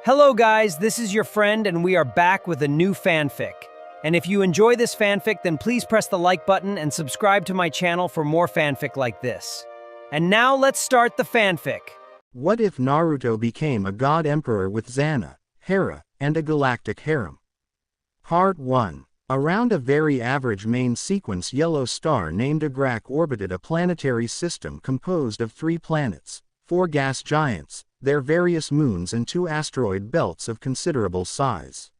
Hello guys, this is your friend and we are back with a new fanfic. And if you enjoy this fanfic, then please press the like button and subscribe to my channel for more fanfic like this. And now let's start the fanfic. What if Naruto became a god emperor with Xanna, Hera, and a galactic harem? Part 1. Around a very average main sequence yellow star named Agrak orbited a planetary system composed of 3 planets, 4 gas giants, their various moons and 2 asteroid belts of considerable size.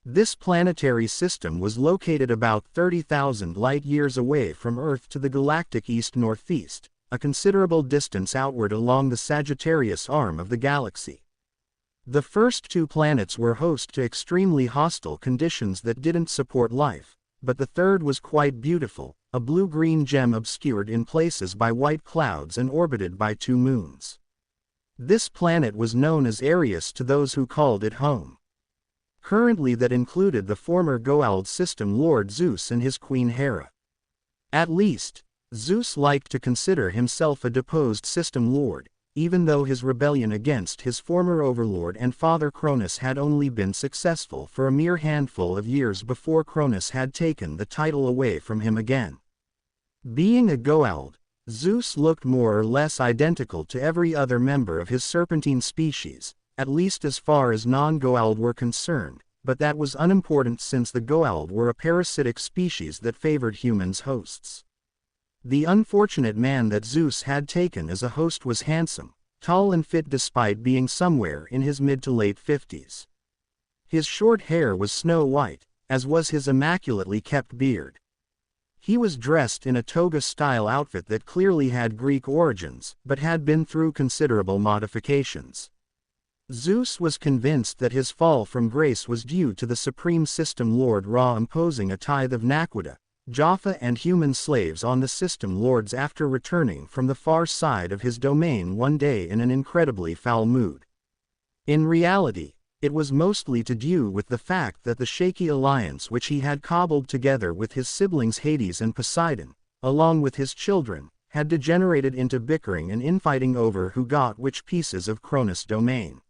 This planetary system was located about 30,000 light-years away from Earth to the galactic east-northeast, a considerable distance outward along the Sagittarius arm of the galaxy. The first 2 planets were host to extremely hostile conditions that didn't support life, but the third was quite beautiful, a blue-green gem obscured in places by white clouds and orbited by 2 moons. This planet was known as Arius to those who called it home. Currently that included the former Goa'uld system Lord Zeus and his queen Hera. At least, Zeus liked to consider himself a deposed system lord, even though his rebellion against his former overlord and father Cronus had only been successful for a mere handful of years before Cronus had taken the title away from him again. Being a Goa'uld, Zeus looked more or less identical to every other member of his serpentine species, at least as far as non-Goa'uld were concerned, but that was unimportant since the Goa'uld were a parasitic species that favored humans hosts. The unfortunate man that Zeus had taken as a host was handsome, tall and fit despite being somewhere in his mid to late 50s. His short hair was snow white, as was his immaculately kept beard. He was dressed in a toga-style outfit that clearly had Greek origins, but had been through considerable modifications. Zeus was convinced that his fall from grace was due to the Supreme System Lord Ra imposing a tithe of Naquadah, Jaffa and human slaves on the System Lords after returning from the far side of his domain one day in an incredibly foul mood. In reality, it was mostly to do with the fact that the shaky alliance which he had cobbled together with his siblings Hades and Poseidon, along with his children, had degenerated into bickering and infighting over who got which pieces of Cronus' domain.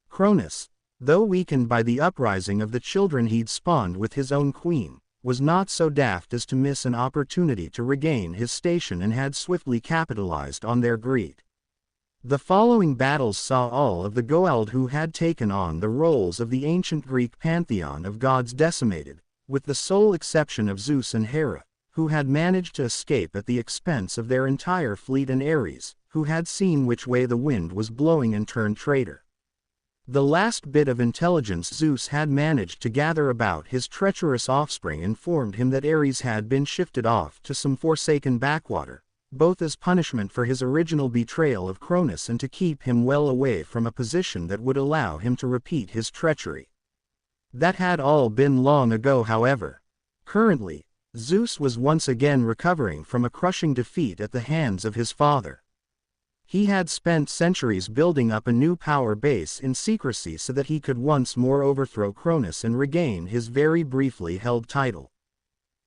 Cronus, though weakened by the uprising of the children he'd spawned with his own queen, was not so daft as to miss an opportunity to regain his station and had swiftly capitalized on their greed. The following battles saw all of the Goa'uld who had taken on the roles of the ancient Greek pantheon of gods decimated, with the sole exception of Zeus and Hera, who had managed to escape at the expense of their entire fleet, and Ares, who had seen which way the wind was blowing and turned traitor. The last bit of intelligence Zeus had managed to gather about his treacherous offspring informed him that Ares had been shifted off to some forsaken backwater, both as punishment for his original betrayal of Cronus and to keep him well away from a position that would allow him to repeat his treachery. That had all been long ago, however. Currently, Zeus was once again recovering from a crushing defeat at the hands of his father. He had spent centuries building up a new power base in secrecy so that he could once more overthrow Cronus and regain his very briefly held title.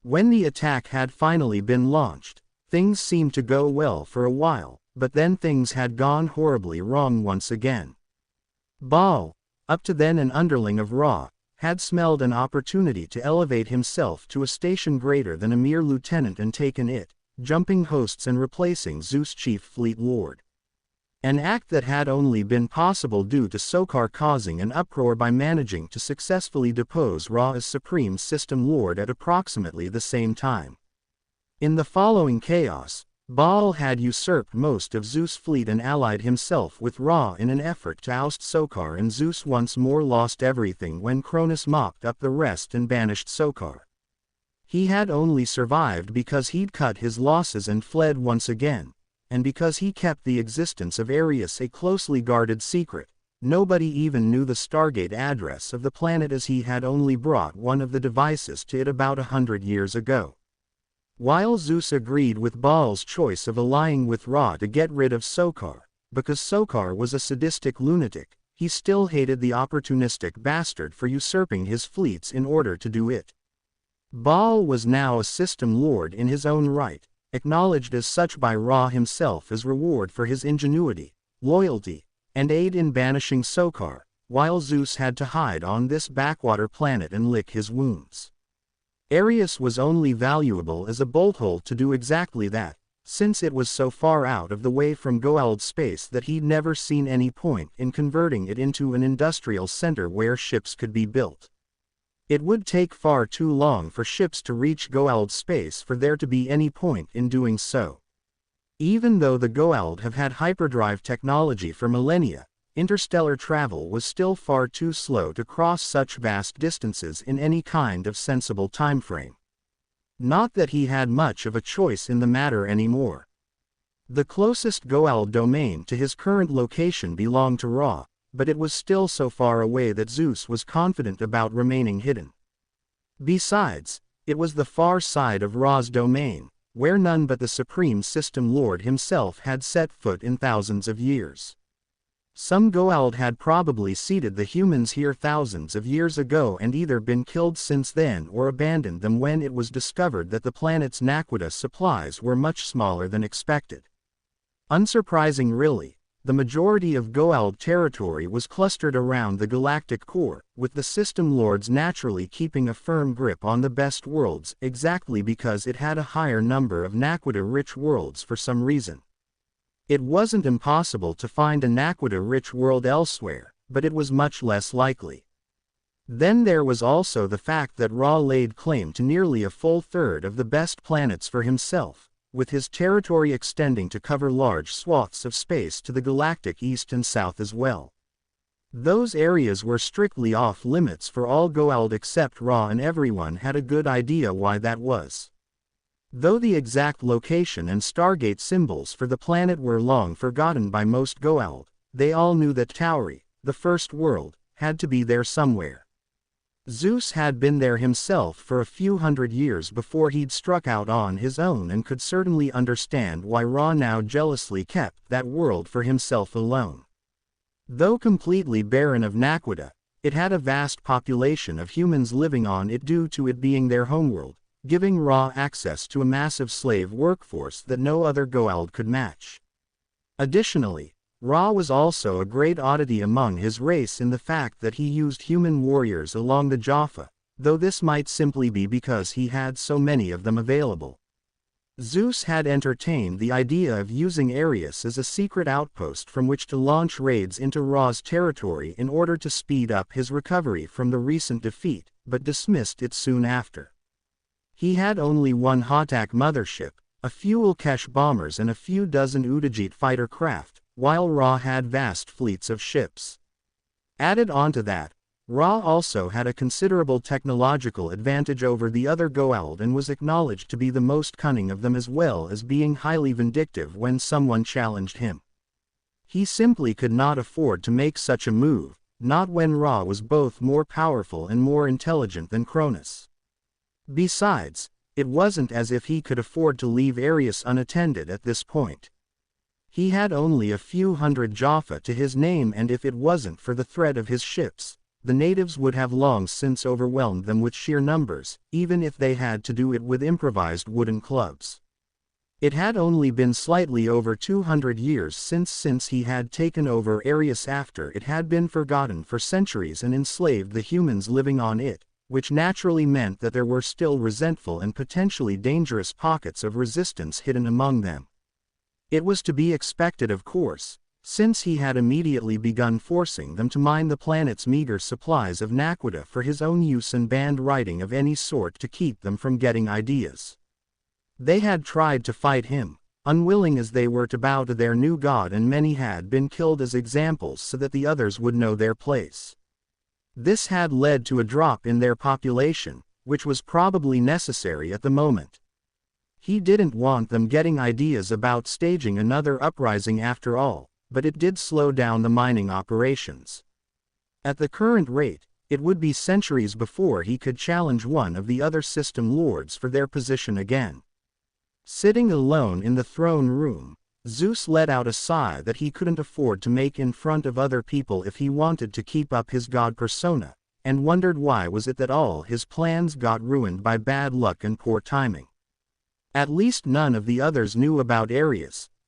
When the attack had finally been launched, things seemed to go well for a while, but then things had gone horribly wrong once again. Baal, up to then an underling of Ra, had smelled an opportunity to elevate himself to a station greater than a mere lieutenant and taken it, jumping hosts and replacing Zeus' chief fleet lord. An act that had only been possible due to Sokar causing an uproar by managing to successfully depose Ra as Supreme System Lord at approximately the same time. In the following chaos, Baal had usurped most of Zeus' fleet and allied himself with Ra in an effort to oust Sokar, and Zeus once more lost everything when Cronus mopped up the rest and banished Sokar. He had only survived because he'd cut his losses and fled once again, and because he kept the existence of Arius a closely guarded secret. Nobody even knew the Stargate address of the planet, as he had only brought one of the devices to it about 100 years ago. While Zeus agreed with Baal's choice of allying with Ra to get rid of Sokar, because Sokar was a sadistic lunatic, he still hated the opportunistic bastard for usurping his fleets in order to do it. Baal was now a system lord in his own right, acknowledged as such by Ra himself as reward for his ingenuity, loyalty, and aid in banishing Sokar, while Zeus had to hide on this backwater planet and lick his wounds. Ares was only valuable as a bolthole to do exactly that, since it was so far out of the way from Goa'uld space that he'd never seen any point in converting it into an industrial center where ships could be built. It would take far too long for ships to reach Goa'uld space for there to be any point in doing so. Even though the Goa'uld have had hyperdrive technology for millennia, interstellar travel was still far too slow to cross such vast distances in any kind of sensible timeframe. Not that he had much of a choice in the matter anymore. The closest Goa'uld domain to his current location belonged to Ra, but it was still so far away that Zeus was confident about remaining hidden. Besides, it was the far side of Ra's domain, where none but the Supreme System Lord himself had set foot in thousands of years. Some Goa'uld had probably seeded the humans here thousands of years ago and either been killed since then or abandoned them when it was discovered that the planet's Naquita supplies were much smaller than expected. Unsurprising really, the majority of Goa'uld territory was clustered around the galactic core, with the System Lords naturally keeping a firm grip on the best worlds exactly because it had a higher number of Naquita-rich worlds for some reason. It wasn't impossible to find a Naquita-rich world elsewhere, but it was much less likely. Then there was also the fact that Ra laid claim to nearly a full third of the best planets for himself, with his territory extending to cover large swaths of space to the galactic east and south as well. Those areas were strictly off limits for all Goa'uld except Ra, and everyone had a good idea why that was. Though the exact location and Stargate symbols for the planet were long forgotten by most Goa'uld, they all knew that Tauri, the first world, had to be there somewhere. Zeus had been there himself for a few hundred years before he'd struck out on his own and could certainly understand why Ra now jealously kept that world for himself alone. Though completely barren of Naquita, it had a vast population of humans living on it due to it being their homeworld, giving Ra access to a massive slave workforce that no other Goa'uld could match. Additionally, Ra was also a great oddity among his race in the fact that he used human warriors along the Jaffa, though this might simply be because he had so many of them available. Zeus had entertained the idea of using Ares as a secret outpost from which to launch raids into Ra's territory in order to speed up his recovery from the recent defeat, but dismissed it soon after. He had only one Hatak mothership, a few Ulkesh bombers and a few dozen Udajit fighter craft, while Ra had vast fleets of ships. Added onto that, Ra also had a considerable technological advantage over the other Goa'uld and was acknowledged to be the most cunning of them as well as being highly vindictive when someone challenged him. He simply could not afford to make such a move, not when Ra was both more powerful and more intelligent than Cronus. Besides, it wasn't as if he could afford to leave Ares unattended at this point. He had only a few hundred Jaffa to his name, and if it wasn't for the threat of his ships, the natives would have long since overwhelmed them with sheer numbers, even if they had to do it with improvised wooden clubs. It had only been slightly over 200 years since he had taken over Ares after it had been forgotten for centuries and enslaved the humans living on it, which naturally meant that there were still resentful and potentially dangerous pockets of resistance hidden among them. It was to be expected, of course, since he had immediately begun forcing them to mine the planet's meager supplies of Naquita for his own use and banned writing of any sort to keep them from getting ideas. They had tried to fight him, unwilling as they were to bow to their new god, and many had been killed as examples so that the others would know their place. This had led to a drop in their population, which was probably necessary at the moment. He didn't want them getting ideas about staging another uprising after all, but it did slow down the mining operations. At the current rate, it would be centuries before he could challenge one of the other system lords for their position again. Sitting alone in the throne room, Zeus let out a sigh that he couldn't afford to make in front of other people if he wanted to keep up his god persona, and wondered why was it that all his plans got ruined by bad luck and poor timing. At least none of the others knew about Ares,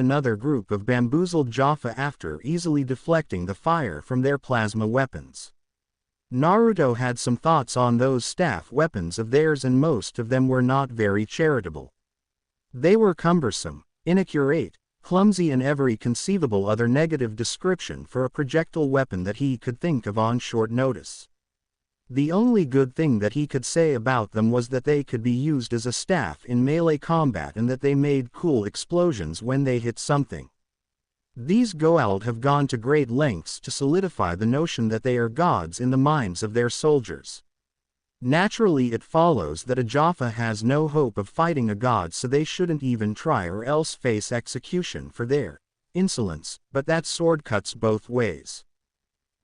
another group of bamboozled Jaffa after easily deflecting the fire from their plasma weapons. Naruto had some thoughts on those staff weapons of theirs, and most of them were not very charitable. They were cumbersome, inaccurate, clumsy and every conceivable other negative description for a projectile weapon that he could think of on short notice. The only good thing that he could say about them was that they could be used as a staff in melee combat and that they made cool explosions when they hit something. These Goa'uld have gone to great lengths to solidify the notion that they are gods in the minds of their soldiers. Naturally, it follows that a Jaffa has no hope of fighting a god, so they shouldn't even try or else face execution for their insolence, but that sword cuts both ways.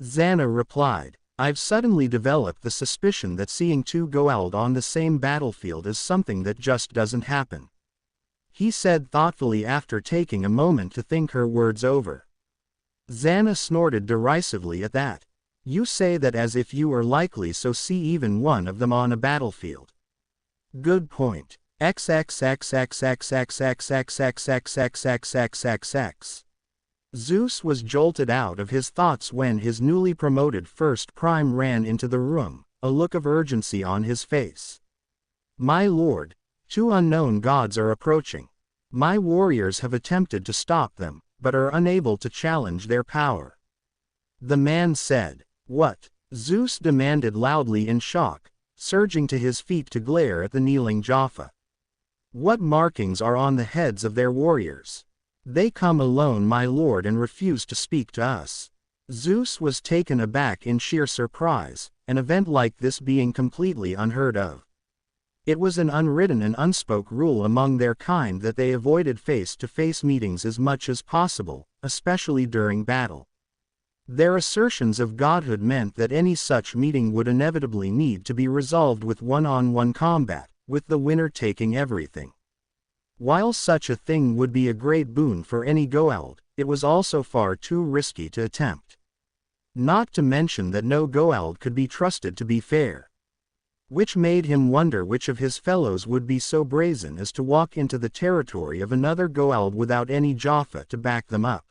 Xanna replied, I've suddenly developed the suspicion that seeing two Goa'uld on the same battlefield is something that just doesn't happen. He said thoughtfully after taking a moment to think her words over. Xanna snorted derisively at that. You say that as if you were likely so see even one of them on a battlefield. Good point. XXXXXXXXXXXXXXXXX. Zeus was jolted out of his thoughts when his newly promoted first prime ran into the room, a look of urgency on his face. My lord, two unknown gods are approaching. My warriors have attempted to stop them, but are unable to challenge their power. The man said. What? Zeus demanded loudly in shock, surging to his feet to glare at the kneeling Jaffa. What markings are on the heads of their warriors? They come alone, my lord, and refuse to speak to us. Zeus was taken aback in sheer surprise, an event like this being completely unheard of. It was an unwritten and unspoken rule among their kind that they avoided face-to-face meetings as much as possible, especially during battle. Their assertions of godhood meant that any such meeting would inevitably need to be resolved with one-on-one combat, with the winner taking everything. While such a thing would be a great boon for any Goa'uld, it was also far too risky to attempt. Not to mention that no Goa'uld could be trusted to be fair. Which made him wonder which of his fellows would be so brazen as to walk into the territory of another Goa'uld without any Jaffa to back them up.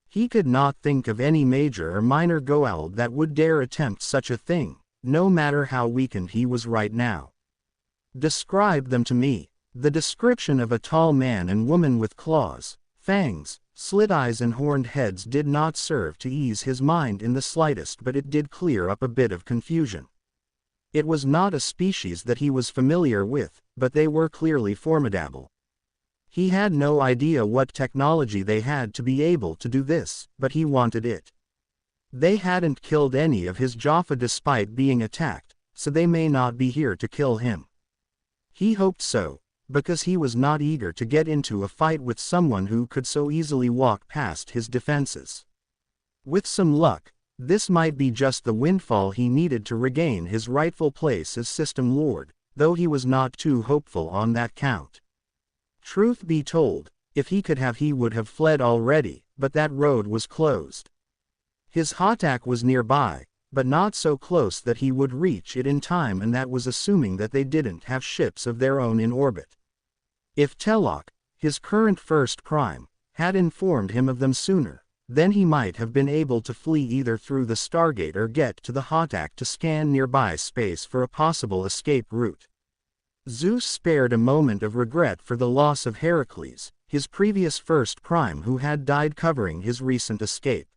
He could not think of any major or minor Goa'uld that would dare attempt such a thing, no matter how weakened he was right now. Describe them to me. The description of a tall man and woman with claws, fangs, slit eyes and horned heads did not serve to ease his mind in the slightest, but it did clear up a bit of confusion. It was not a species that he was familiar with, but they were clearly formidable. He had no idea what technology they had to be able to do this, but he wanted it. They hadn't killed any of his Jaffa despite being attacked, so they may not be here to kill him. He hoped so, because he was not eager to get into a fight with someone who could so easily walk past his defenses. With some luck, this might be just the windfall he needed to regain his rightful place as System Lord, though he was not too hopeful on that count. Truth be told, if he could have he would have fled already, but that road was closed. His Hatak was nearby, but not so close that he would reach it in time, and that was assuming that they didn't have ships of their own in orbit. If Telok, his current first prime, had informed him of them sooner, then he might have been able to flee either through the Stargate or get to the Hatak to scan nearby space for a possible escape route. Zeus spared a moment of regret for the loss of Heracles, his previous first prime who had died covering his recent escape.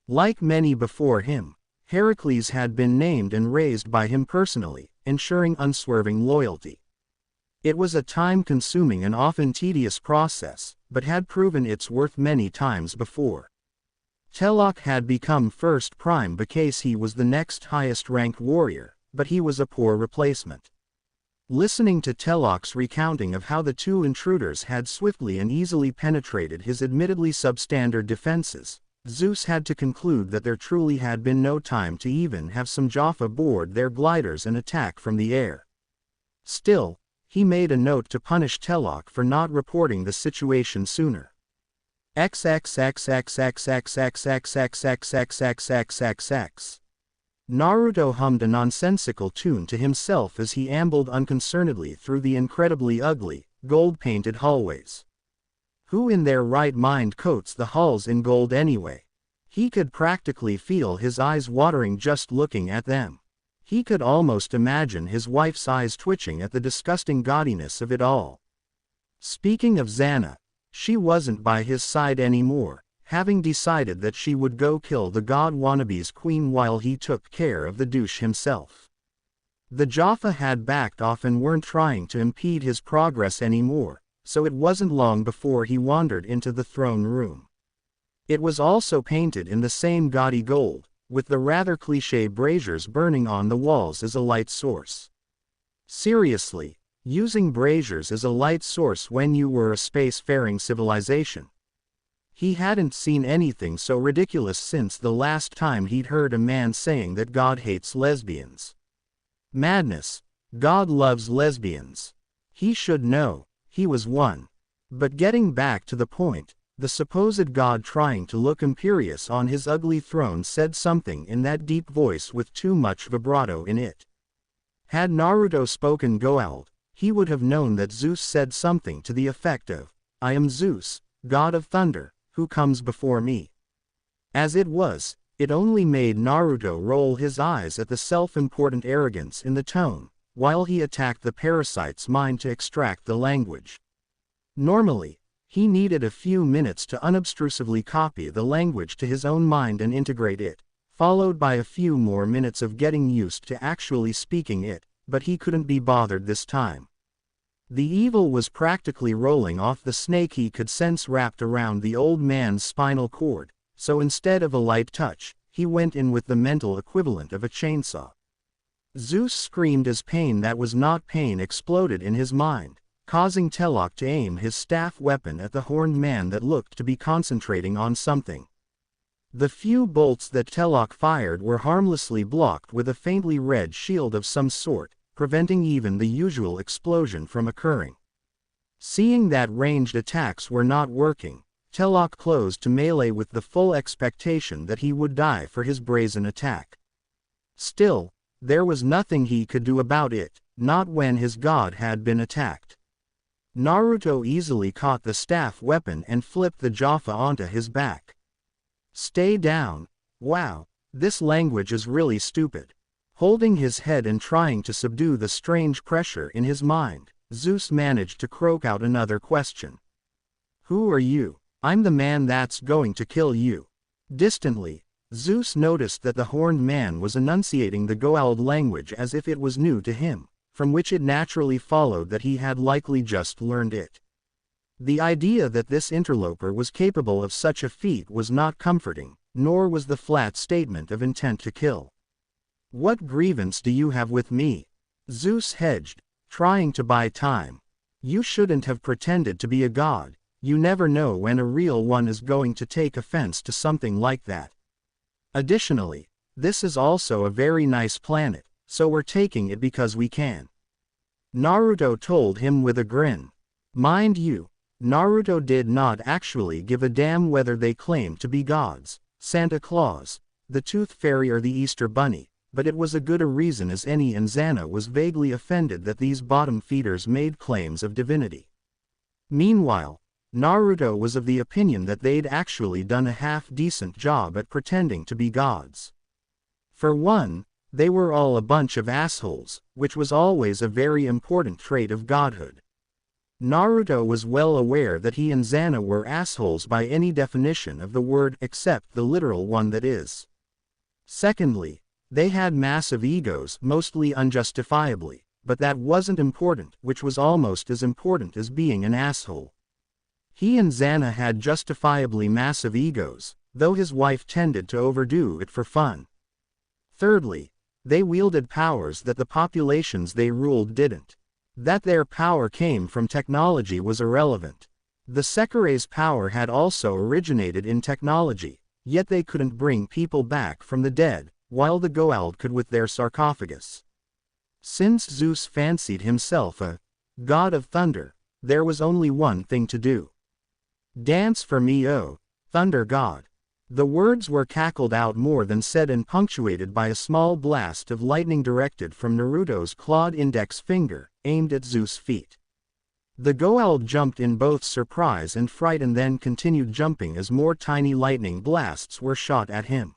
Like many before him, Heracles had been named and raised by him personally, ensuring unswerving loyalty. It was a time-consuming and often tedious process, but had proven its worth many times before. Telok had become first prime because he was the next highest-ranked warrior, but he was a poor replacement. Listening to Telok's recounting of how the two intruders had swiftly and easily penetrated his admittedly substandard defenses, Zeus had to conclude that there truly had been no time to even have some Jaffa board their gliders and attack from the air. Still, he made a note to punish Telok for not reporting the situation sooner. XXXXXXXXXXXXXXXXX. Naruto hummed a nonsensical tune to himself as he ambled unconcernedly through the incredibly ugly, gold-painted hallways. Who in their right mind coats the halls in gold anyway? He could practically feel his eyes watering just looking at them. He could almost imagine his wife's eyes twitching at the disgusting gaudiness of it all. Speaking of Xanna, She wasn't by his side anymore, having decided that she would go kill the god wannabe's queen while he took care of the douche himself. The Jaffa had backed off and weren't trying to impede his progress anymore, so it wasn't long before he wandered into the throne room. It was also painted in the same gaudy gold, with the rather cliché braziers burning on the walls as a light source. Seriously, using braziers as a light source when you were a spacefaring civilization. He hadn't seen anything so ridiculous since the last time he'd heard a man saying that God hates lesbians. Madness. God loves lesbians. He should know, he was one. But getting back to the point, the supposed God trying to look imperious on his ugly throne said something in that deep voice with too much vibrato in it. Had Naruto spoken Goa'uld, he would have known that Zeus said something to the effect of, "I am Zeus, god of thunder, who comes before me." As it was, it only made Naruto roll his eyes at the self-important arrogance in the tone, while he attacked the parasite's mind to extract the language. Normally, he needed a few minutes to unobtrusively copy the language to his own mind and integrate it, followed by a few more minutes of getting used to actually speaking it, but he couldn't be bothered this time. The evil was practically rolling off the snake he could sense wrapped around the old man's spinal cord, so instead of a light touch, he went in with the mental equivalent of a chainsaw. Zeus screamed as pain that was not pain exploded in his mind, causing Telok to aim his staff weapon at the horned man that looked to be concentrating on something. The few bolts that Telok fired were harmlessly blocked with a faintly red shield of some sort, preventing even the usual explosion from occurring. Seeing that ranged attacks were not working, Telok closed to melee with the full expectation that he would die for his brazen attack. Still, there was nothing he could do about it, not when his god had been attacked. Naruto easily caught the staff weapon and flipped the Jaffa onto his back. "Stay down." Wow, this language is really stupid. Holding his head and trying to subdue the strange pressure in his mind, Zeus managed to croak out another question. "Who are you?" "I'm the man that's going to kill you." Distantly, Zeus noticed that the horned man was enunciating the Goa'uld language as if it was new to him, from which it naturally followed that he had likely just learned it. The idea that this interloper was capable of such a feat was not comforting, nor was the flat statement of intent to kill. "What grievance do you have with me?" Zeus hedged, trying to buy time. "You shouldn't have pretended to be a god. You never know when a real one is going to take offense to something like that. Additionally, this is also a very nice planet, so we're taking it because we can." Naruto told him with a grin. Mind you, Naruto did not actually give a damn whether they claimed to be gods, Santa Claus, the Tooth Fairy or the Easter Bunny, but it was as good a reason as any, and Xanna was vaguely offended that these bottom feeders made claims of divinity. Meanwhile, Naruto was of the opinion that they'd actually done a half-decent job at pretending to be gods. For one, they were all a bunch of assholes, which was always a very important trait of godhood. Naruto was well aware that he and Xanna were assholes by any definition of the word except the literal one that is. Secondly, they had massive egos, mostly unjustifiably, but that wasn't important, which was almost as important as being an asshole. He and Xanna had justifiably massive egos, though his wife tended to overdo it for fun. Thirdly, they wielded powers that the populations they ruled didn't. That their power came from technology was irrelevant. The Sekire's power had also originated in technology, yet they couldn't bring people back from the dead, while the Goa'uld could with their sarcophagus. Since Zeus fancied himself a god of thunder, there was only one thing to do. "Dance for me, oh, thunder god." The words were cackled out more than said and punctuated by a small blast of lightning directed from Naruto's clawed index finger, aimed at Zeus' feet. The Goa'uld jumped in both surprise and fright and then continued jumping as more tiny lightning blasts were shot at him.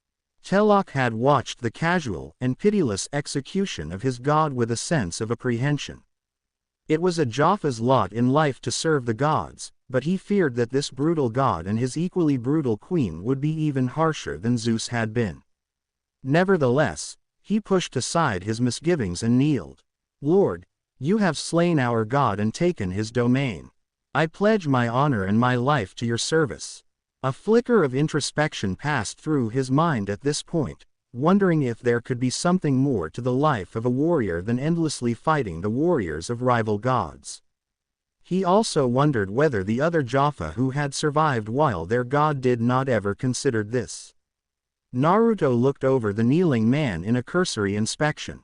Telok had watched the casual and pitiless execution of his god with a sense of apprehension. It was a Jaffa's lot in life to serve the gods, but he feared that this brutal god and his equally brutal queen would be even harsher than Zeus had been. Nevertheless, he pushed aside his misgivings and kneeled. "Lord, you have slain our god and taken his domain. I pledge my honor and my life to your service." A flicker of introspection passed through his mind at this point, wondering if there could be something more to the life of a warrior than endlessly fighting the warriors of rival gods. He also wondered whether the other Jaffa who had survived while their god did not ever considered this. Naruto looked over the kneeling man in a cursory inspection.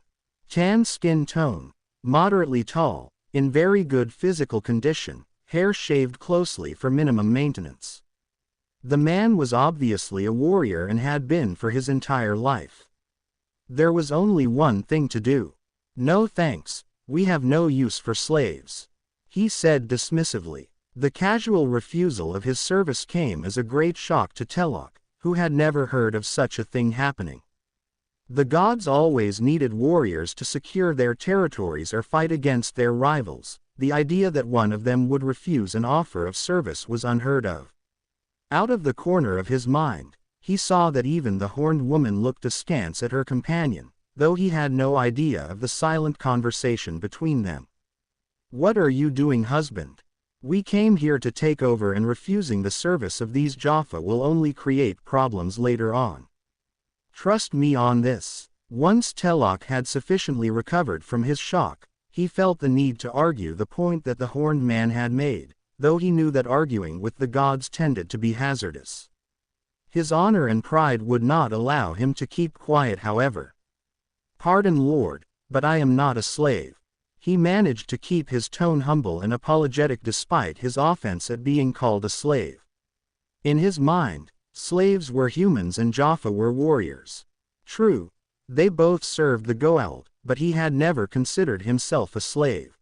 Tan skin tone, moderately tall, in very good physical condition, hair shaved closely for minimum maintenance. The man was obviously a warrior and had been for his entire life. There was only one thing to do. "No thanks, we have no use for slaves," he said dismissively. The casual refusal of his service came as a great shock to Telok, who had never heard of such a thing happening. The gods always needed warriors to secure their territories or fight against their rivals. The idea that one of them would refuse an offer of service was unheard of. Out of the corner of his mind, he saw that even the horned woman looked askance at her companion, though he had no idea of the silent conversation between them. "What are you doing, husband? We came here to take over, and refusing the service of these Jaffa will only create problems later on. Trust me on this." Once Telok had sufficiently recovered from his shock, he felt the need to argue the point that the horned man had made, though he knew that arguing with the gods tended to be hazardous. His honor and pride would not allow him to keep quiet, however. "Pardon, Lord, but I am not a slave." He managed to keep his tone humble and apologetic despite his offense at being called a slave. In his mind, slaves were humans and Jaffa were warriors. True, they both served the Goa'uld, but he had never considered himself a slave.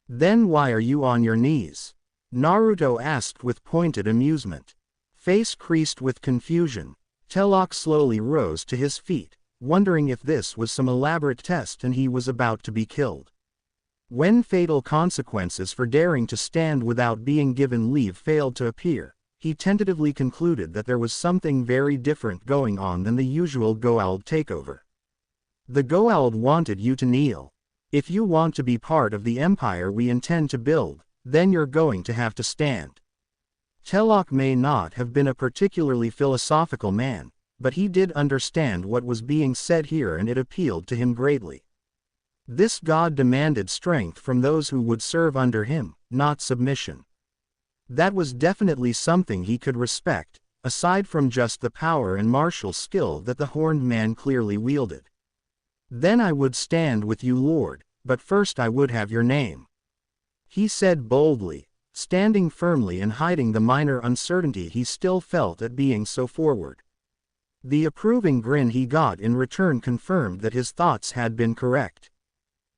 "Then why are you on your knees?" Naruto asked with pointed amusement. Face creased with confusion, Telok slowly rose to his feet, wondering if this was some elaborate test and he was about to be killed. When fatal consequences for daring to stand without being given leave failed to appear, he tentatively concluded that there was something very different going on than the usual Goa'uld takeover. "The Goa'uld wanted you to kneel. If you want to be part of the empire we intend to build, then you're going to have to stand." Telok may not have been a particularly philosophical man, but he did understand what was being said here and it appealed to him greatly. This god demanded strength from those who would serve under him, not submission. That was definitely something he could respect, aside from just the power and martial skill that the horned man clearly wielded. "Then I would stand with you, Lord, but first I would have your name," he said boldly, standing firmly and hiding the minor uncertainty he still felt at being so forward. The approving grin he got in return confirmed that his thoughts had been correct.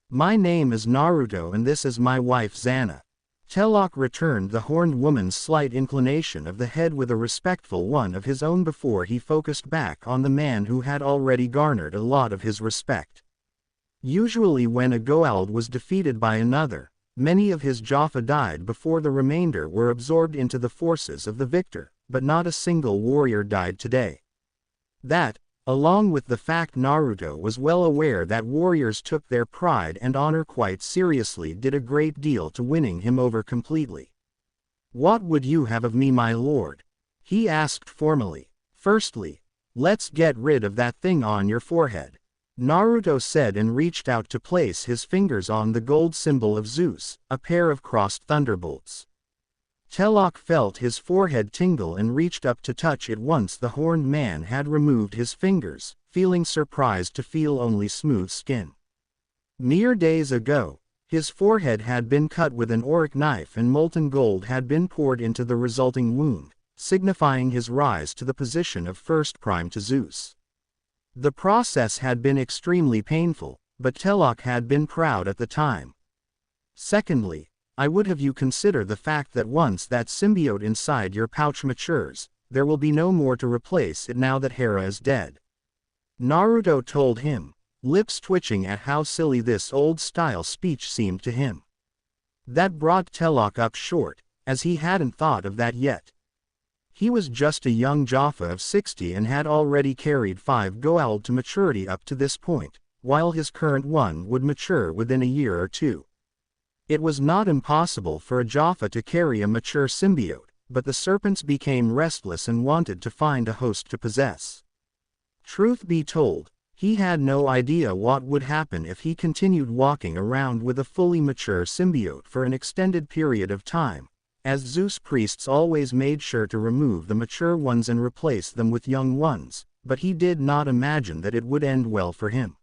"My name is Naruto and this is my wife Xanna." Telok returned the horned woman's slight inclination of the head with a respectful one of his own before he focused back on the man who had already garnered a lot of his respect. Usually when a Goa'uld was defeated by another, many of his Jaffa died before the remainder were absorbed into the forces of the victor, but not a single warrior died today. That, along with the fact Naruto was well aware that warriors took their pride and honor quite seriously, did a great deal to winning him over completely. "What would you have of me, my lord?" he asked formally. "Firstly, let's get rid of that thing on your forehead," Naruto said and reached out to place his fingers on the gold symbol of Zeus, a pair of crossed thunderbolts. Telok felt his forehead tingle and reached up to touch it once the horned man had removed his fingers, feeling surprised to feel only smooth skin. Mere days ago, his forehead had been cut with an auric knife and molten gold had been poured into the resulting wound, signifying his rise to the position of first prime to Zeus. The process had been extremely painful, but Telok had been proud at the time. "Secondly, I would have you consider the fact that once that symbiote inside your pouch matures, there will be no more to replace it now that Hera is dead." Naruto told him, lips twitching at how silly this old-style speech seemed to him. That brought Telok up short, as he hadn't thought of that yet. He was just a young Jaffa of 60 and had already carried 5 Goa'uld to maturity up to this point, while his current one would mature within a year or two. It was not impossible for a Jaffa to carry a mature symbiote, but the serpents became restless and wanted to find a host to possess. Truth be told, he had no idea what would happen if he continued walking around with a fully mature symbiote for an extended period of time, as Zeus priests always made sure to remove the mature ones and replace them with young ones, but he did not imagine that it would end well for him.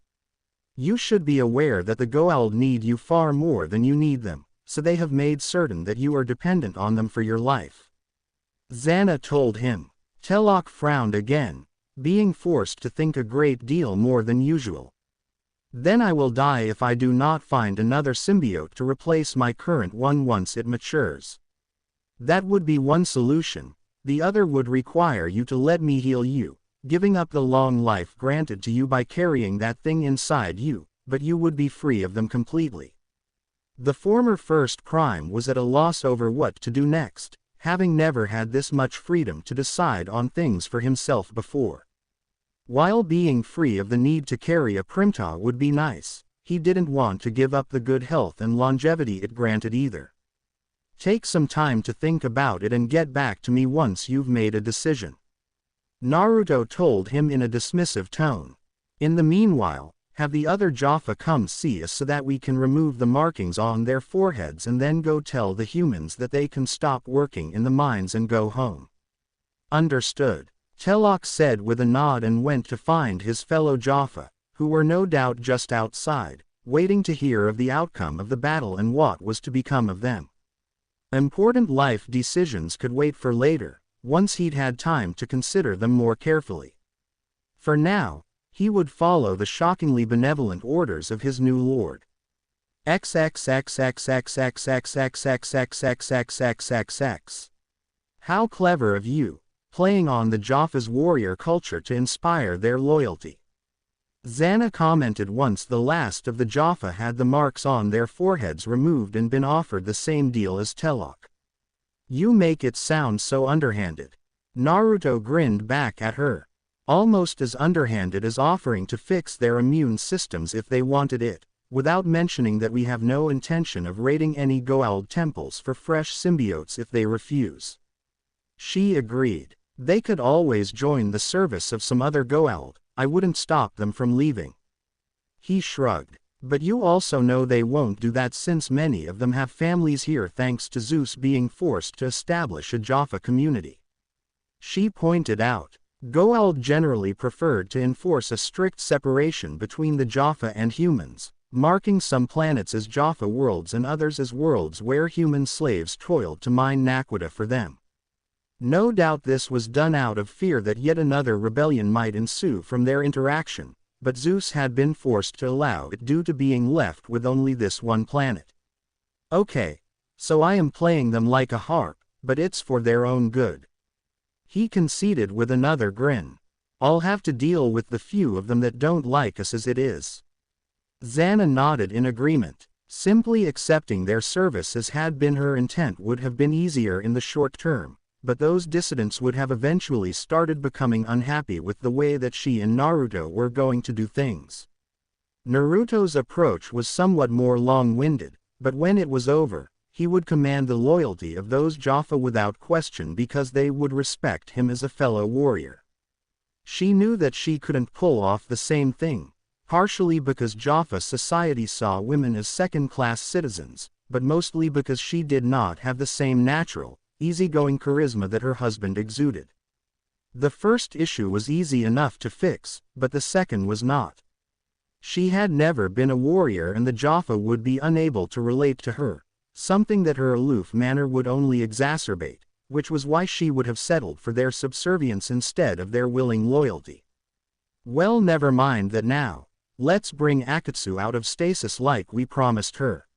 You should be aware that the Goa'uld need you far more than you need them, so they have made certain that you are dependent on them for your life. Xanna told him. Telok frowned again, being forced to think a great deal more than usual. Then I will die if I do not find another symbiote to replace my current one once it matures. That would be one solution, the other would require you to let me heal you, giving up the long life granted to you by carrying that thing inside you, but you would be free of them completely. The former first prime was at a loss over what to do next, having never had this much freedom to decide on things for himself before. While being free of the need to carry a primta would be nice, he didn't want to give up the good health and longevity it granted either. Take some time to think about it and get back to me once you've made a decision. Naruto told him in a dismissive tone. In the meanwhile, have the other Jaffa come see us so that we can remove the markings on their foreheads and then go tell the humans that they can stop working in the mines and go home. Understood. Telok said with a nod and went to find his fellow Jaffa, who were no doubt just outside, waiting to hear of the outcome of the battle and what was to become of them. Important life decisions could wait for later, once he'd had time to consider them more carefully. For now, he would follow the shockingly benevolent orders of his new lord. XXXXXXXXXXXXXXXXXX. How clever of you, playing on the Jaffa's warrior culture to inspire their loyalty. Xanna commented once the last of the Jaffa had the marks on their foreheads removed and been offered the same deal as Telok. You make it sound so underhanded. Naruto grinned back at her. Almost as underhanded as offering to fix their immune systems if they wanted it, without mentioning that we have no intention of raiding any Goa'uld temples for fresh symbiotes if they refuse. She agreed. They could always join the service of some other Goa'uld, I wouldn't stop them from leaving. He shrugged. But you also know they won't do that since many of them have families here thanks to Zeus being forced to establish a Jaffa community. She pointed out. Goa'uld generally preferred to enforce a strict separation between the Jaffa and humans, marking some planets as Jaffa worlds and others as worlds where human slaves toiled to mine naquita for them. No doubt this was done out of fear that yet another rebellion might ensue from their interaction, but Zeus had been forced to allow it due to being left with only this one planet. Okay, so I am playing them like a harp, but it's for their own good. He conceded with another grin. I'll have to deal with the few of them that don't like us as it is. Xanna nodded in agreement. Simply accepting their service as had been her intent would have been easier in the short term, but those dissidents would have eventually started becoming unhappy with the way that she and Naruto were going to do things. Naruto's approach was somewhat more long-winded, but when it was over, he would command the loyalty of those Jaffa without question because they would respect him as a fellow warrior. She knew that she couldn't pull off the same thing, partially because Jaffa society saw women as second-class citizens, but mostly because she did not have the same natural, easygoing charisma that her husband exuded. The first issue was easy enough to fix, but the second was not. She had never been a warrior and the Jaffa would be unable to relate to her, something that her aloof manner would only exacerbate, which was why she would have settled for their subservience instead of their willing loyalty. Well, never mind that now. Let's bring Akatsu out of stasis like we promised her.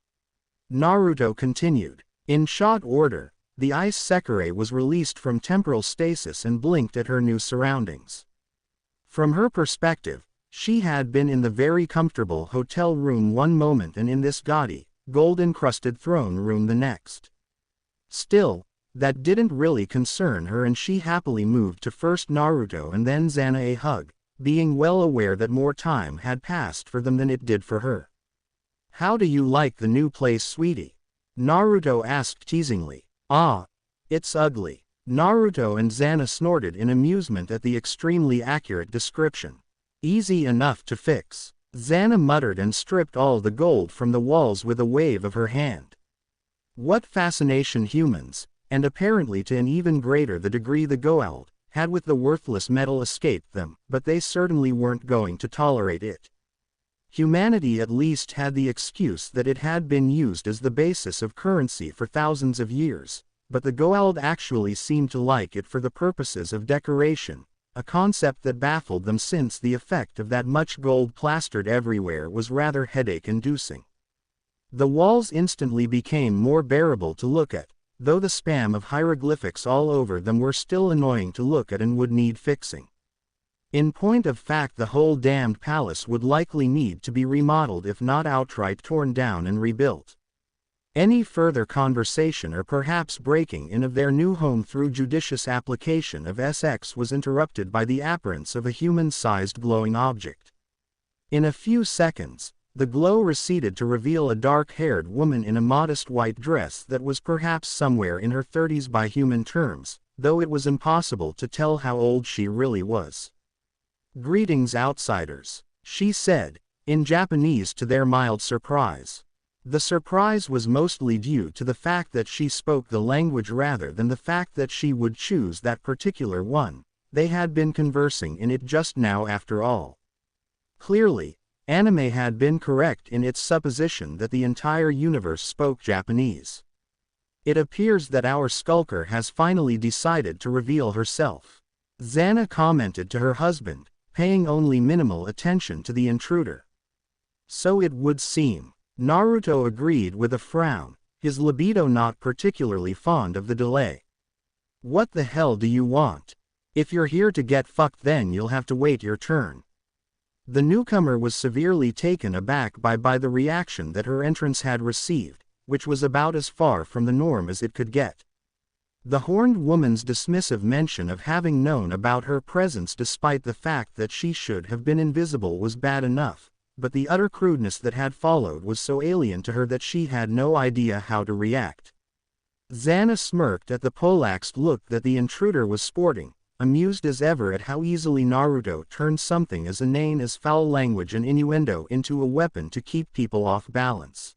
Naruto continued. In short order, the ice Sekirei was released from temporal stasis and blinked at her new surroundings. From her perspective, She had been in the very comfortable hotel room one moment and in this gaudy, gold-encrusted throne room the next. Still, that didn't really concern her, and she happily moved to first Naruto and then Xanna a hug, being well aware that more time had passed for them than it did for her. "How do you like the new place, sweetie?" Naruto asked teasingly. "Ah, it's ugly." Naruto and Xanna snorted in amusement at the extremely accurate description. "Easy enough to fix," Xanna muttered and stripped all the gold from the walls with a wave of her hand. What fascination humans, and apparently to an even greater the degree the Goa'uld, had with the worthless metal escaped them, but they certainly weren't going to tolerate it. Humanity at least had the excuse that it had been used as the basis of currency for thousands of years, but the Goa'uld actually seemed to like it for the purposes of decoration, a concept that baffled them since the effect of that much gold plastered everywhere was rather headache-inducing. The walls instantly became more bearable to look at, though the spam of hieroglyphics all over them were still annoying to look at and would need fixing. In point of fact, the whole damned palace would likely need to be remodeled, if not outright torn down and rebuilt. Any further conversation or perhaps breaking in of their new home through judicious application of SX was interrupted by the appearance of a human-sized glowing object. In a few seconds, the glow receded to reveal a dark-haired woman in a modest white dress that was perhaps somewhere in her 30s by human terms, though it was impossible to tell how old she really was. "Greetings, outsiders," she said, in Japanese to their mild surprise. The surprise was mostly due to the fact that she spoke the language rather than the fact that she would choose that particular one. They had been conversing in it just now after all. Clearly, anime had been correct in its supposition that the entire universe spoke Japanese. "It appears that our skulker has finally decided to reveal herself," Xanna commented to her husband, paying only minimal attention to the intruder. "So it would seem," Naruto agreed with a frown, his libido not particularly fond of the delay. "What the hell do you want? If you're here to get fucked, then you'll have to wait your turn." The newcomer was severely taken aback by the reaction that her entrance had received, which was about as far from the norm as it could get. The horned woman's dismissive mention of having known about her presence despite the fact that she should have been invisible was bad enough, but the utter crudeness that had followed was so alien to her that she had no idea how to react. Xanna smirked at the polaxed look that the intruder was sporting, amused as ever at how easily Naruto turned something as inane as foul language and innuendo into a weapon to keep people off balance.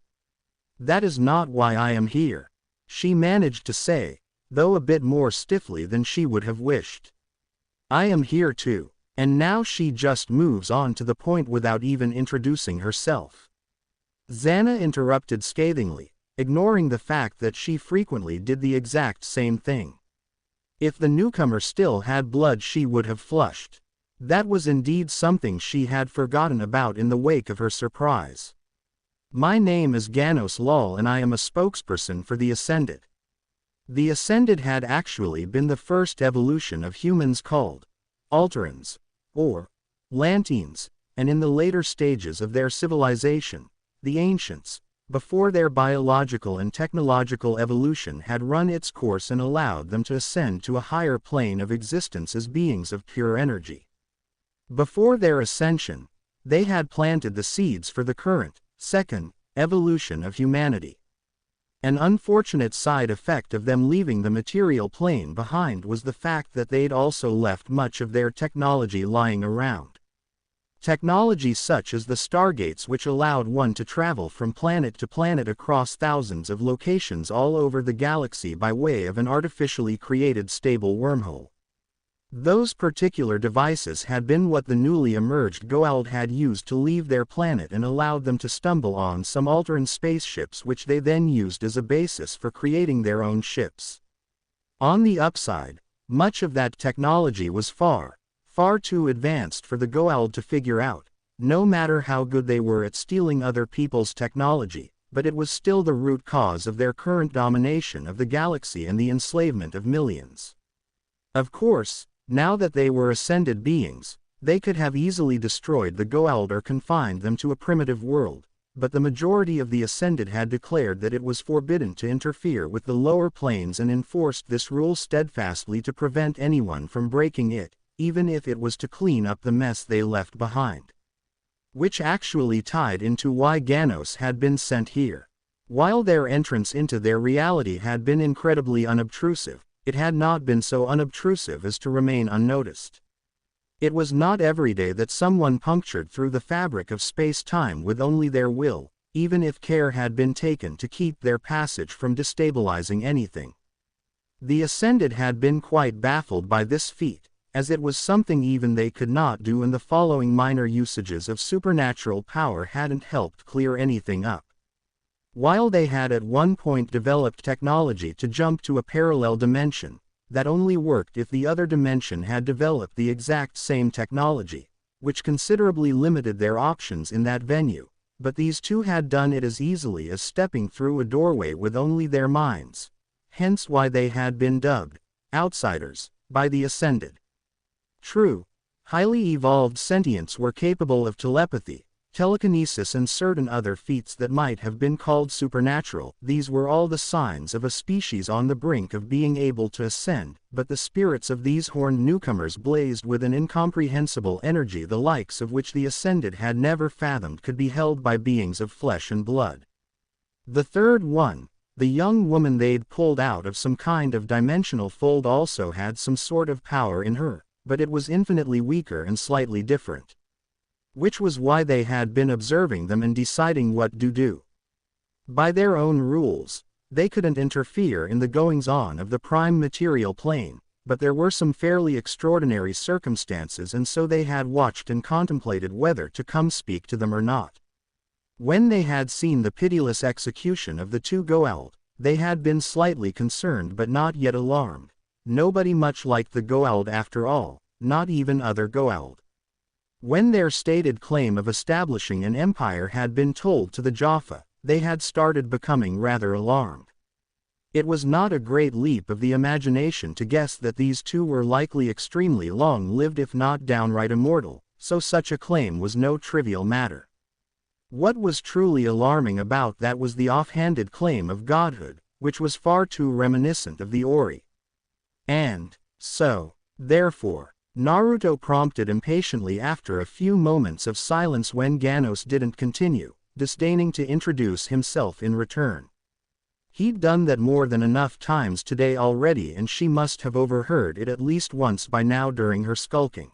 "That is not why I am here," she managed to say, though a bit more stiffly than she would have wished. "I am here too," and now she just moves on to the point without even introducing herself. Xanna interrupted scathingly, ignoring the fact that she frequently did the exact same thing. If the newcomer still had blood, she would have flushed. That was indeed something she had forgotten about in the wake of her surprise. "My name is Ganos Lol and I am a spokesperson for the Ascended." The Ascended had actually been the first evolution of humans called Alterans, or Lanteans, and in the later stages of their civilization, the Ancients, before their biological and technological evolution had run its course and allowed them to ascend to a higher plane of existence as beings of pure energy. Before their ascension, they had planted the seeds for the current, second, evolution of humanity. An unfortunate side effect of them leaving the material plane behind was the fact that they'd also left much of their technology lying around. Technology such as the stargates, which allowed one to travel from planet to planet across thousands of locations all over the galaxy by way of an artificially created stable wormhole. Those particular devices had been what the newly emerged Goa'uld had used to leave their planet and allowed them to stumble on some Alteran spaceships, which they then used as a basis for creating their own ships. On the upside, much of that technology was far too advanced for the Goa'uld to figure out, no matter how good they were at stealing other people's technology, but it was still the root cause of their current domination of the galaxy and the enslavement of millions. Of course, now that they were ascended beings, They could have easily destroyed the Goa'uld or confined them to a primitive world, but the majority of the Ascended had declared that it was forbidden to interfere with the lower planes and enforced this rule steadfastly to prevent anyone from breaking it, even if it was to clean up the mess they left behind. Which actually tied into why Ganos had been sent here. While their entrance into their reality had been incredibly unobtrusive, it had not been so unobtrusive as to remain unnoticed. It was not every day that someone punctured through the fabric of space-time with only their will, even if care had been taken to keep their passage from destabilizing anything. The Ascended had been quite baffled by this feat, as it was something even they could not do, and the following minor usages of supernatural power hadn't helped clear anything up. While they had at one point developed technology to jump to a parallel dimension, that only worked if the other dimension had developed the exact same technology, which considerably limited their options in that venue, but these two had done it as easily as stepping through a doorway with only their minds, hence why they had been dubbed outsiders by the Ascended. True, highly evolved sentients were capable of telepathy, telekinesis and certain other feats that might have been called supernatural. These were all the signs of a species on the brink of being able to ascend, but the spirits of these horned newcomers blazed with an incomprehensible energy the likes of which the Ascended had never fathomed could be held by beings of flesh and blood. The third one, the young woman they'd pulled out of some kind of dimensional fold, also had some sort of power in her, but it was infinitely weaker and slightly different. Which was why they had been observing them and deciding what to do. By their own rules, they couldn't interfere in the goings-on of the prime material plane, but there were some fairly extraordinary circumstances, and so they had watched and contemplated whether to come speak to them or not. When they had seen the pitiless execution of the two Goa'uld, they had been slightly concerned but not yet alarmed. Nobody much liked the Goa'uld after all, not even other Goa'uld. When their stated claim of establishing an empire had been told to the Jaffa, they had started becoming rather alarmed. It was not a great leap of the imagination to guess that these two were likely extremely long-lived if not downright immortal, so such a claim was no trivial matter. What was truly alarming about that was the offhanded claim of godhood, which was far too reminiscent of the Ori. And so, therefore, Naruto prompted impatiently after a few moments of silence when Ganos didn't continue, disdaining to introduce himself in return. He'd done that more than enough times today already, and she must have overheard it at least once by now during her skulking.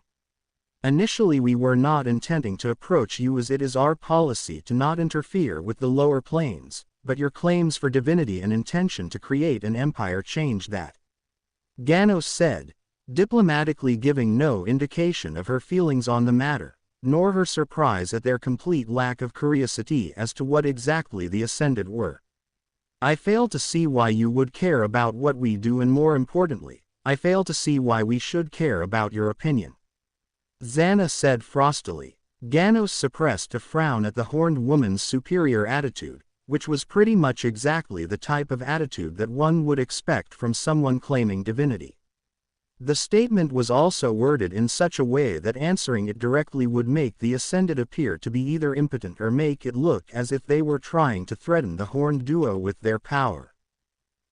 Initially we were not intending to approach you, as it is our policy to not interfere with the lower planes, but your claims for divinity and intention to create an empire change that. Ganos said, diplomatically giving no indication of her feelings on the matter, nor her surprise at their complete lack of curiosity as to what exactly the Ascended were. I fail to see why you would care about what we do, and more importantly, I fail to see why we should care about your opinion. Xanna said frostily. Ganos suppressed a frown at the horned woman's superior attitude, which was pretty much exactly the type of attitude that one would expect from someone claiming divinity. The statement was also worded in such a way that answering it directly would make the Ascended appear to be either impotent or make it look as if they were trying to threaten the horned duo with their power.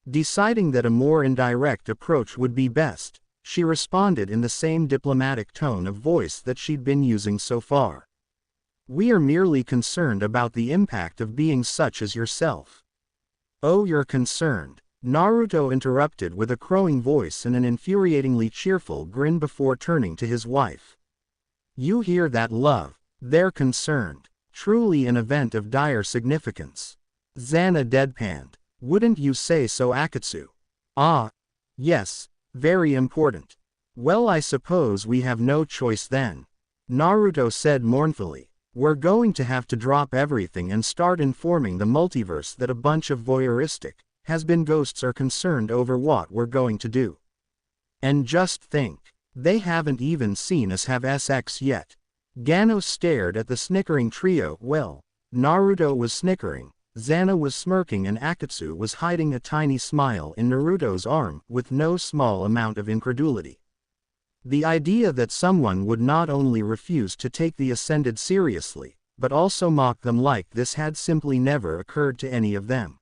Deciding that a more indirect approach would be best, she responded in the same diplomatic tone of voice that she'd been using so far. We are merely concerned about the impact of being such as yourself. Oh, you're concerned, Naruto interrupted with a crowing voice and an infuriatingly cheerful grin before turning to his wife. You hear that, love? They're concerned. Truly an event of dire significance. Xanna deadpanned. Wouldn't you say so, Akatsu? Ah. Yes, very important. Well, I suppose we have no choice then. Naruto said mournfully. We're going to have to drop everything and start informing the multiverse that a bunch of voyeuristic, has-been ghosts are concerned over what we're going to do. And just think, they haven't even seen us have SX yet. Ganos stared at the snickering trio. Well, Naruto was snickering, Xanna was smirking, and Akatsu was hiding a tiny smile in Naruto's arm with no small amount of incredulity. The idea that someone would not only refuse to take the Ascended seriously, but also mock them like this had simply never occurred to any of them.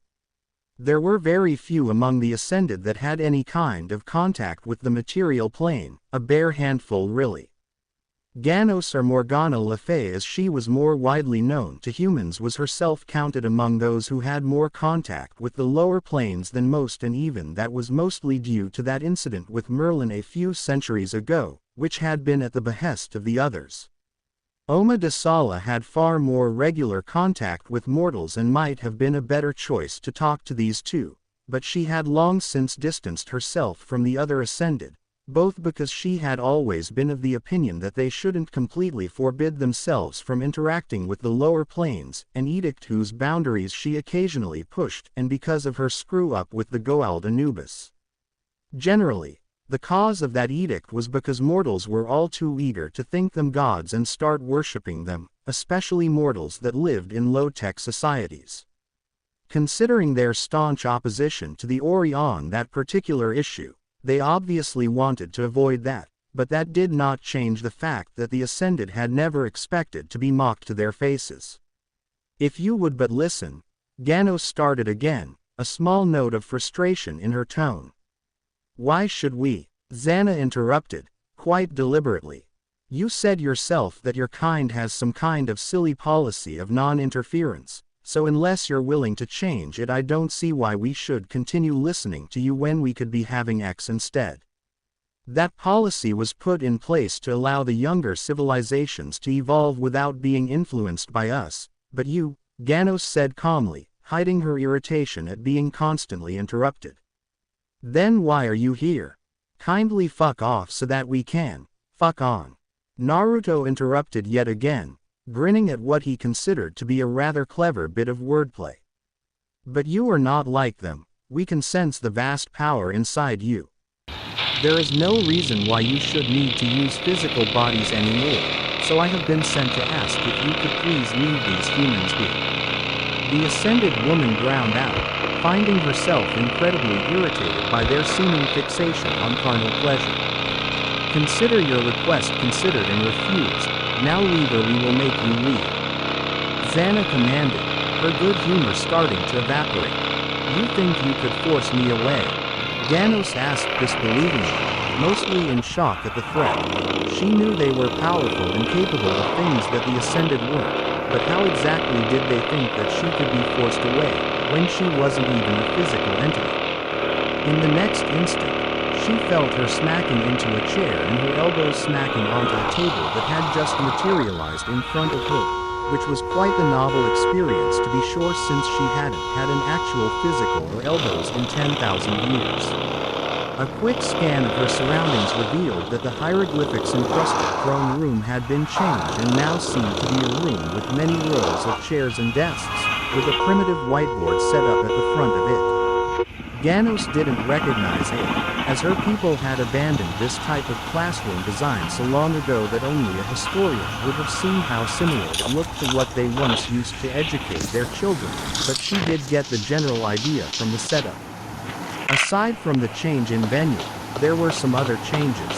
There were very few among the Ascended that had any kind of contact with the material plane, a bare handful really. Ganos, or Morgana Le Fay as she was more widely known to humans, was herself counted among those who had more contact with the lower planes than most, and even that was mostly due to that incident with Merlin a few centuries ago, which had been at the behest of the others. Oma de Sala had far more regular contact with mortals and might have been a better choice to talk to these two, but she had long since distanced herself from the other Ascended, both because she had always been of the opinion that they shouldn't completely forbid themselves from interacting with the lower planes, an edict whose boundaries she occasionally pushed, and because of her screw-up with the Goa'uld Anubis. Generally, the cause of that edict was because mortals were all too eager to think them gods and start worshipping them, especially mortals that lived in low-tech societies. Considering their staunch opposition to the Ori on that particular issue, they obviously wanted to avoid that, but that did not change the fact that the Ascended had never expected to be mocked to their faces. If you would but listen, Ganos started again, a small note of frustration in her tone. Why should we? Xanna interrupted, quite deliberately. You said yourself that your kind has some kind of silly policy of non-interference. So unless you're willing to change it, I don't see why we should continue listening to you when we could be having X instead. That policy was put in place to allow the younger civilizations to evolve without being influenced by us, but you, Ganos said calmly, hiding her irritation at being constantly interrupted. Then why are you here? Kindly fuck off so that we can, fuck on. Naruto interrupted yet again, grinning at what he considered to be a rather clever bit of wordplay. But you are not like them, we can sense the vast power inside you. There is no reason why you should need to use physical bodies anymore, so I have been sent to ask if you could please leave these humans be. The Ascended woman ground out, finding herself incredibly irritated by their seeming fixation on carnal pleasure. Consider your request considered and refused. Now leave or we will make you leave. Xanna commanded, her good humor starting to evaporate. You think you could force me away? Ganos asked disbelievingly, mostly in shock at the threat. She knew they were powerful and capable of things that the Ascended weren't, but how exactly did they think that she could be forced away, when she wasn't even a physical entity? In the next instant, she felt her smacking into a chair and her elbows smacking onto a table that had just materialized in front of her, which was quite the novel experience to be sure, since she hadn't had an actual physical or elbows in 10,000 years. A quick scan of her surroundings revealed that the hieroglyphics-encrusted throne room had been changed and now seemed to be a room with many rows of chairs and desks, with a primitive whiteboard set up at the front of it. Ganos didn't recognize it, as her people had abandoned this type of classroom design so long ago that only a historian would have seen how similar it looked to what they once used to educate their children, but she did get the general idea from the setup. Aside from the change in venue, there were some other changes.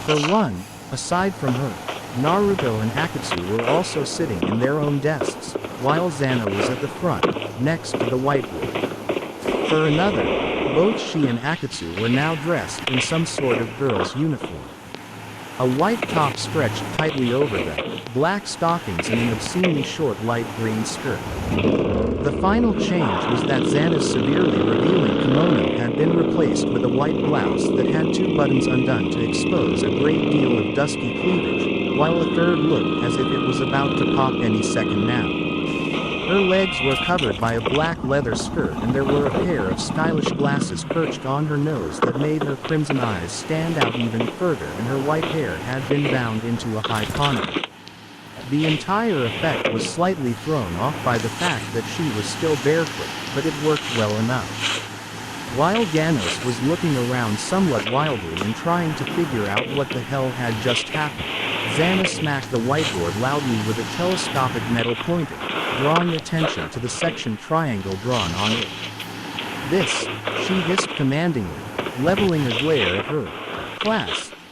For one, aside from her, Naruto and Akatsu were also sitting in their own desks, while Xanna was at the front, next to the whiteboard. For another, both she and Akatsu were now dressed in some sort of girl's uniform. A white top stretched tightly over them, black stockings and an obscenely short light green skirt. The final change was that Xanna's severely revealing kimono had been replaced with a white blouse that had two buttons undone to expose a great deal of dusky cleavage, while a third looked as if it was about to pop any second now. Her legs were covered by a black leather skirt and there were a pair of stylish glasses perched on her nose that made her crimson eyes stand out even further, and her white hair had been bound into a high ponytail. The entire effect was slightly thrown off by the fact that she was still barefoot, but it worked well enough. While Ganos was looking around somewhat wildly and trying to figure out what the hell had just happened, Xanna smacked the whiteboard loudly with a telescopic metal pointer, drawing attention to the section triangle drawn on it. This, she hissed commandingly, leveling a glare at her class.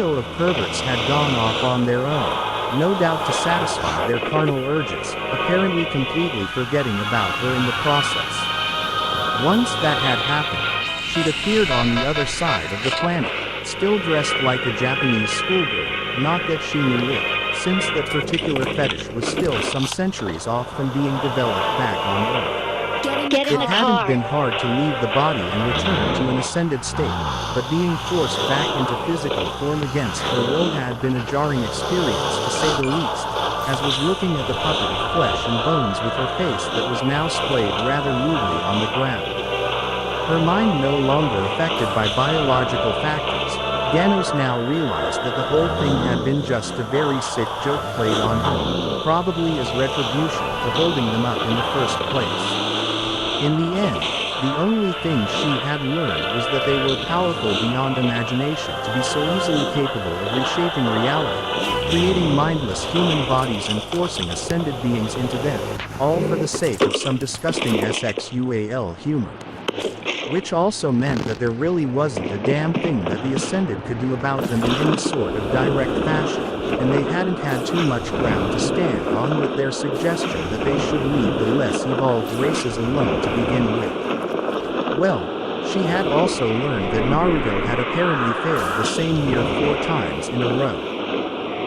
trio of perverts had gone off on their own, no doubt to satisfy their carnal urges, apparently completely forgetting about her in the process. Once that had happened, she'd appeared on the other side of the planet. still dressed like a Japanese schoolgirl, not that she knew it, since that particular fetish was still some centuries off from being developed back on Earth. It hadn't been hard to leave the body and return to an ascended state, but being forced back into physical form against her will had been a jarring experience to say the least, as was looking at the puppet of flesh and bones with her face that was now splayed rather rudely on the ground. Her mind no longer affected by biological factors, Ganos now realized that the whole thing had been just a very sick joke played on her, probably as retribution for holding them up in the first place. In the end, the only thing she had learned was that they were powerful beyond imagination to be so easily capable of reshaping reality, creating mindless human bodies and forcing ascended beings into them, all for the sake of some disgusting sexual humor. Which also meant that there really wasn't a damn thing that the Ascended could do about them in any sort of direct fashion, and they hadn't had too much ground to stand on with their suggestion that they should leave the less evolved races alone to begin with. Well, she had also learned that Naruto had apparently failed the same year 4 times in a row.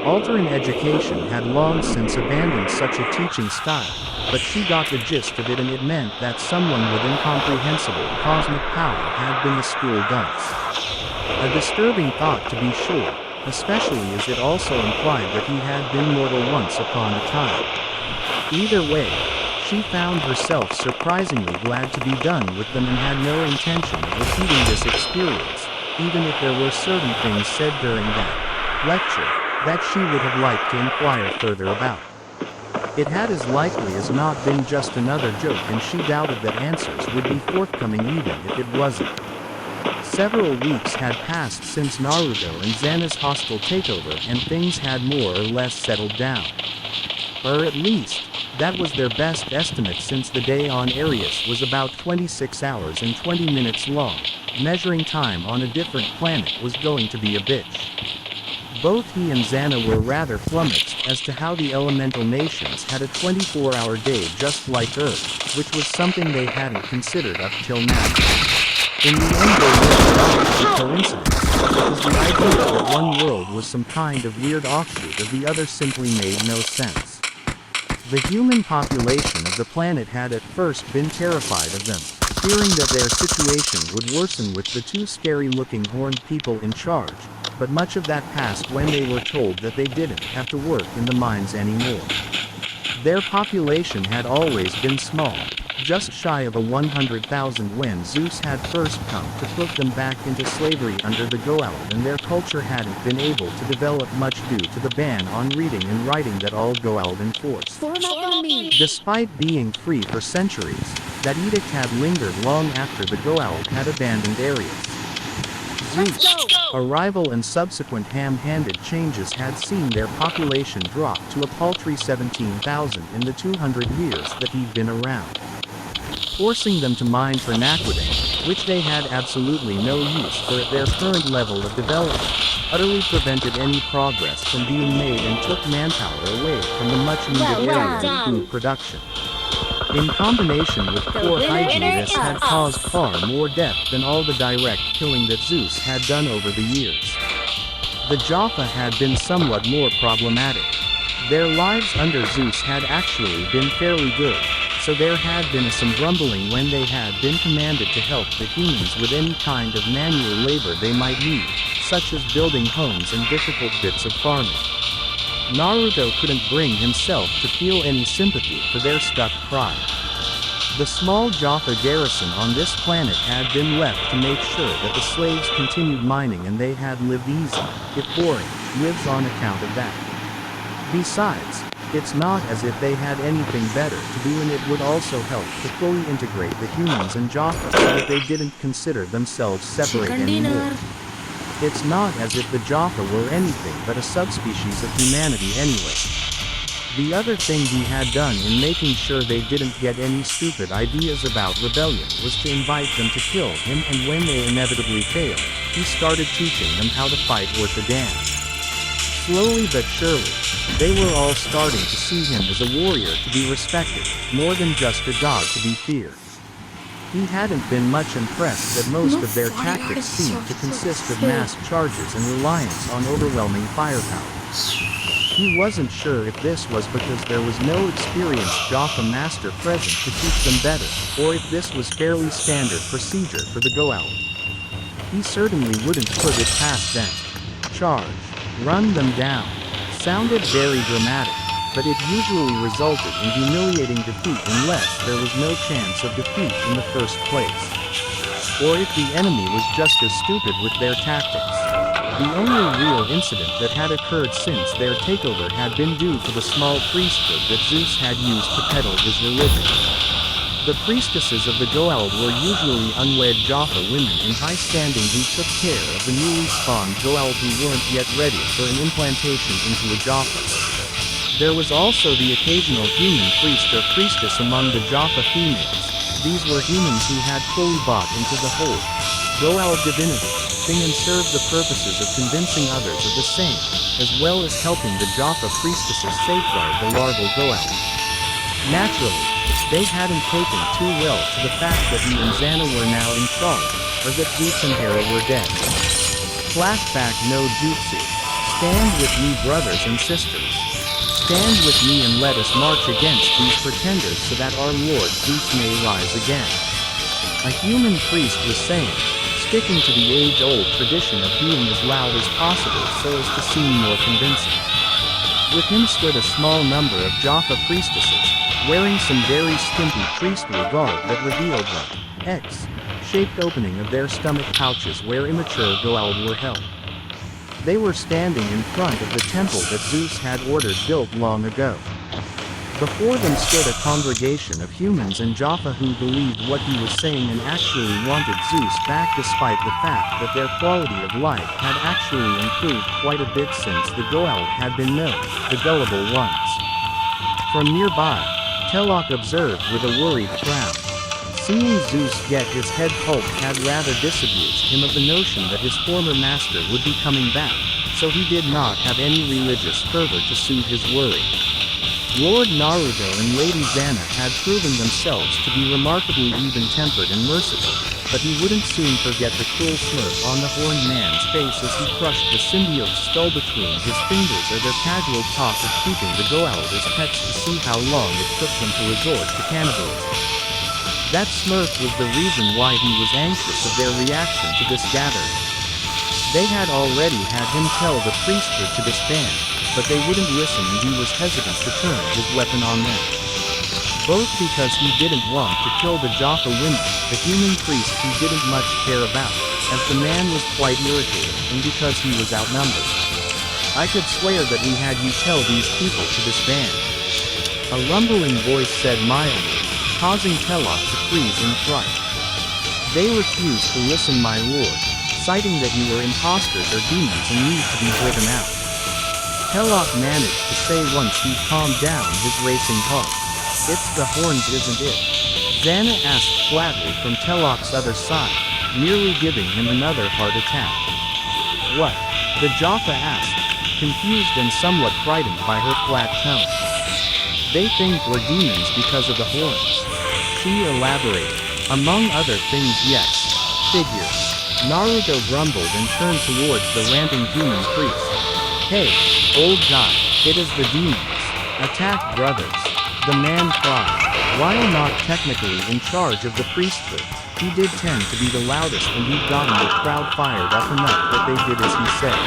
Altering education had long since abandoned such a teaching style, but she got the gist of it, and it meant that someone with incomprehensible cosmic power had been the school dunce. A disturbing thought to be sure, especially as it also implied that he had been mortal once upon a time. Either way, she found herself surprisingly glad to be done with them and had no intention of repeating this experience, even if there were certain things said during that lecture that she would have liked to inquire further about. It had as likely as not been just another joke, and she doubted that answers would be forthcoming even if it wasn't. Several weeks had passed since Naruto and Xanna's hostile takeover, and things had more or less settled down. Or at least, that was their best estimate, since the day on Arius was about 26 hours and 20 minutes long. Measuring time on a different planet was going to be a bitch. Both he and Xanna were rather flummoxed as to how the elemental nations had a 24-hour day just like Earth, which was something they hadn't considered up till now. In the end they worked out as a coincidence, because the idea that one world was some kind of weird offshoot of the other simply made no sense. The human population of the planet had at first been terrified of them, fearing that their situation would worsen with the 2 scary-looking horned people in charge, but much of that passed when they were told that they didn't have to work in the mines anymore. Their population had always been small, just shy of 100,000 when Zeus had first come to put them back into slavery under the Goa'uld, and their culture hadn't been able to develop much due to the ban on reading and writing that all Goa'uld enforced. Despite being free for centuries, that edict had lingered long after the Goa'uld had abandoned Arius. Zeus' arrival and subsequent ham-handed changes had seen their population drop to a paltry 17,000 in the 200 years that he'd been around, forcing them to mine for Naquaday, which they had absolutely no use for at their current level of development, utterly prevented any progress from being made and took manpower away from the much-needed area of food production. In combination with poor hygiene, this had caused far more death than all the direct killing that Zeus had done over the years. The Jaffa had been somewhat more problematic. Their lives under Zeus had actually been fairly good, so there had been some grumbling when they had been commanded to help the humans with any kind of manual labor they might need, such as building homes and difficult bits of farming. Naruto couldn't bring himself to feel any sympathy for their stuck pride. The small Jaffa garrison on this planet had been left to make sure that the slaves continued mining, and they had lived easy, if boring, lives on account of that. Besides, it's not as if they had anything better to do, and it would also help to fully integrate the humans and Jaffa so that they didn't consider themselves separate anymore. It's not as if the Jaffa were anything but a subspecies of humanity anyway. The other thing he had done in making sure they didn't get any stupid ideas about rebellion was to invite them to kill him, and when they inevitably failed, he started teaching them how to fight or to dance. Slowly but surely, they were all starting to see him as a warrior to be respected, more than just a god to be feared. He hadn't been much impressed that most of their tactics seemed to consist of massed charges and reliance on overwhelming firepower. He wasn't sure if this was because there was no experienced Jaffa master present to teach them better, or if this was fairly standard procedure for the Goa'uld. He certainly wouldn't put it past them. Charge. Run them down. Sounded very dramatic, but it usually resulted in humiliating defeat unless there was no chance of defeat in the first place. Or if the enemy was just as stupid with their tactics. The only real incident that had occurred since their takeover had been due to the small priesthood that Zeus had used to peddle his religion. The priestesses of the Goa'uld were usually unwed Jaffa women in high standing who took care of the newly spawned Goa'uld who weren't yet ready for an implantation into a Jaffa. There was also the occasional human priest or priestess among the Jaffa females. These were humans who had fully bought into the whole Goa'uld divinity thing and served the purposes of convincing others of the same, as well as helping the Jaffa priestesses safeguard the larval Goa'uld. Naturally, they hadn't taken too well to the fact that he and Xanna were now in charge, or that Zeus and Hera were dead. Flashback no jutsu. Stand with me, brothers and sisters. Stand with me and let us march against these pretenders so that our Lord Zeus may rise again. A human priest was saying, sticking to the age-old tradition of being as loud as possible so as to seem more convincing. With him stood a small number of Jaffa priestesses, wearing some very skimpy priestly garb that revealed the X-shaped opening of their stomach pouches where immature Goa'uld were held. They were standing in front of the temple that Zeus had ordered built long ago. Before them stood a congregation of humans and Jaffa who believed what he was saying and actually wanted Zeus back despite the fact that their quality of life had actually improved quite a bit since the Goa'uld had been known, the gullible ones. From nearby, Telok observed with a worried frown. Seeing Zeus get his head pulped had rather disabused him of the notion that his former master would be coming back, so he did not have any religious fervor to soothe his worry. Lord Naruto and Lady Xanna had proven themselves to be remarkably even-tempered and merciful, but he wouldn't soon forget the cruel smirk on the horned man's face as he crushed the symbiote's skull between his fingers, or their casual talk of keeping the Goa'uld as pets to see how long it took them to resort to cannibalism. That smirk was the reason why he was anxious of their reaction to this gathering. They had already had him tell the priesthood to disband, but they wouldn't listen and he was hesitant to turn his weapon on them. Both because he didn't want to kill the Jaffa women, the human priest he didn't much care about, as the man was quite irritated, and because he was outnumbered. I could swear that we had you tell these people to disband. A rumbling voice said mildly, causing Telok to freeze in fright. They refused to listen, my lord, citing that you were imposters or demons and need to be driven out. Telok managed to say once he calmed down his racing heart. It's the horns, isn't it? Xanna asked flatly from Telok's other side, nearly giving him another heart attack. What? The Jaffa asked, confused and somewhat frightened by her flat tone. They think we're demons because of the horns. She elaborated. Among other things, yes. Figures. Naruto grumbled and turned towards the ranting human priest. Hey, old guy, it is the demons. Attack, brothers. The man cried. While not technically in charge of the priesthood, he did tend to be the loudest and he'd gotten the crowd fired up enough that they did as he said.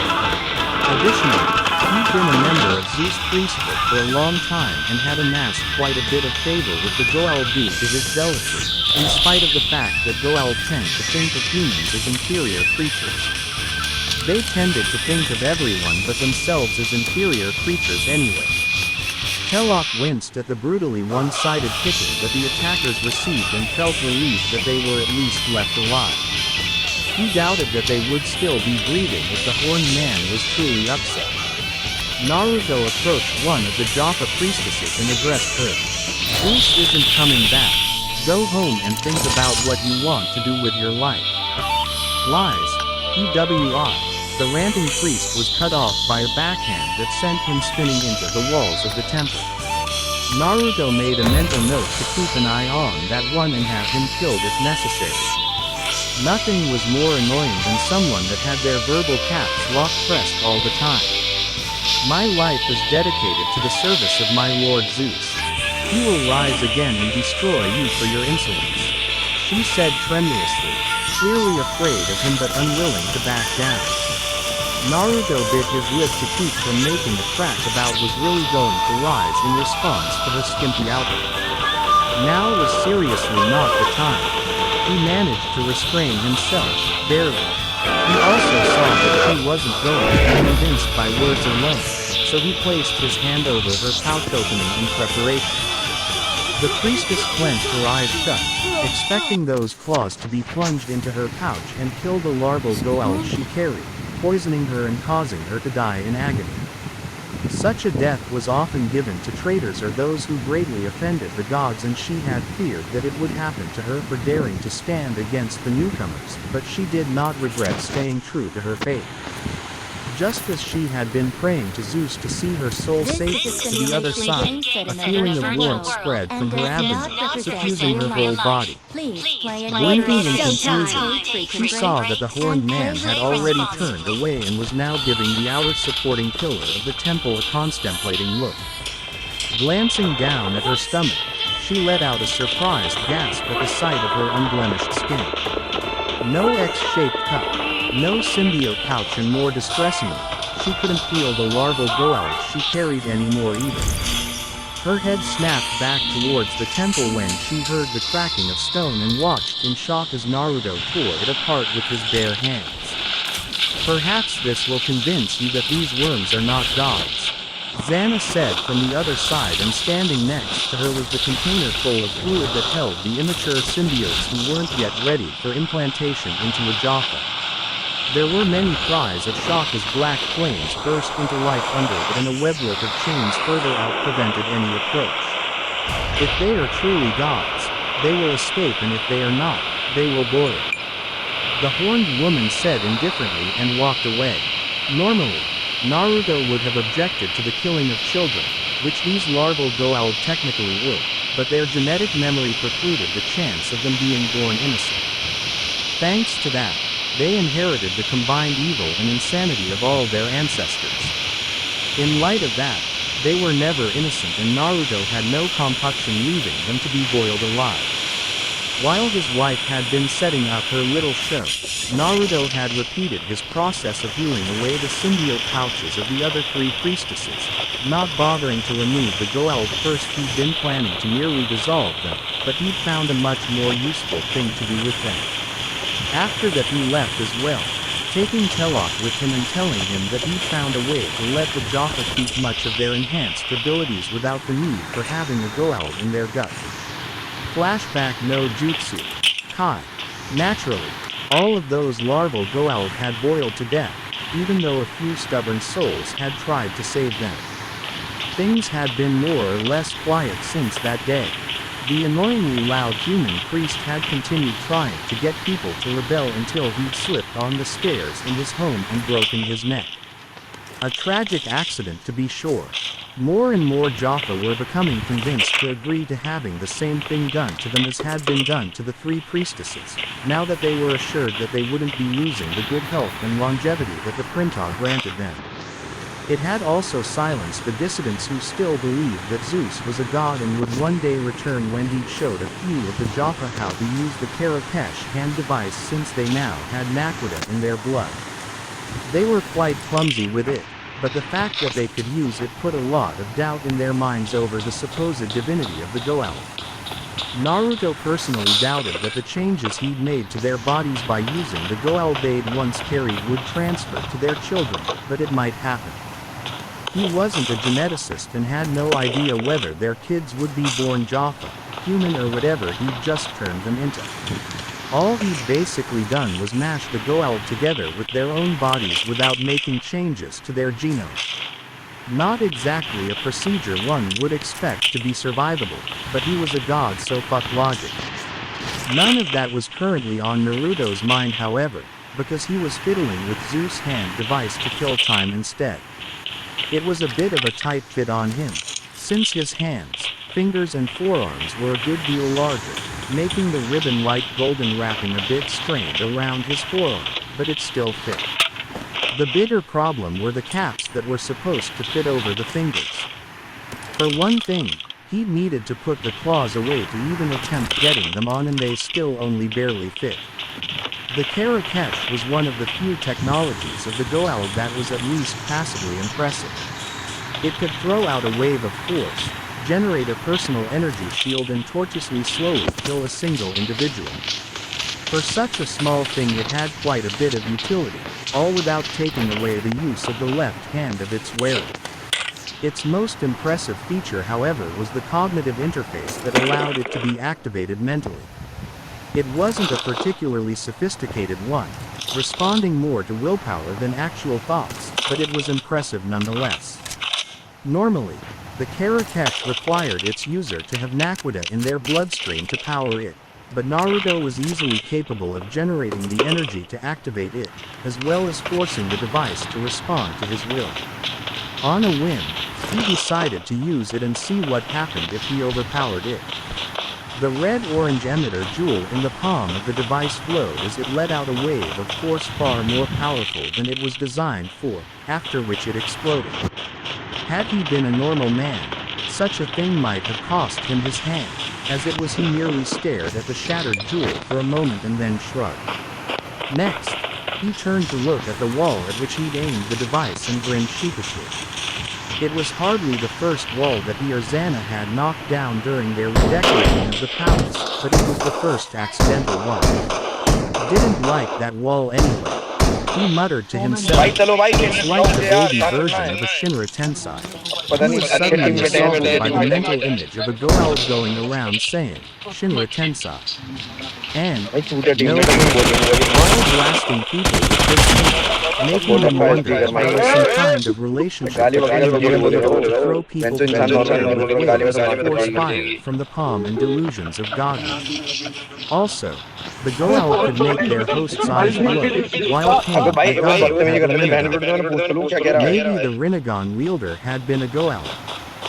Additionally, he'd been a member of Zeus' priesthood for a long time and had amassed quite a bit of favor with the Goa'uld due to his zealotry, in spite of the fact that Goa'uld tend to think of humans as inferior creatures. They tended to think of everyone but themselves as inferior creatures anyway. Telok winced at the brutally one-sided kicking that the attackers received and felt relieved that they were at least left alive. He doubted that they would still be breathing if the horned man was truly upset. Naruto approached one of the Jaffa priestesses and addressed her. Zeus isn't coming back. Go home and think about what you want to do with your life. Lies. PWI. The ranting priest was cut off by a backhand that sent him spinning into the walls of the temple. Naruto made a mental note to keep an eye on that one and have him killed if necessary. Nothing was more annoying than someone that had their verbal caps lock pressed all the time. My life is dedicated to the service of my Lord Zeus. He will rise again and destroy you for your insolence, she said tremulously, clearly afraid of him but unwilling to back down. Naruto bit his lip to keep from making a crack about was really going to rise in response to her skimpy outfit. Now was seriously not the time. He managed to restrain himself, barely. He also saw that she wasn't going to be convinced by words alone, so he placed his hand over her pouch opening in preparation. The priestess clenched her eyes shut, expecting those claws to be plunged into her pouch and kill the larval goa'uld she carried, poisoning her and causing her to die in agony. Such a death was often given to traitors or those who greatly offended the gods, and she had feared that it would happen to her for daring to stand against the newcomers, but she did not regret staying true to her faith. Just as she had been praying to Zeus to see her soul safe to the other side, a feeling of warmth spread from her abdomen, suffusing her whole body. Blinking in confusion, she saw that the horned man had already turned away and was now giving the outer supporting pillar of the temple a contemplating look. Glancing down at her stomach, she let out a surprised gasp at the sight of her unblemished skin. No X-shaped cup, no symbiote pouch, and more distressingly, she couldn't feel the larval goa'uld she carried anymore either. Her head snapped back towards the temple when she heard the cracking of stone and watched in shock as Naruto tore it apart with his bare hands. Perhaps this will convince you that these worms are not gods, Xanna said from the other side, and standing next to her was the container full of fluid that held the immature symbiotes who weren't yet ready for implantation into a Jaffa. There were many cries of shock as black flames burst into life under it, and a weblet of chains further out prevented any approach. If they are truly gods, they will escape, and if they are not, they will boil. The horned woman said indifferently and walked away. Normally, Naruto would have objected to the killing of children, which these larval goa'uld technically would, but their genetic memory precluded the chance of them being born innocent. Thanks to that, they inherited the combined evil and insanity of all their ancestors. In light of that, they were never innocent, and Naruto had no compunction leaving them to be boiled alive. While his wife had been setting up her little show, Naruto had repeated his process of healing away the symbiote pouches of the other three priestesses, not bothering to remove the goa'uld first. He'd been planning to merely dissolve them, but he'd found a much more useful thing to do with them. After that he left as well, taking Telok with him and telling him that he'd found a way to let the Jaffa keep much of their enhanced abilities without the need for having a goa'uld in their gut. Flashback no jutsu. Kai. Naturally, all of those larval goa'uld had boiled to death, even though a few stubborn souls had tried to save them. Things had been more or less quiet since that day. The annoyingly loud human priest had continued trying to get people to rebel until he'd slipped on the stairs in his home and broken his neck. A tragic accident, to be sure. More and more Jaffa were becoming convinced to agree to having the same thing done to them as had been done to the three priestesses, now that they were assured that they wouldn't be losing the good health and longevity that the Printar granted them. It had also silenced the dissidents who still believed that Zeus was a god and would one day return when he'd showed a few of the Jaffa how to use the Karakesh hand device, since they now had Naquita in their blood. They were quite clumsy with it, but the fact that they could use it put a lot of doubt in their minds over the supposed divinity of the goa'uld. Naruto personally doubted that the changes he'd made to their bodies by using the goa'uld they'd once carried would transfer to their children, but it might happen. He wasn't a geneticist and had no idea whether their kids would be born Jaffa, human or whatever he'd just turned them into. All he'd basically done was mash the goa'uld together with their own bodies without making changes to their genome. Not exactly a procedure one would expect to be survivable, but he was a god, so fuck logic. None of that was currently on Naruto's mind, however, because he was fiddling with Zeus' hand device to kill time instead. It was a bit of a tight fit on him, since his hands, fingers and forearms were a good deal larger, making the ribbon-like golden wrapping a bit strained around his forearm, but it still fit. The bigger problem were the caps that were supposed to fit over the fingers. For one thing, he needed to put the claws away to even attempt getting them on, and they still only barely fit. The Karakesh was one of the few technologies of the Goa'uld that was at least passably impressive. It could throw out a wave of force, generate a personal energy shield, and tortuously slowly kill a single individual. For such a small thing, it had quite a bit of utility, all without taking away the use of the left hand of its wearer. Its most impressive feature, however, was the cognitive interface that allowed it to be activated mentally. It wasn't a particularly sophisticated one, responding more to willpower than actual thoughts, but it was impressive nonetheless. Normally, the Karakesh required its user to have Naquita in their bloodstream to power it, but Naruto was easily capable of generating the energy to activate it, as well as forcing the device to respond to his will. On a whim, he decided to use it and see what happened if he overpowered it. The red-orange emitter jewel in the palm of the device glowed as it let out a wave of force far more powerful than it was designed for, after which it exploded. Had he been a normal man, such a thing might have cost him his hand. As it was, he merely stared at the shattered jewel for a moment and then shrugged. Next, he turned to look at the wall at which he'd aimed the device and grinned sheepishly. It was hardly the first wall that he or Xanna had knocked down during their redecorating of the palace, but it was the first accidental one. Didn't like that wall anyway. He muttered to himself, "It's like the baby version of a Shinra Tensei." He was suddenly assaulted by the mental image of a Goa'uld going around saying, "Shinra Tensei." And, no, while blasting people with this name, making them wonder if there was some kind of relationship between the ability to throw people through the air with waves of force fire from the palm and delusions of godhood. Also, the Goa'uld could make their host's eyes glow, while King Agata had a Rinnegan. Maybe the Rinnegan wielder had been a Goa'uld.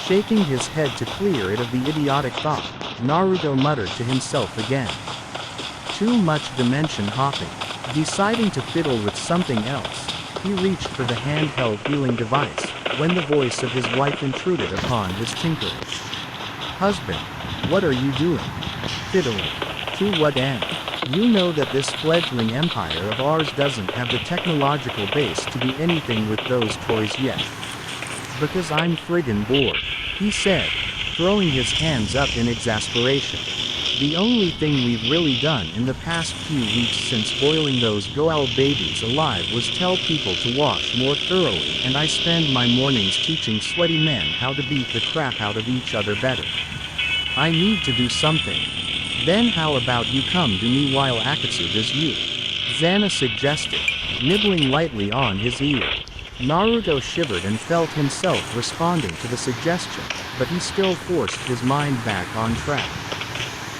Shaking his head to clear it of the idiotic thought, Naruto muttered to himself again. Too much dimension hopping. Deciding to fiddle with something else, he reached for the handheld healing device, when the voice of his wife intruded upon his tinkering. "Husband, what are you doing? Fiddling. To what end? You know that this fledgling empire of ours doesn't have the technological base to do anything with those toys yet." "Because I'm friggin' bored," he said, throwing his hands up in exasperation. "The only thing we've really done in the past few weeks since boiling those Goa'uld babies alive was tell people to wash more thoroughly, and I spend my mornings teaching sweaty men how to beat the crap out of each other better. I need to do something. Then how about you come to me while Akatsu does you?" Xanna suggested, nibbling lightly on his ear. Naruto shivered and felt himself responding to the suggestion, but he still forced his mind back on track.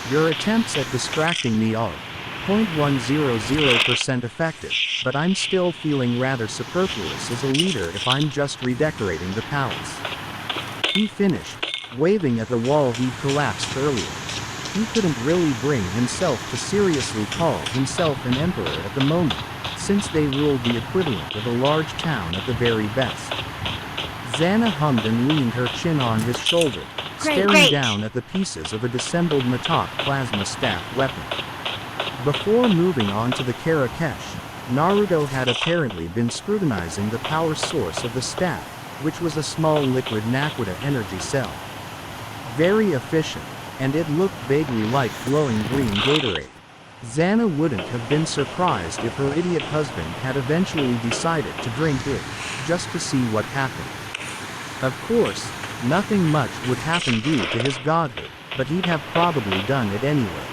"Your attempts at distracting me are 0.100% effective, but I'm still feeling rather superfluous as a leader if I'm just redecorating the palace." He finished, waving at the wall he'd collapsed earlier. He couldn't really bring himself to seriously call himself an emperor at the moment, since they ruled the equivalent of a large town at the very best. Xanna hummed and leaned her chin on his shoulder, staring down at the pieces of a dissembled Matok plasma staff weapon. Before moving on to the Karakesh, Naruto had apparently been scrutinizing the power source of the staff, which was a small liquid Naquita energy cell. Very efficient, and it looked vaguely like glowing green Gatorade. Xanna wouldn't have been surprised if her idiot husband had eventually decided to drink it, just to see what happened. Of course, nothing much would happen due to his godhood, but he'd have probably done it anyway.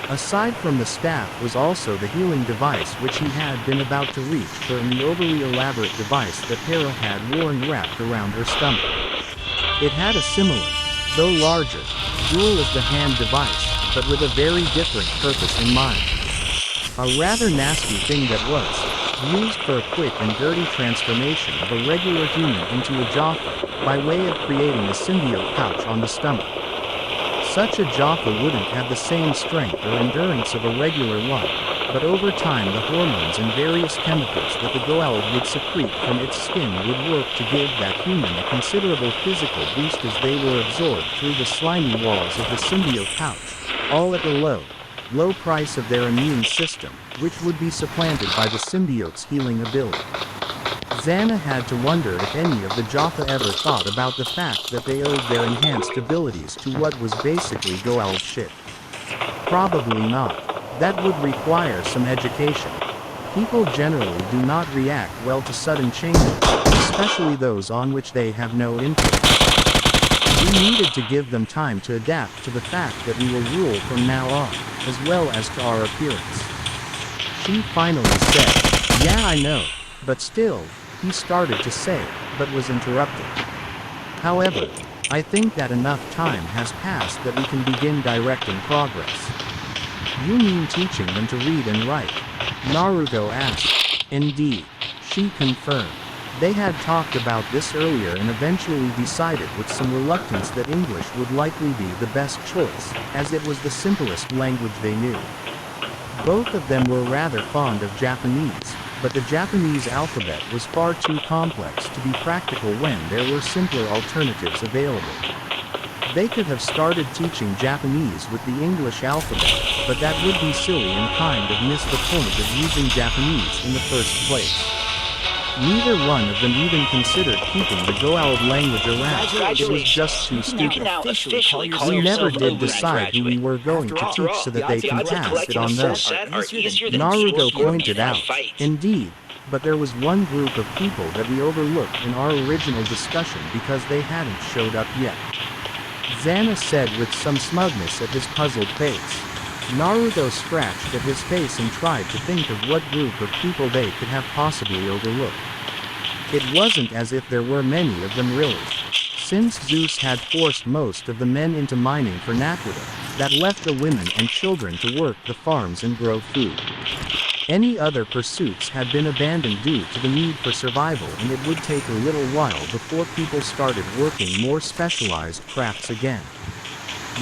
Aside from the staff was also the healing device which he had been about to reach for, and the overly elaborate device that Hera had worn wrapped around her stomach. It had a similar, though larger, jewel as the hand device, but with a very different purpose in mind. A rather nasty thing that was used for a quick and dirty transformation of a regular human into a Jaffa, by way of creating a symbiote pouch on the stomach. Such a Jaffa wouldn't have the same strength or endurance of a regular one, but over time the hormones and various chemicals that the Goa'uld would secrete from its skin would work to give that human a considerable physical boost as they were absorbed through the slimy walls of the symbiote pouch, all at the low price of their immune system, which would be supplanted by the symbiote's healing ability. Xanna had to wonder if any of the Jaffa ever thought about the fact that they owed their enhanced abilities to what was basically Goa'uld shit. Probably not. That would require some education. People generally do not react well to sudden changes, especially those on which they have no influence. We needed to give them time to adapt to the fact that we will rule from now on, as well as to our appearance. She finally said, "Yeah, I know, but still," he started to say, but was interrupted. "However, I think that enough time has passed that we can begin directing progress." "You mean teaching them to read and write?" Naruto asked. "Indeed," she confirmed. They had talked about this earlier and eventually decided with some reluctance that English would likely be the best choice, as it was the simplest language they knew. Both of them were rather fond of Japanese, but the Japanese alphabet was far too complex to be practical when there were simpler alternatives available. They could have started teaching Japanese with the English alphabet, but that would be silly and kind of miss the point of using Japanese in the first place. Neither one of them even considered keeping the Goa'uld language around. It was just too stupid. We never did decide who we were going to teach so that they can pass it on those. Naruto pointed out. Indeed, but there was one group of people that we overlooked in our original discussion because they hadn't showed up yet. Xanna said with some smugness at his puzzled face. Naruto scratched at his face and tried to think of what group of people they could have possibly overlooked. It wasn't as if there were many of them really. Since Zeus had forced most of the men into mining for Naruto, that left the women and children to work the farms and grow food. Any other pursuits had been abandoned due to the need for survival, and it would take a little while before people started working more specialized crafts again.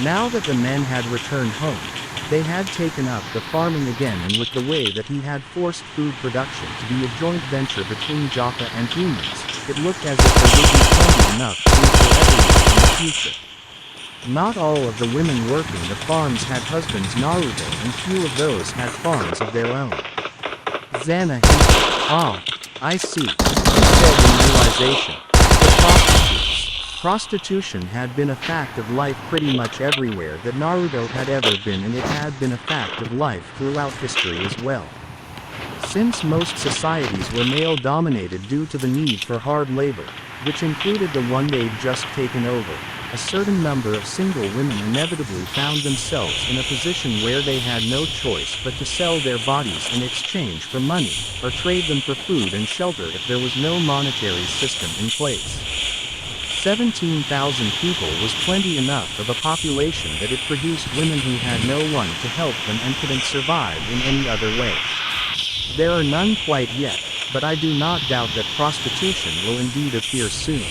Now that the men had returned home, they had taken up the farming again, and with the way that he had forced food production to be a joint venture between Jaffa and humans, it looked as if there would be plenty enough food for everyone in the future. Not all of the women working the farms had husbands. Naruto and few of those had farms of their own. Xanna hinted. "Ah, I see," he said in realization. "The prostitutes." Prostitution had been a fact of life pretty much everywhere that Naruto had ever been, and it had been a fact of life throughout history as well. Since most societies were male-dominated due to the need for hard labor, which included the one they'd just taken over, a certain number of single women inevitably found themselves in a position where they had no choice but to sell their bodies in exchange for money, or trade them for food and shelter if there was no monetary system in place. 17,000 people was plenty enough of a population that it produced women who had no one to help them and couldn't survive in any other way. There are none quite yet, but I do not doubt that prostitution will indeed appear soon.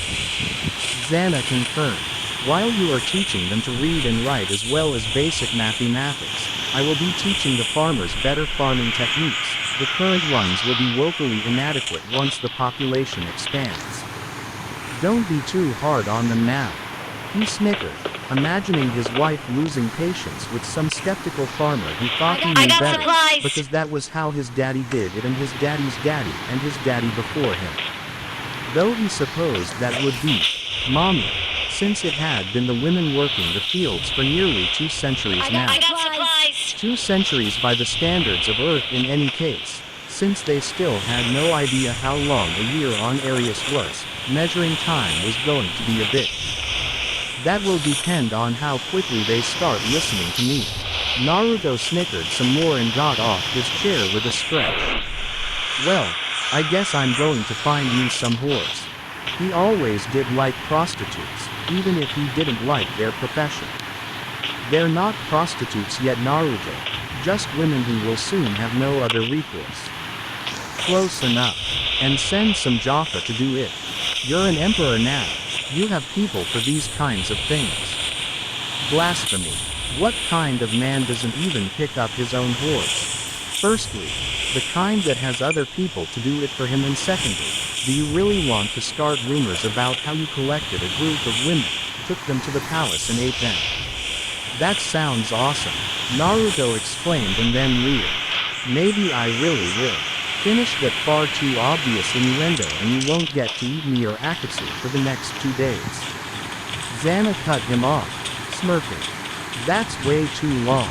Xanna confirmed. "While you are teaching them to read and write as well as basic mathematics, I will be teaching the farmers better farming techniques. The current ones will be woefully inadequate once the population expands. Don't be too hard on them now." He snickered, imagining his wife losing patience with some skeptical farmer who thought he knew better, because that was how his daddy did it, and his daddy's daddy and his daddy before him. Though he supposed that would be Mommy, since it had been the women working the fields for nearly 2 centuries now. 2 centuries by the standards of Earth in any case, since they still had no idea how long a year on Arius was, measuring time was going to be a bitch. That will depend on how quickly they start listening to me. Naruto snickered some more and got off his chair with a stretch. "Well, I guess I'm going to find me some whores." He always did like prostitutes, even if he didn't like their profession. "They're not prostitutes yet, Naruto, just women who will soon have no other recourse." "Close enough. And send some Jaffa to do it. You're an emperor now. You have people for these kinds of things." Blasphemy. What kind of man doesn't even pick up his own horse? Firstly, the kind that has other people to do it for him, and secondly, do you really want to start rumors about how you collected a group of women, took them to the palace and ate them? That sounds awesome, Naruto exclaimed and then leered. Maybe I really will. Finish that far too obvious innuendo and you won't get to eat me or Akatsu for the next 2 days. Xanna cut him off, smirking. That's way too long,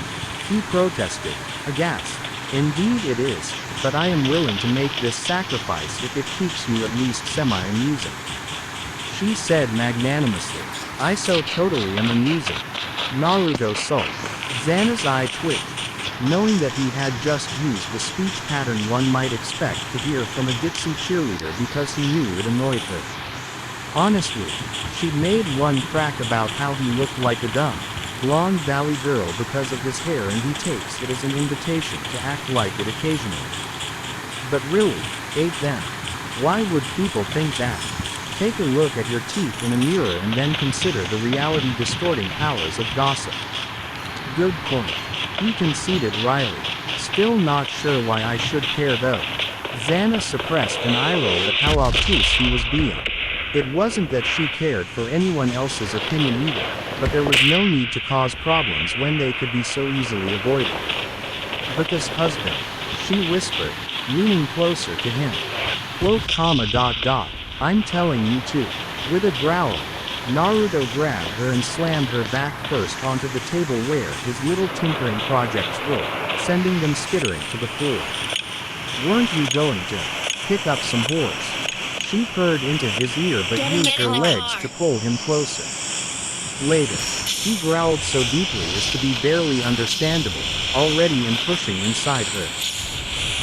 he protested, aghast. Indeed it is, but I am willing to make this sacrifice if it keeps you at least semi-amusing. She said magnanimously. I so totally am amusing. Naruto sulked. Xanna's eye twitched, knowing that he had just used the speech pattern one might expect to hear from a ditzy cheerleader because he knew it annoyed her. Honestly, she'd made one crack about how he looked like a dumb, blonde valley girl because of his hair, and he takes it as an invitation to act like it occasionally. But really, ate them. Why would people think that? Take a look at your teeth in a mirror and then consider the reality-distorting powers of gossip. Good point, he conceded wryly. Still not sure why I should care though. Xanna suppressed an eye roll at how obtuse he was being. It wasn't that she cared for anyone else's opinion either, but there was no need to cause problems when they could be so easily avoided. But this husband, she whispered, leaning closer to him. I'm telling you too. With a growl, Naruto grabbed her and slammed her back first onto the table where his little tinkering projects were, sending them skittering to the floor. Weren't you going to pick up some horse? She purred into his ear but used her legs to pull him closer. Later, he growled so deeply as to be barely understandable, already in pushing inside her.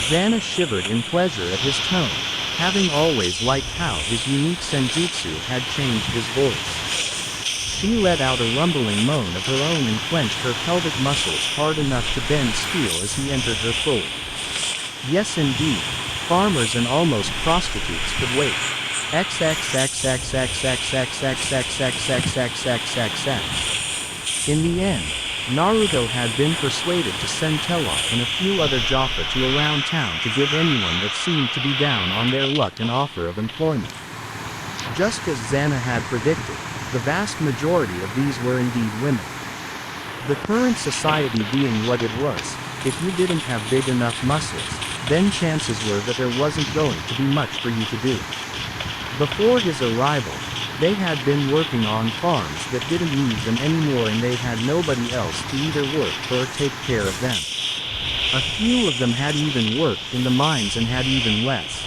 Xanna shivered in pleasure at his tone, having always liked how his unique senjutsu had changed his voice. She let out a rumbling moan of her own and clenched her pelvic muscles hard enough to bend steel as he entered her fold. Yes indeed, farmers and almost prostitutes could wait. In the end, Naruto had been persuaded to send Telok and a few other Jaffa to around town to give anyone that seemed to be down on their luck an offer of employment. Just as Xanna had predicted, the vast majority of these were indeed women. The current society being what it was, if you didn't have big enough muscles, then chances were that there wasn't going to be much for you to do. Before his arrival, they had been working on farms that didn't need them anymore, and they had nobody else to either work for or take care of them. A few of them had even worked in the mines and had even less.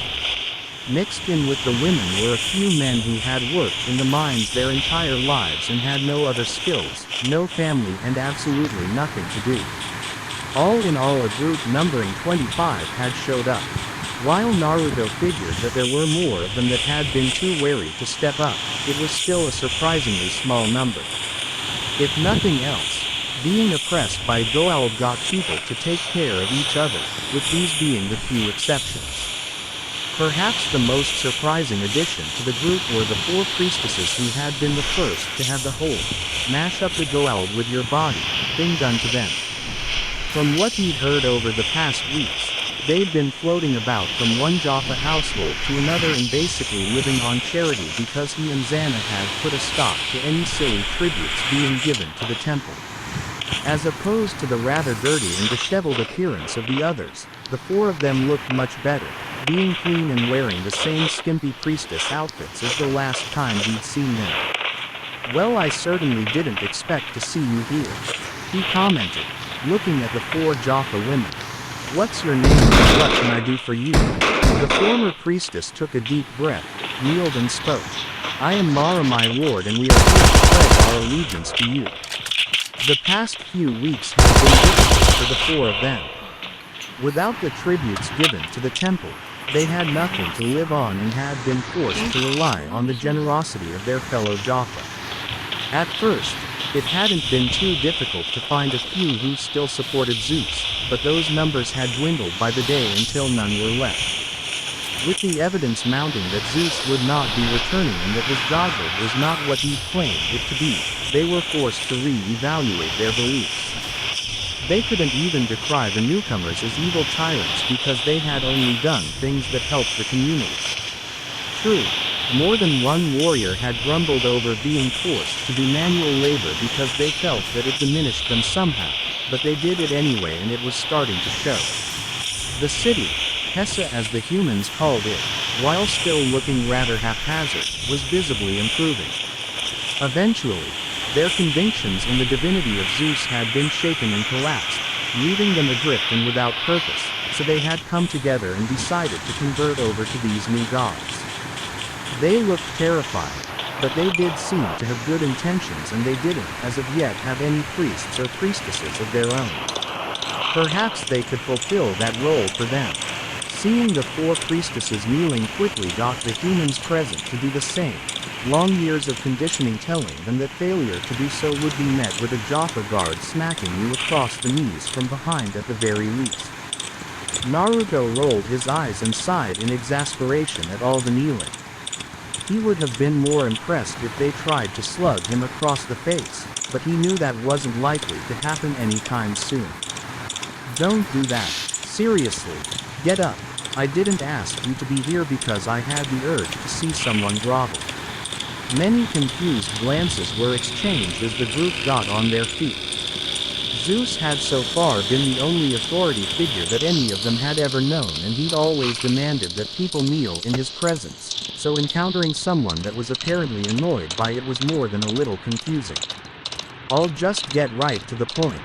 Mixed in with the women were a few men who had worked in the mines their entire lives and had no other skills, no family, and absolutely nothing to do. All in all, a group numbering 25 had showed up. While Naruto figured that there were more of them that had been too wary to step up, it was still a surprisingly small number. If nothing else, being oppressed by Goa'uld got people to take care of each other, with these being the few exceptions. Perhaps the most surprising addition to the group were the 4 priestesses who had been the first to have the whole "mash up the Goa'uld with your body" thing done to them. From what he'd heard over the past weeks, they'd been floating about from one Jaffa household to another and basically living on charity because he and Xanna had put a stop to any silly tributes being given to the temple. As opposed to the rather dirty and disheveled appearance of the others, the 4 of them looked much better, being clean and wearing the same skimpy priestess outfits as the last time we'd seen them. Well, I certainly didn't expect to see you here, he commented, looking at the 4 Jaffa women. What's your name and what can I do for you? The former priestess took a deep breath, kneeled and spoke. I am Mara, my lord, and we are here to pledge our allegiance to you. The past few weeks have been difficult for the 4 of them. Without the tributes given to the temple, they had nothing to live on and had been forced to rely on the generosity of their fellow Jaffa. At first, it hadn't been too difficult to find a few who still supported Zeus, but those numbers had dwindled by the day until none were left. With the evidence mounting that Zeus would not be returning and that his godhood was not what he claimed it to be, they were forced to re-evaluate their beliefs. They couldn't even decry the newcomers as evil tyrants because they had only done things that helped the community. True, more than one warrior had grumbled over being forced to do manual labor because they felt that it diminished them somehow, but they did it anyway and it was starting to show. The city, Hessa as the humans called it, while still looking rather haphazard, was visibly improving. Eventually, their convictions in the divinity of Zeus had been shaken and collapsed, leaving them adrift and without purpose, so they had come together and decided to convert over to these new gods. They looked terrified, but they did seem to have good intentions and they didn't, as of yet, have any priests or priestesses of their own. Perhaps they could fulfill that role for them. Seeing the 4 priestesses kneeling quickly got the humans present to do the same. Long years of conditioning telling them that failure to do so would be met with a Jaffa guard smacking you across the knees from behind at the very least. Naruto rolled his eyes and sighed in exasperation at all the kneeling. He would have been more impressed if they tried to slug him across the face, but he knew that wasn't likely to happen anytime soon. Don't do that. Seriously. Get up. I didn't ask you to be here because I had the urge to see someone grovel. Many confused glances were exchanged as the group got on their feet. Zeus had so far been the only authority figure that any of them had ever known, and he'd always demanded that people kneel in his presence, so encountering someone that was apparently annoyed by it was more than a little confusing. "I'll just get right to the point,"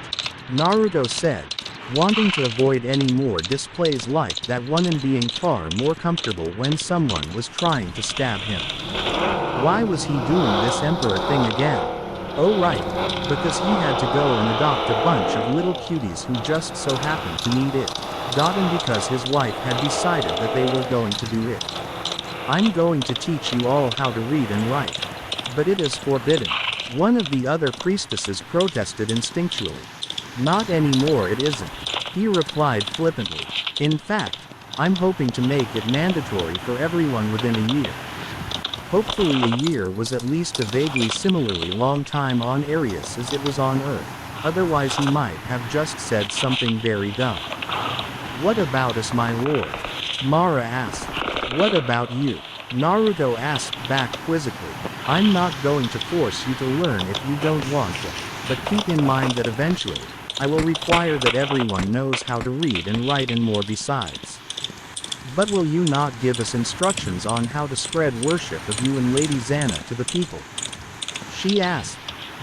Naruto said, wanting to avoid any more displays like that one and being far more comfortable when someone was trying to stab him. Why was he doing this emperor thing again? Oh right, because he had to go and adopt a bunch of little cuties who just so happened to need it. Got him because his wife had decided that they were going to do it. "I'm going to teach you all how to read and write. But it is forbidden," one of the other priestesses protested instinctually. "Not anymore it isn't," he replied flippantly. "In fact, I'm hoping to make it mandatory for everyone within a year." Hopefully a year was at least a vaguely similarly long time on Arius as it was on Earth, otherwise he might have just said something very dumb. "What about us, my lord?" Mara asked. "What about you?" Naruto asked back quizzically. "I'm not going to force you to learn if you don't want to, but keep in mind that eventually, I will require that everyone knows how to read and write and more besides. But will you not give us instructions on how to spread worship of you and Lady Xanna to the people?" she asked,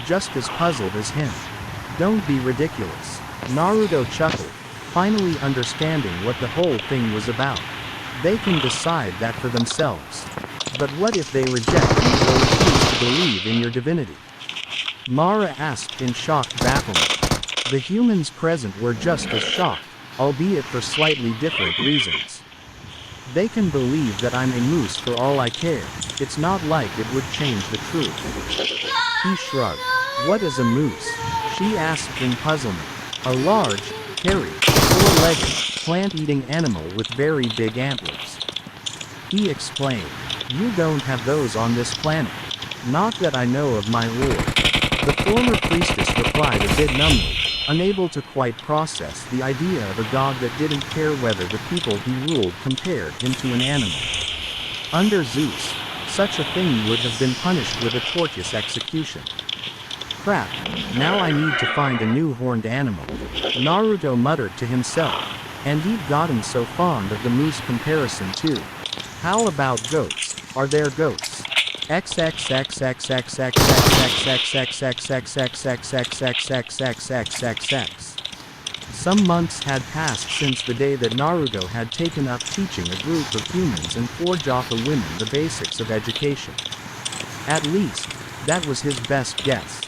just as puzzled as him. "Don't be ridiculous." Naruto chuckled, finally understanding what the whole thing was about. They can decide that for themselves. But what if they reject you or refuse to believe in your divinity? Mara asked in shocked bafflement. The humans present were just as shocked, albeit for slightly different reasons. "They can believe that I'm a moose for all I care. It's not like it would change the truth." He shrugged. "What is a moose?" she asked in puzzlement. "A large, hairy, four-legged, plant-eating animal with very big antlers," he explained. "You don't have those on this planet." "Not that I know of, my lord," the former priestess replied a bit numbly, unable to quite process the idea of a god that didn't care whether the people he ruled compared him to an animal. Under Zeus, such a thing would have been punished with a torturous execution. "Crap, now I need to find a new horned animal," Naruto muttered to himself, and he'd gotten so fond of the moose comparison too. "How about goats? Are there goats?" Some months had passed since the day that Naruto had taken up teaching a group of humans and 4 Jaffa women the basics of education. At least, that was his best guess.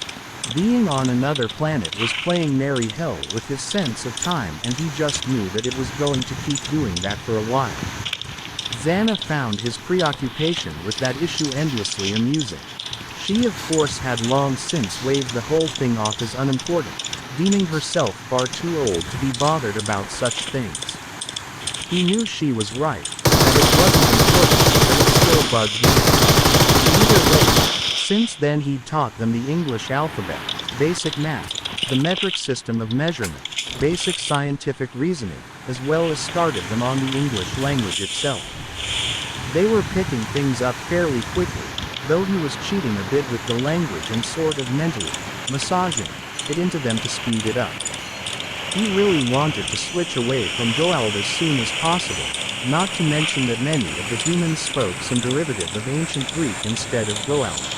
Being on another planet was playing merry hell with his sense of time, and he just knew that it was going to keep doing that for a while. Xanna found his preoccupation with that issue endlessly amusing. She of course had long since waved the whole thing off as unimportant, deeming herself far too old to be bothered about such things. He knew she was right, that it wasn't important, but it still bugged him. Either way, Since then he'd taught them the English alphabet, basic math, the metric system of measurement, basic scientific reasoning, as well as started them on the English language itself. They were picking things up fairly quickly, though he was cheating a bit with the language and sort of mentally massaging it into them to speed it up. He really wanted to switch away from Goa'uld as soon as possible, not to mention that many of the humans spoke some derivative of ancient Greek instead of Goa'uld.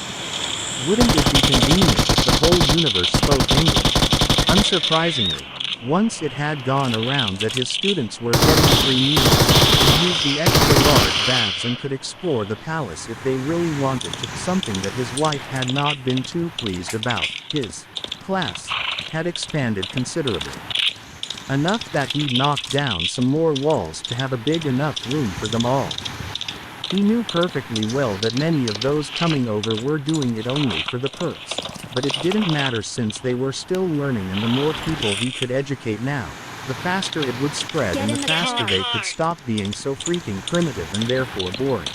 Wouldn't it be convenient if the whole universe spoke English? Unsurprisingly, once it had gone around that his students were getting free meals, he used the extra large baths and could explore the palace if they really wanted to, something that his wife had not been too pleased about. His class had expanded considerably. Enough that he'd knocked down some more walls to have a big enough room for them all. He knew perfectly well that many of those coming over were doing it only for the perks, but it didn't matter since they were still learning, and the more people he could educate now, the faster it would spread and the faster they could stop being so freaking primitive and therefore boring.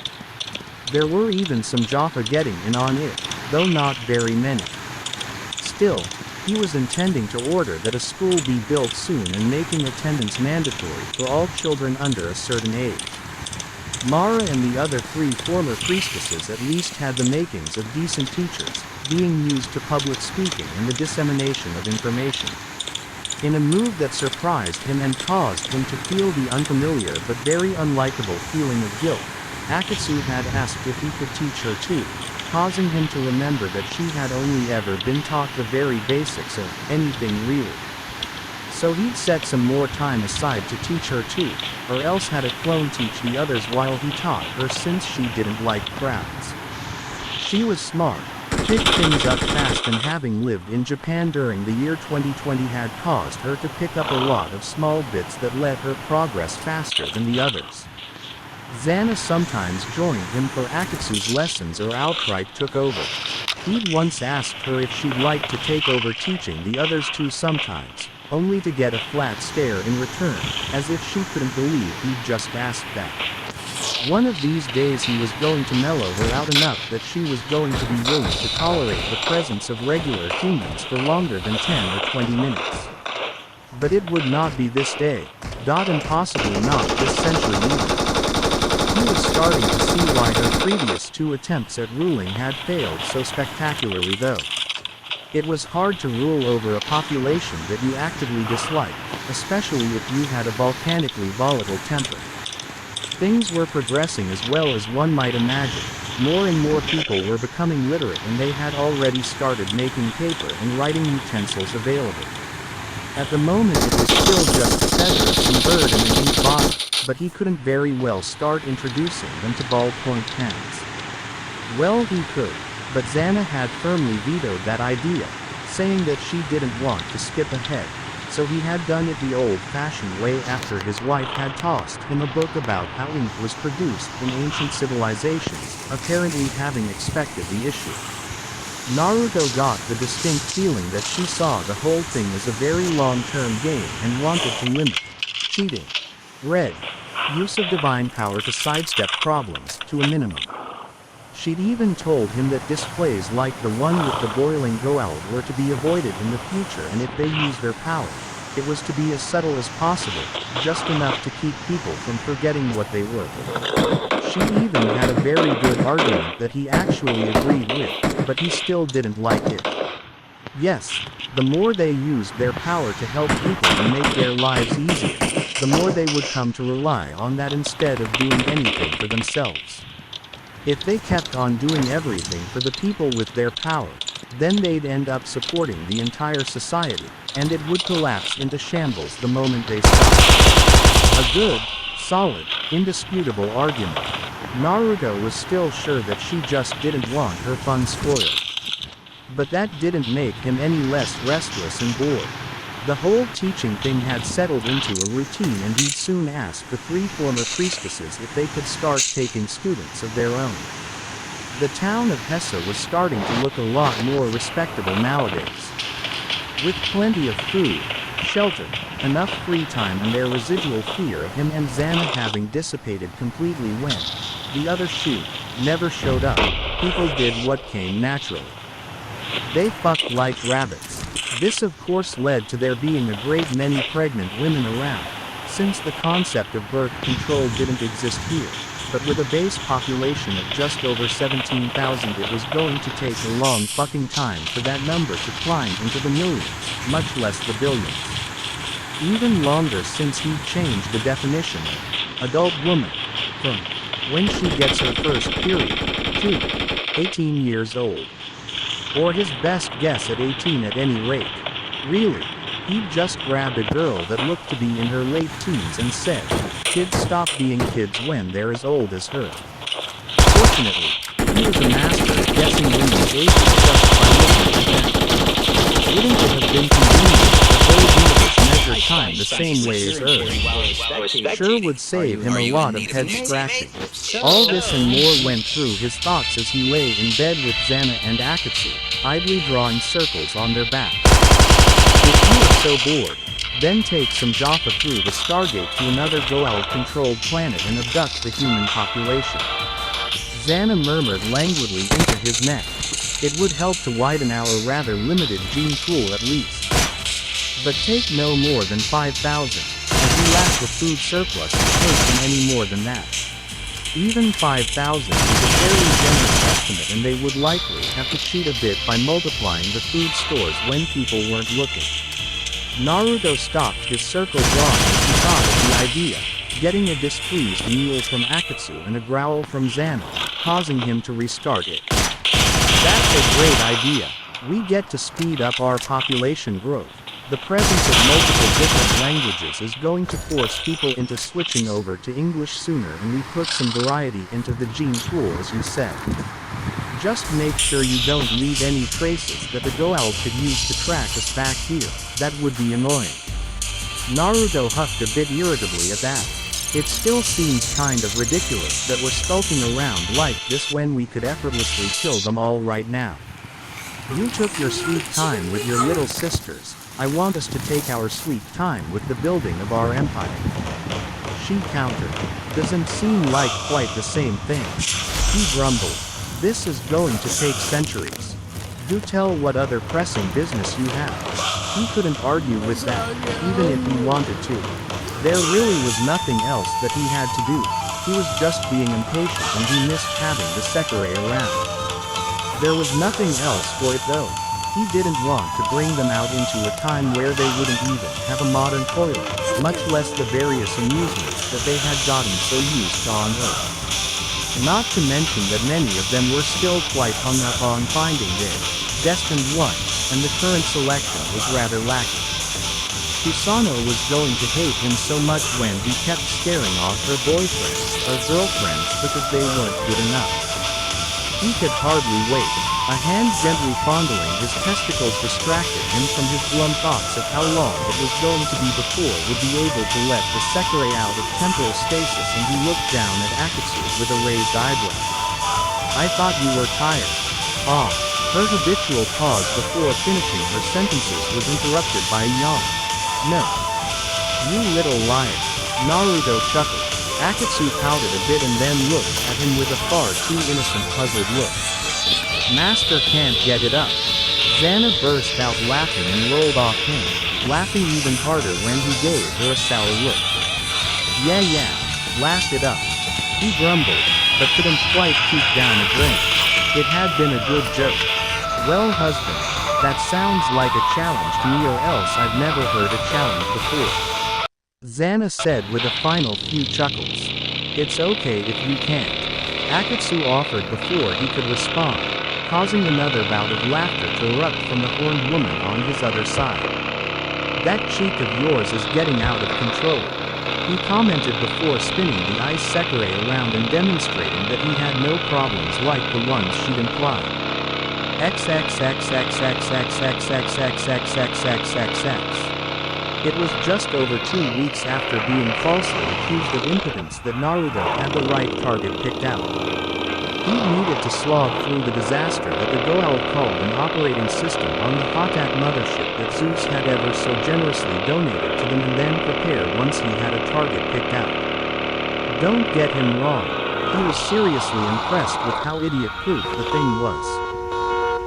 There were even some Jaffa getting in on it, though not very many. Still, he was intending to order that a school be built soon and making attendance mandatory for all children under a certain age. Mara and the other 3 former priestesses at least had the makings of decent teachers, being used to public speaking and the dissemination of information. In a move that surprised him and caused him to feel the unfamiliar but very unlikable feeling of guilt, Akatsu had asked if he could teach her too, causing him to remember that she had only ever been taught the very basics of anything really. So he'd set some more time aside to teach her too, or else had a clone teach the others while he taught her, since she didn't like crowds. She was smart, picked things up fast, and having lived in Japan during the year 2020 had caused her to pick up a lot of small bits that let her progress faster than the others. Xanna sometimes joined him for Akatsu's lessons or outright took over. He'd once asked her if she'd like to take over teaching the others too sometimes, only to get a flat stare in return, as if she couldn't believe he'd just asked that. One of these days he was going to mellow her out enough that she was going to be willing to tolerate the presence of regular humans for longer than 10 or 20 minutes. But it would not be this day, and possibly not this century either. He was starting to see why her previous 2 attempts at ruling had failed so spectacularly, though. It was hard to rule over a population that you actively disliked, especially if you had a volcanically volatile temper. Things were progressing as well as one might imagine. More and more people were becoming literate, and they had already started making paper and writing utensils available. At the moment it was still just a feather, some bird, and an ink bottle, but he couldn't very well start introducing them to ballpoint pens. Well, he could, but Xanna had firmly vetoed that idea, saying that she didn't want to skip ahead, so he had done it the old-fashioned way after his wife had tossed him a book about how ink was produced in ancient civilizations, apparently having expected the issue. Naruto got the distinct feeling that she saw the whole thing as a very long-term game and wanted to limit cheating, use of divine power to sidestep problems to a minimum. She'd even told him that displays like the one with the boiling Goa'uld were to be avoided in the future, and if they used their power, it was to be as subtle as possible, just enough to keep people from forgetting what they were. She even had a very good argument that he actually agreed with, but he still didn't like it. Yes, the more they used their power to help people and make their lives easier, the more they would come to rely on that instead of doing anything for themselves. If they kept on doing everything for the people with their power, then they'd end up supporting the entire society, and it would collapse into shambles the moment they stopped. A good, solid, indisputable argument. Naruto was still sure that she just didn't want her fun spoiled. But that didn't make him any less restless and bored. The whole teaching thing had settled into a routine, and he'd soon ask the 3 former priestesses if they could start taking students of their own. The town of Hessa was starting to look a lot more respectable nowadays. With plenty of food, shelter, enough free time, and their residual fear of him and Xanna having dissipated completely when the other shoe never showed up, people did what came naturally. They fucked like rabbits. This of course led to there being a great many pregnant women around, since the concept of birth control didn't exist here, but with a base population of just over 17,000 it was going to take a long fucking time for that number to climb into the millions, much less the billions. Even longer since he changed the definition of adult woman from when she gets her first period to 18 years old. Or his best guess at 18 at any rate. Really, he just grabbed a girl that looked to be in her late teens and said, kids stop being kids when they're as old as her. Fortunately, he was a master at guessing women's ages just by looking at them. Wouldn't it have been convenient if the whole universe measured time the same way as Earth? Sure would save him a lot of head scratching. All this and more went through his thoughts as he lay in bed with Xanna and Akatsu, idly drawing circles on their backs. If you are so bored, then take some Jaffa through the Stargate to another Goa'uld-controlled planet and abduct the human population. Xanna murmured languidly into his neck. It would help to widen our rather limited gene pool at least. But take no more than 5,000, as we lack the food surplus to take in any more than that. Even 5,000 is a fairly generous estimate and they would likely have to cheat a bit by multiplying the food stores when people weren't looking. Naruto stopped his circle drawing as he thought of the idea, getting a displeased mewl from Akatsu and a growl from Xanna, causing him to restart it. That's a great idea. We get to speed up our population growth. The presence of multiple different languages is going to force people into switching over to English sooner, and we put some variety into the gene pool as you said. Just make sure you don't leave any traces that the Goa'uld could use to track us back here. That would be annoying. Naruto huffed a bit irritably at that. It still seems kind of ridiculous that we're skulking around like this when we could effortlessly kill them all right now. You took your sweet time with your little sisters. I want us to take our sweet time with the building of our empire. She countered. Doesn't seem like quite the same thing. He grumbled. This is going to take centuries. Do tell what other pressing business you have. He couldn't argue with that, even if he wanted to. There really was nothing else that he had to do. He was just being impatient and he missed having the Sekirei around. There was nothing else for it though. He didn't want to bring them out into a time where they wouldn't even have a modern toilet, much less the various amusements that they had gotten so used to on Earth. Not to mention that many of them were still quite hung up on finding their destined one, and the current selection was rather lacking. Kusano was going to hate him so much when he kept scaring off her boyfriends or girlfriends because they weren't good enough. He could hardly wait. A hand gently fondling his testicles distracted him from his glum thoughts of how long it was going to be before would be able to let the Sekirei out of temporal stasis, and he looked down at Akatsu with a raised eyebrow. I thought you were tired. Ah. Her habitual pause before finishing her sentences was interrupted by a yawn. No. You little liar. Naruto chuckled. Akatsu pouted a bit and then looked at him with a far too innocent puzzled look. Master can't get it up. Xanna burst out laughing and rolled off him, laughing even harder when he gave her a sour look. Yeah, laugh it up. He grumbled, but couldn't quite keep down a grin. It had been a good joke. Well, husband, that sounds like a challenge to me, or else I've never heard a challenge before. Xanna said with a final few chuckles. It's okay if you can't. Akatsu offered before he could respond, causing another bout of laughter to erupt from the horned woman on his other side. That cheek of yours is getting out of control. He commented before spinning the ice Sekirei around and demonstrating that he had no problems like the ones she'd implied. XXXXXXXXXXXXXXXX. It was just over 2 weeks after being falsely accused of impotence that Naruto had the right target picked out. He needed to slog through the disaster that the Goa'uld called an operating system on the Hotak mothership that Zeus had ever so generously donated to them, and then prepare once he had a target picked out. Don't get him wrong. He was seriously impressed with how idiot-proof the thing was.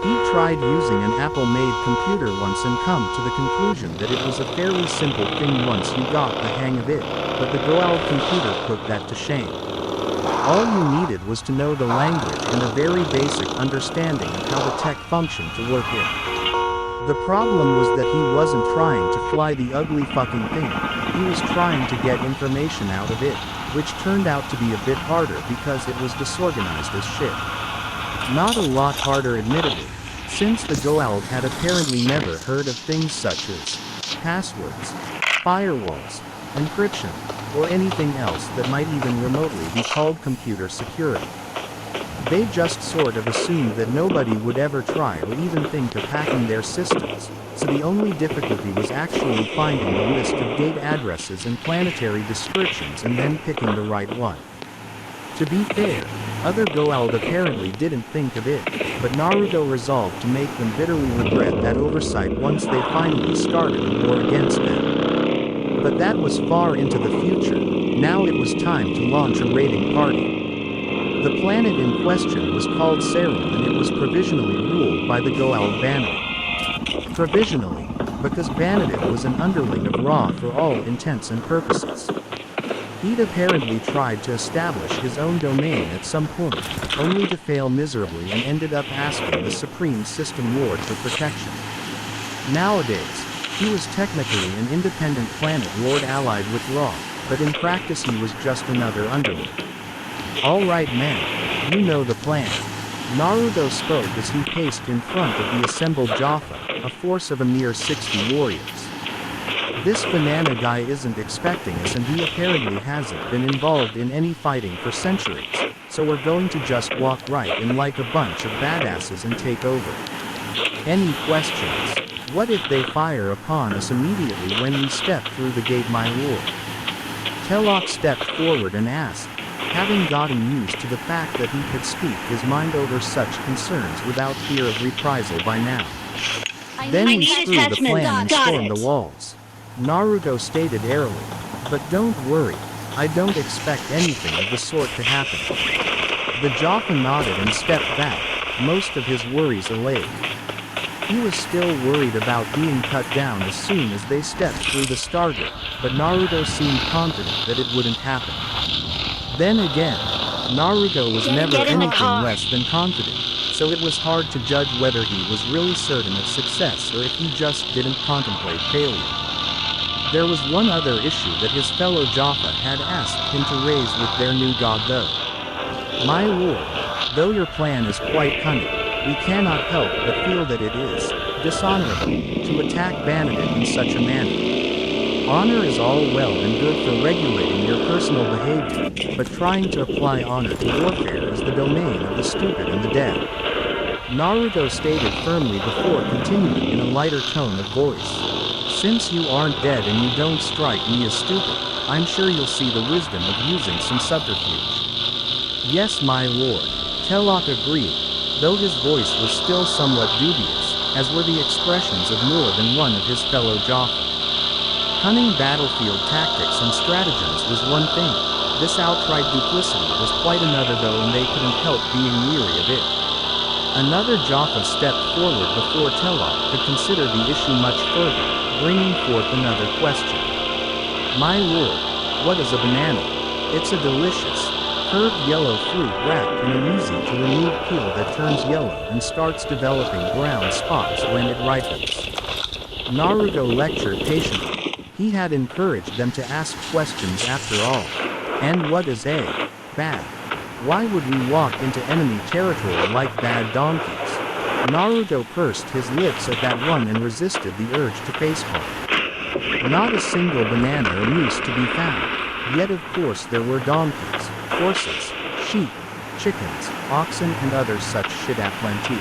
He tried using an Apple-made computer once and come to the conclusion that it was a fairly simple thing once you got the hang of it, but the Goa'uld computer put that to shame. All you needed was to know the language and a very basic understanding of how the tech functioned to work it. The problem was that he wasn't trying to fly the ugly fucking thing, he was trying to get information out of it, which turned out to be a bit harder because it was disorganized as shit. Not a lot harder admittedly, since the Goa'uld had apparently never heard of things such as passwords, firewalls, encryption, or anything else that might even remotely be called computer security. They just sort of assumed that nobody would ever try or even think of hacking their systems, so the only difficulty was actually finding a list of gate addresses and planetary descriptions and then picking the right one. To be fair, other Goa'uld apparently didn't think of it, but Naruto resolved to make them bitterly regret that oversight once they finally started a war against them. But that was far into the future, now it was time to launch a raiding party. The planet in question was called Harem and it was provisionally ruled by the Goa'uld Bandited. Provisionally, because Bandited was an underling of Ra for all intents and purposes. He'd apparently tried to establish his own domain at some point, only to fail miserably and ended up asking the Supreme System Lord for protection. Nowadays, he was technically an independent planet lord allied with Ra, but in practice he was just another underling. Alright men, you know the plan. Naruto spoke as he paced in front of the assembled Jaffa, a force of a mere 60 warriors. This banana guy isn't expecting us and he apparently hasn't been involved in any fighting for centuries, so we're going to just walk right in like a bunch of badasses and take over. Any questions? What if they fire upon us immediately when we step through the gate, my lord? Telok stepped forward and asked, having gotten used to the fact that he could speak his mind over such concerns without fear of reprisal by now. Then we screw the plan and storm the walls. Naruto stated airily, but don't worry, I don't expect anything of the sort to happen. The Jaffa nodded and stepped back, most of his worries allayed. He was still worried about being cut down as soon as they stepped through the Stargate, but Naruto seemed confident that it wouldn't happen. Then again, Naruto was never anything less than confident, so it was hard to judge whether he was really certain of success or if he just didn't contemplate failure. There was one other issue that his fellow Jaffa had asked him to raise with their new god though. My lord, though your plan is quite cunning, we cannot help but feel that it is dishonorable to attack Bandited in such a manner. Honor is all well and good for regulating your personal behavior, but trying to apply honor to warfare is the domain of the stupid and the dead. Naruto stated firmly before continuing in a lighter tone of voice. Since you aren't dead and you don't strike me as stupid, I'm sure you'll see the wisdom of using some subterfuge. Yes, my lord, Telok agreed, though his voice was still somewhat dubious, as were the expressions of more than one of his fellow Jaffa. Cunning battlefield tactics and stratagems was one thing, this outright duplicity was quite another though, and they couldn't help being weary of it. Another Jaffa stepped forward before Telok could consider the issue much further, bringing forth another question. My lord, what is a banana? It's a delicious, curved yellow fruit wrapped in an easy-to-remove peel that turns yellow and starts developing brown spots when it ripens. Naruto lectured patiently. He had encouraged them to ask questions after all. And what is a bad? Why would we walk into enemy territory like bad donkeys? Naruto pursed his lips at that one and resisted the urge to facepalm. Not a single banana or moose to be found, yet of course there were donkeys, horses, sheep, chickens, oxen and other such shit aplenty.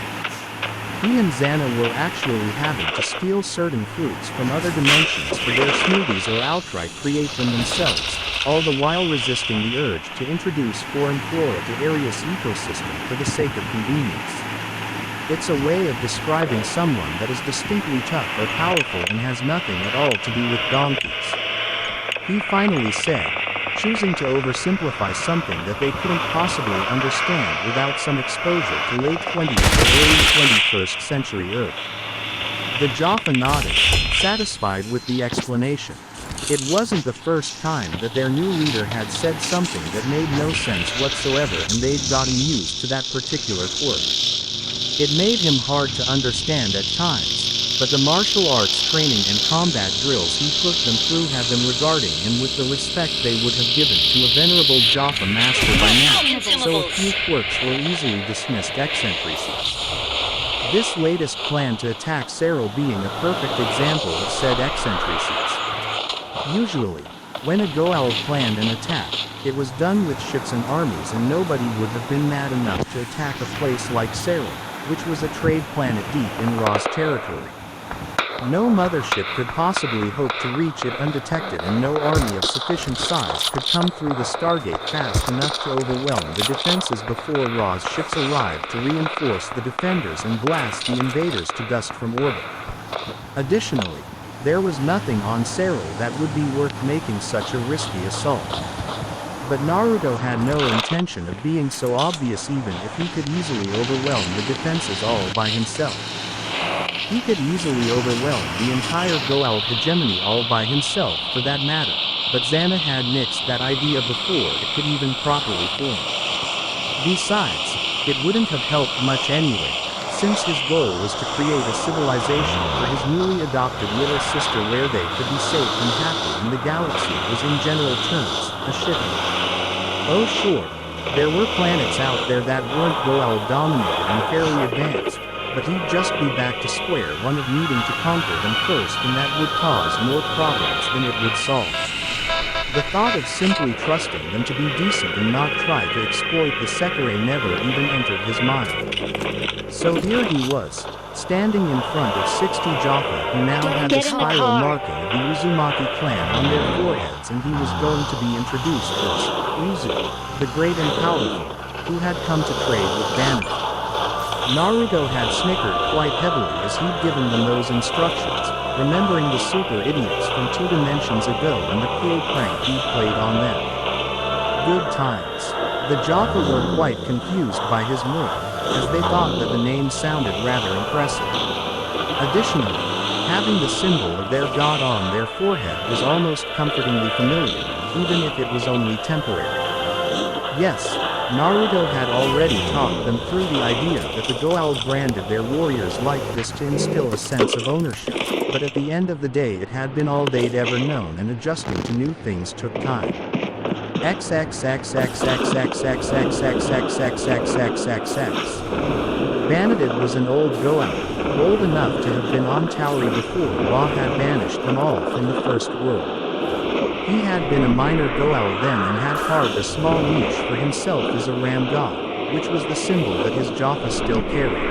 He and Xanna were actually having to steal certain fruits from other dimensions for their smoothies or outright create them themselves, all the while resisting the urge to introduce foreign flora to Area's ecosystem for the sake of convenience. It's a way of describing someone that is distinctly tough or powerful and has nothing at all to do with donkeys. He finally said, choosing to oversimplify something that they couldn't possibly understand without some exposure to late 20th or early 21st century Earth. The Jaffa nodded, satisfied with the explanation. It wasn't the first time that their new leader had said something that made no sense whatsoever and they'd gotten used to that particular quirk. It made him hard to understand at times, but the martial arts training and combat drills he put them through had them regarding him with the respect they would have given to a venerable Jaffa master by now, so a few quirks were easily dismissed eccentricities. This latest plan to attack Cyril being a perfect example of said eccentricities. Usually, when a Goa'uld planned an attack, it was done with ships and armies and nobody would have been mad enough to attack a place like Cyril, which was a trade planet deep in Ra's territory. No mothership could possibly hope to reach it undetected and no army of sufficient size could come through the Stargate fast enough to overwhelm the defenses before Ra's ships arrived to reinforce the defenders and blast the invaders to dust from orbit. Additionally, there was nothing on Cyril that would be worth making such a risky assault. But Naruto had no intention of being so obvious even if he could easily overwhelm the defenses all by himself. He could easily overwhelm the entire Goa'uld hegemony all by himself for that matter, but Xanna had nixed that idea before it could even properly form. Besides, it wouldn't have helped much anyway, since his goal was to create a civilization for his newly adopted little sister where they could be safe and happy and the galaxy was in general terms, a shithole. Oh sure, there were planets out there that weren't Goa'uld dominated and fairly advanced, but he'd just be back to square one of needing to conquer them first and that would cause more problems than it would solve. The thought of simply trusting them to be decent and not try to exploit the Sekire never even entered his mind. So here he was, standing in front of 60 Jaffa who now had the spiral marking of the Uzumaki clan on their foreheads and he was going to be introduced as Uzu, the great and powerful, who had come to trade with vanity. Naruto had snickered quite heavily as he'd given them those instructions, remembering the super idiots from 2 dimensions ago and the cruel prank he'd played on them. Good times. The Jaffa were quite confused by his move, as they thought that the name sounded rather impressive. Additionally, having the symbol of their god on their forehead was almost comfortingly familiar, even if it was only temporary. Yes, Naruto had already talked them through the idea that the Goa'uld branded their warriors like this to instill a sense of ownership, but at the end of the day it had been all they'd ever known and adjusting to new things took time. Banadid was an old Goa'uld, old enough to have been on Tauri before Ra had banished them all from the First World. He had been a minor Goa'uld then and had carved a small niche for himself as a ram god, which was the symbol that his Jaffa still carried.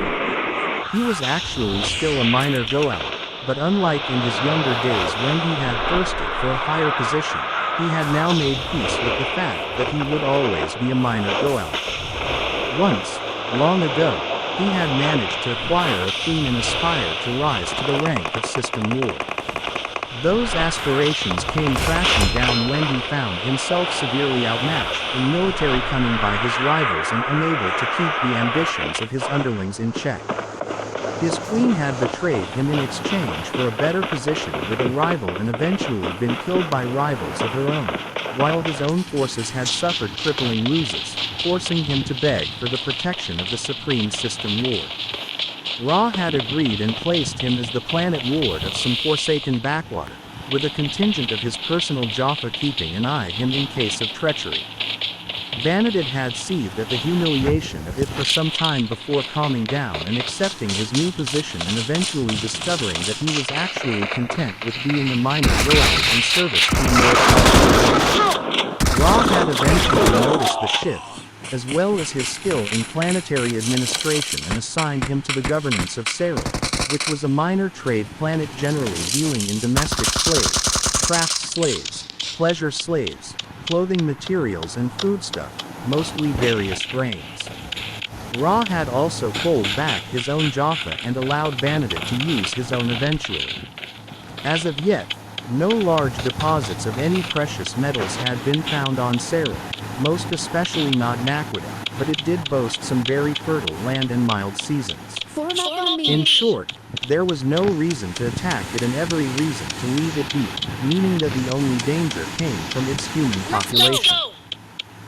He was actually still a minor Goa'uld, but unlike in his younger days when he had thirsted for a higher position, he had now made peace with the fact that he would always be a minor Goa'uld. Once, long ago, he had managed to acquire a queen and aspire to rise to the rank of System Lord. Those aspirations came crashing down when he found himself severely outmatched in military cunning by his rivals and unable to keep the ambitions of his underlings in check. His queen had betrayed him in exchange for a better position with a rival and eventually been killed by rivals of her own, while his own forces had suffered crippling losses, forcing him to beg for the protection of the Supreme System Lord. Ra had agreed and placed him as the planet lord of some forsaken backwater, with a contingent of his personal Jaffa keeping an eye on him in case of treachery. Banadid had seethed at the humiliation of it for some time before calming down and accepting his new position and eventually discovering that he was actually content with being a minor Goa'uld in service to the more powerful. Ra had eventually noticed the shift, as well as his skill in planetary administration and assigned him to the governance of Cyril, which was a minor trade planet generally dealing in domestic slaves, craft slaves, pleasure slaves, clothing materials and foodstuff, mostly various grains. Ra had also pulled back his own Jaffa and allowed Banadid to use his own eventually. As of yet, No large deposits of any precious metals had been found on Sarah, most especially not Naquita, but it did boast some very fertile land and mild seasons. In short, there was no reason to attack it and every reason to leave it be, meaning that the only danger came from its human population.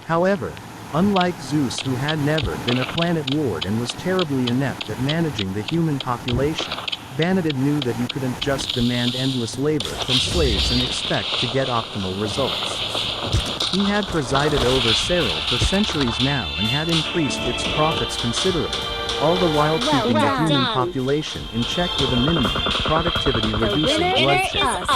However, unlike Zeus, who had never been a planet lord and was terribly inept at managing the human population, Vanadid knew that you couldn't just demand endless labor from slaves and expect to get optimal results. He had presided over Serral for centuries now and had increased its profits considerably, all the while keeping the human population in check with a minimum of productivity-reducing bloodshed.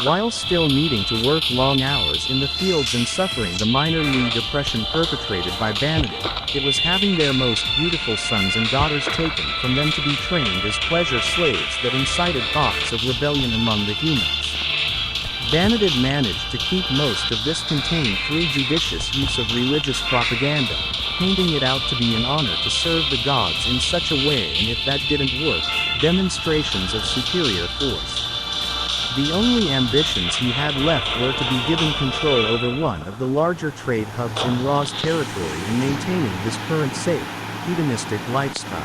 While still needing to work long hours in the fields and suffering the minor league oppression perpetrated by Vanadid, it was having their most beautiful sons and daughters taken from them to be trained as pleasure slaves that incited thoughts of rebellion among the humans. Vanadid managed to keep most of this contained through judicious use of religious propaganda, painting it out to be an honor to serve the gods in such a way, and if that didn't work, demonstrations of superior force. The only ambitions he had left were to be given control over one of the larger trade hubs in Ra's territory and maintaining his current safe, hedonistic lifestyle.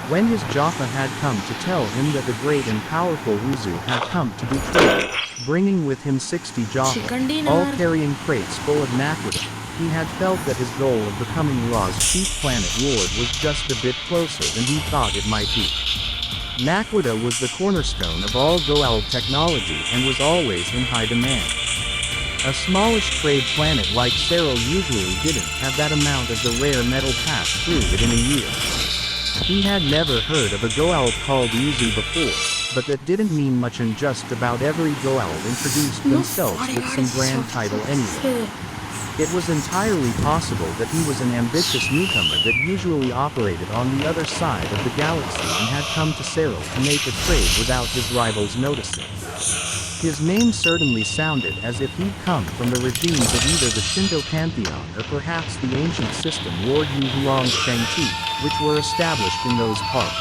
When his Jaffa had come to tell him that the great and powerful Uzu had come to betray, bringing with him 60 Jaffa, all carrying crates full of Naquita, he had felt that his goal of becoming Ra's chief planet lord was just a bit closer than he thought it might be. Naquita was the cornerstone of all Goa'uld technology and was always in high demand. A smallish trade planet like Serral usually didn't have that amount of the rare metal pass through it in a year. He had never heard of a Goa'uld called Uzu before, but that didn't mean much, and just about every Goa'uld introduced themselves with some grand title anyway. It was entirely possible that he was an ambitious newcomer that usually operated on the other side of the galaxy and had come to Serral to make a trade without his rivals noticing. His name certainly sounded as if he'd come from the regimes of either the Shinto pantheon or perhaps the ancient system Lord Yu Huang's Shang-Chi, which were established in those parts.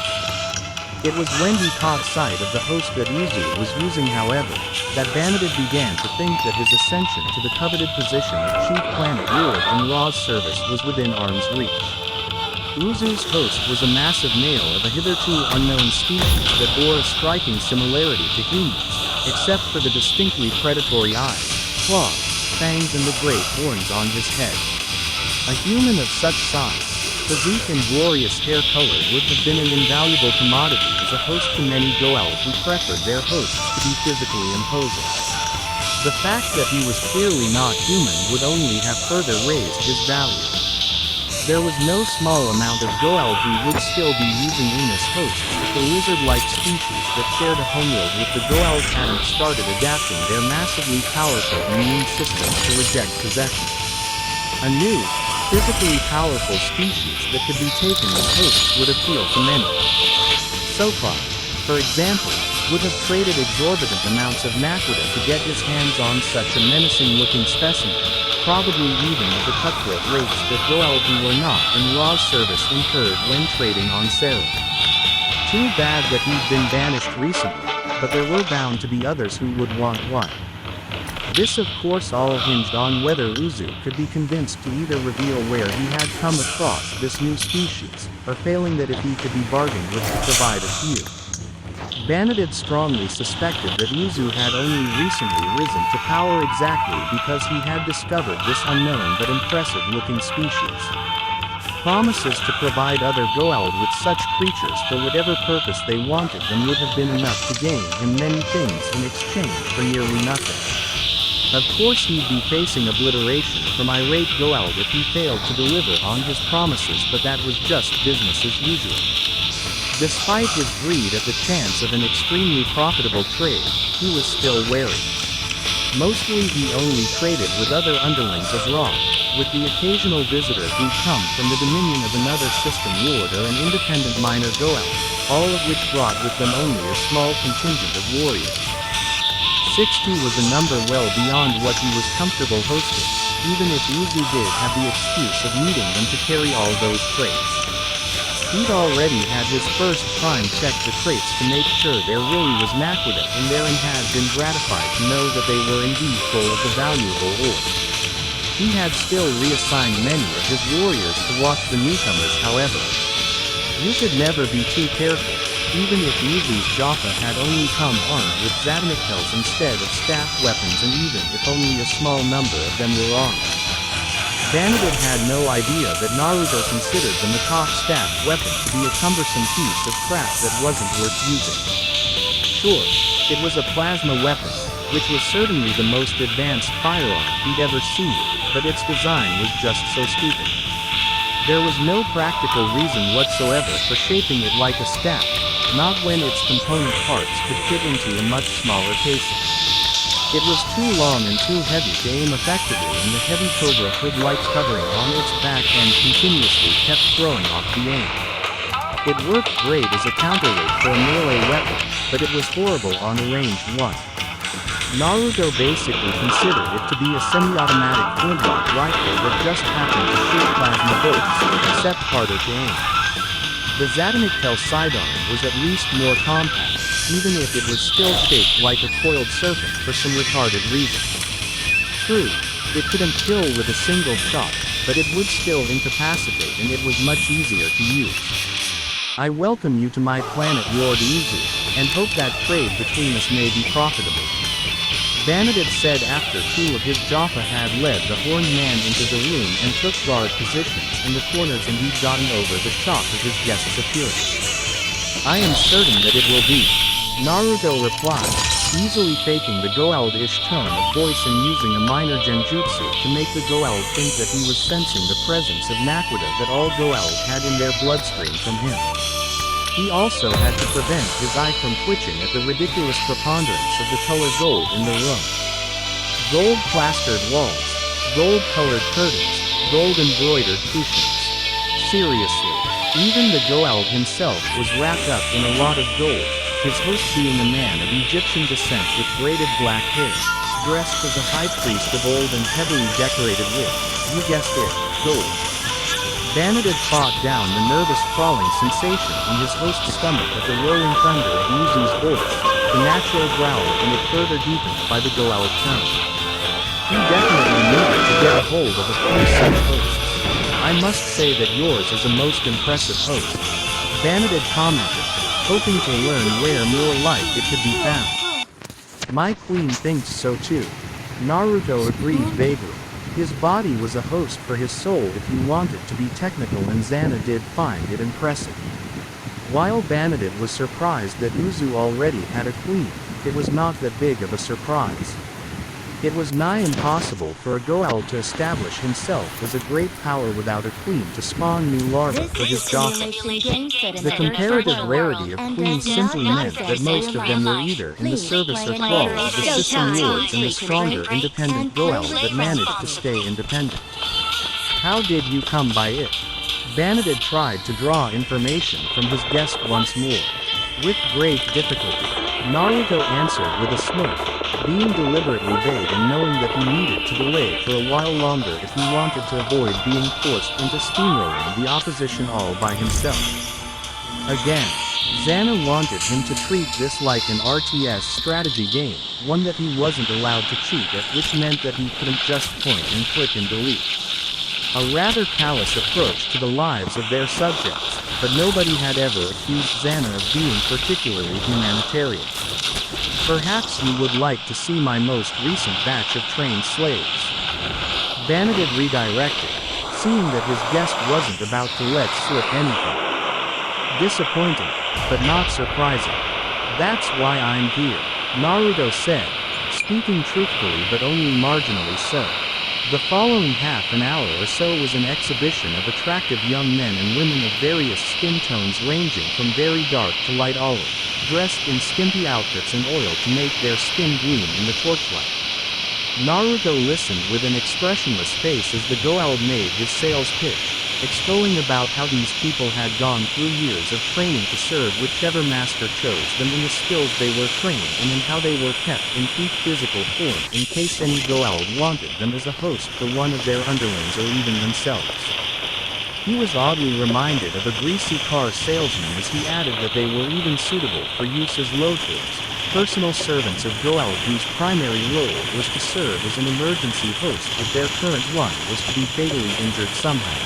It was when he caught sight of the host that Uzu was using, however, that Vanadid began to think that his ascension to the coveted position of Chief Planet Lord in Ra's service was within arm's reach. Uzu's host was a massive male of a hitherto unknown species that bore a striking similarity to humans, except for the distinctly predatory eyes, claws, fangs and the great horns on his head. A human of such size, physique and glorious hair color would have been an invaluable commodity as a host to many Goa'uld who preferred their hosts to be physically imposing. The fact that he was clearly not human would only have further raised his value. There was no small amount of Goa'uld who would still be using him as hosts if the lizard-like species that shared a homeworld with the Goa'uld hadn't started adapting their massively powerful immune systems to reject possession. A new, physically powerful species that could be taken as hosts would appeal to many. Sopar, for example, would have traded exorbitant amounts of Naquita to get his hands on such a menacing-looking specimen, probably even at the cutthroat rates that Goa'uld who were not in Ra's service incurred when trading on Serral. Too bad that he'd been banished recently, but there were bound to be others who would want one. This of course all hinged on whether Uzu could be convinced to either reveal where he had come across this new species, or failing that if he could be bargained with to provide a few. Vanadid strongly suspected that Uzu had only recently risen to power exactly because he had discovered this unknown but impressive-looking species. Promises to provide other Goa'uld with such creatures for whatever purpose they wanted them would have been enough to gain him many things in exchange for nearly nothing. Of course he'd be facing obliteration from irate Goa'uld if he failed to deliver on his promises, but that was just business as usual. Despite his greed at the chance of an extremely profitable trade, he was still wary. Mostly he only traded with other underlings of Ra, with the occasional visitor who'd come from the dominion of another system lord or an independent minor Goa'uld, all of which brought with them only a small contingent of warriors. 60 was a number well beyond what he was comfortable hosting, even if Uzu did have the excuse of needing them to carry all those traits. He'd already had his first prime check the crates to make sure there really was Naquita in there and had been gratified to know that they were indeed full of the valuable ore. He had still reassigned many of his warriors to watch the newcomers however. You should never be too careful, even if Uzu's Jaffa had only come armed with Zadaniktels instead of staffed weapons and even if only a small number of them were armed. Bandit had no idea that Naruto considered the Matok staffed weapon to be a cumbersome piece of crap that wasn't worth using. Sure, it was a plasma weapon, which was certainly the most advanced firearm he'd ever seen, but its design was just so stupid. There was no practical reason whatsoever for shaping it like a staff, not when its component parts could fit into a much smaller casing. It was too long and too heavy to aim effectively and the heavy Cobra hood-like covering on its back end continuously kept throwing off the aim. It worked great as a counterweight for a melee weapon, but it was horrible on a ranged one. Naruto basically considered it to be a semi-automatic flintlock rifle that just happened to shoot plasma bolts, except harder to aim. The Zadaniktell sidearm was at least more compact, even if it was still shaped like a coiled serpent for some retarded reason. True, it couldn't kill with a single shot, but it would still incapacitate and it was much easier to use. I welcome you to my planet Lord Uzu, and hope that trade between us may be profitable. Bandit said after two of his Jaffa had led the horned man into the room and took guard positions in the corners and he'd gotten over the shock of his guest's appearance. I am certain that it will be, Naruto replied, easily faking the Goa'uld-ish tone of voice and using a minor genjutsu to make the Goa'uld think that he was sensing the presence of Naquita that all Goa'uld had in their bloodstream from him. He also had to prevent his eye from twitching at the ridiculous preponderance of the color gold in the room. Gold-plastered walls, gold-colored curtains, gold-embroidered cushions. Seriously, even the Goa'uld himself was wrapped up in a lot of gold, his host being a man of Egyptian descent with braided black hair, dressed as a high priest of old and heavily decorated with, you guessed it, gold. Bandit fought down the nervous crawling sensation in his host's stomach at the rolling thunder of Uzu's voice, the natural growl and it further deepened by the Goa'uld tone. He definitely needed to get a hold of a few such hosts. I must say that yours is a most impressive host, Bandit commented, hoping to learn where more like it could be found. My queen thinks so too. Naruto agreed vaguely. His body was a host for his soul if he wanted to be technical and Xanna did find it impressive. While Bandit was surprised that Uzu already had a queen, it was not that big of a surprise. It was nigh impossible for a Goa'uld to establish himself as a great power without a queen to spawn new larvae for his Jaffa. The comparative rarity of queens simply meant that most of them were either in the service or thrall of the system lords and the stronger independent Goa'uld that managed to stay independent. How did you come by it? Bandit tried to draw information from his guest once more. With great difficulty, Naruto answered with a smirk, being deliberately vague and knowing that he needed to delay for a while longer if he wanted to avoid being forced into steamrolling the opposition all by himself. Again, Xanna wanted him to treat this like an RTS strategy game, one that he wasn't allowed to cheat at, which meant that he couldn't just point and click and delete. A rather callous approach to the lives of their subjects, but nobody had ever accused Xanna of being particularly humanitarian. Perhaps you would like to see my most recent batch of trained slaves. Bandit redirected, seeing that his guest wasn't about to let slip anything. Disappointing, but not surprising. That's why I'm here, Naruto said, speaking truthfully but only marginally so. The following half an hour or so was an exhibition of attractive young men and women of various skin tones ranging from very dark to light olive, dressed in skimpy outfits and oil to make their skin gleam in the torchlight. Naruto listened with an expressionless face as the Goa'uld made his sales pitch, extolling about how these people had gone through years of training to serve whichever master chose them in the skills they were trained and in how they were kept in peak physical form in case any Goa'uld wanted them as a host for one of their underlings or even themselves. He was oddly reminded of a greasy car salesman as he added that they were even suitable for use as loafers, personal servants of Goel whose primary role was to serve as an emergency host if their current one was to be fatally injured somehow.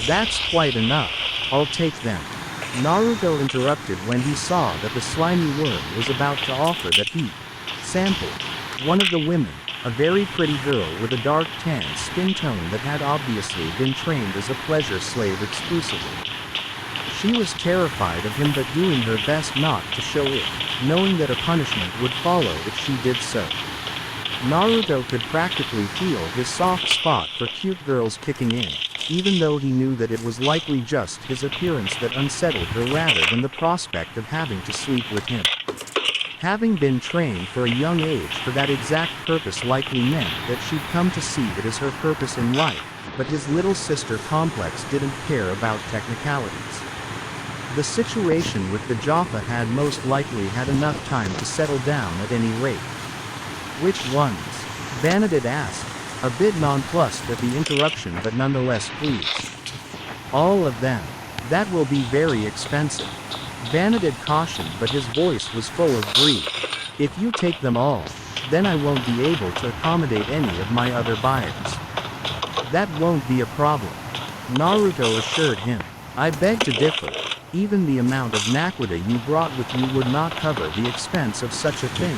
That's quite enough. I'll take them. Naruto interrupted when he saw that the slimy worm was about to offer that he sampled. One of the women, a very pretty girl with a dark tan skin tone that had obviously been trained as a pleasure slave exclusively. She was terrified of him but doing her best not to show it, knowing that a punishment would follow if she did so. Naruto could practically feel his soft spot for cute girls kicking in, even though he knew that it was likely just his appearance that unsettled her rather than the prospect of having to sleep with him. Having been trained for a young age for that exact purpose likely meant that she'd come to see it as her purpose in life, but his little sister complex didn't care about technicalities. The situation with the Jaffa had most likely had enough time to settle down at any rate. Which ones? Vanadid asked, a bit nonplussed at the interruption but nonetheless pleased. All of them. That will be very expensive. Vanadid cautioned but his voice was full of greed. If you take them all, then I won't be able to accommodate any of my other buyers. That won't be a problem, Naruto assured him. I beg to differ. Even the amount of naquita you brought with you would not cover the expense of such a thing.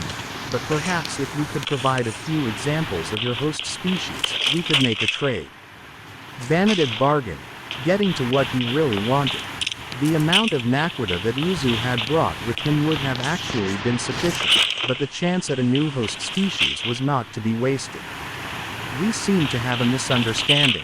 But perhaps if you could provide a few examples of your host species, we could make a trade. Vanadid bargained, getting to what he really wanted. The amount of naquita that Uzu had brought with him would have actually been sufficient, but the chance at a new host species was not to be wasted. We seem to have a misunderstanding,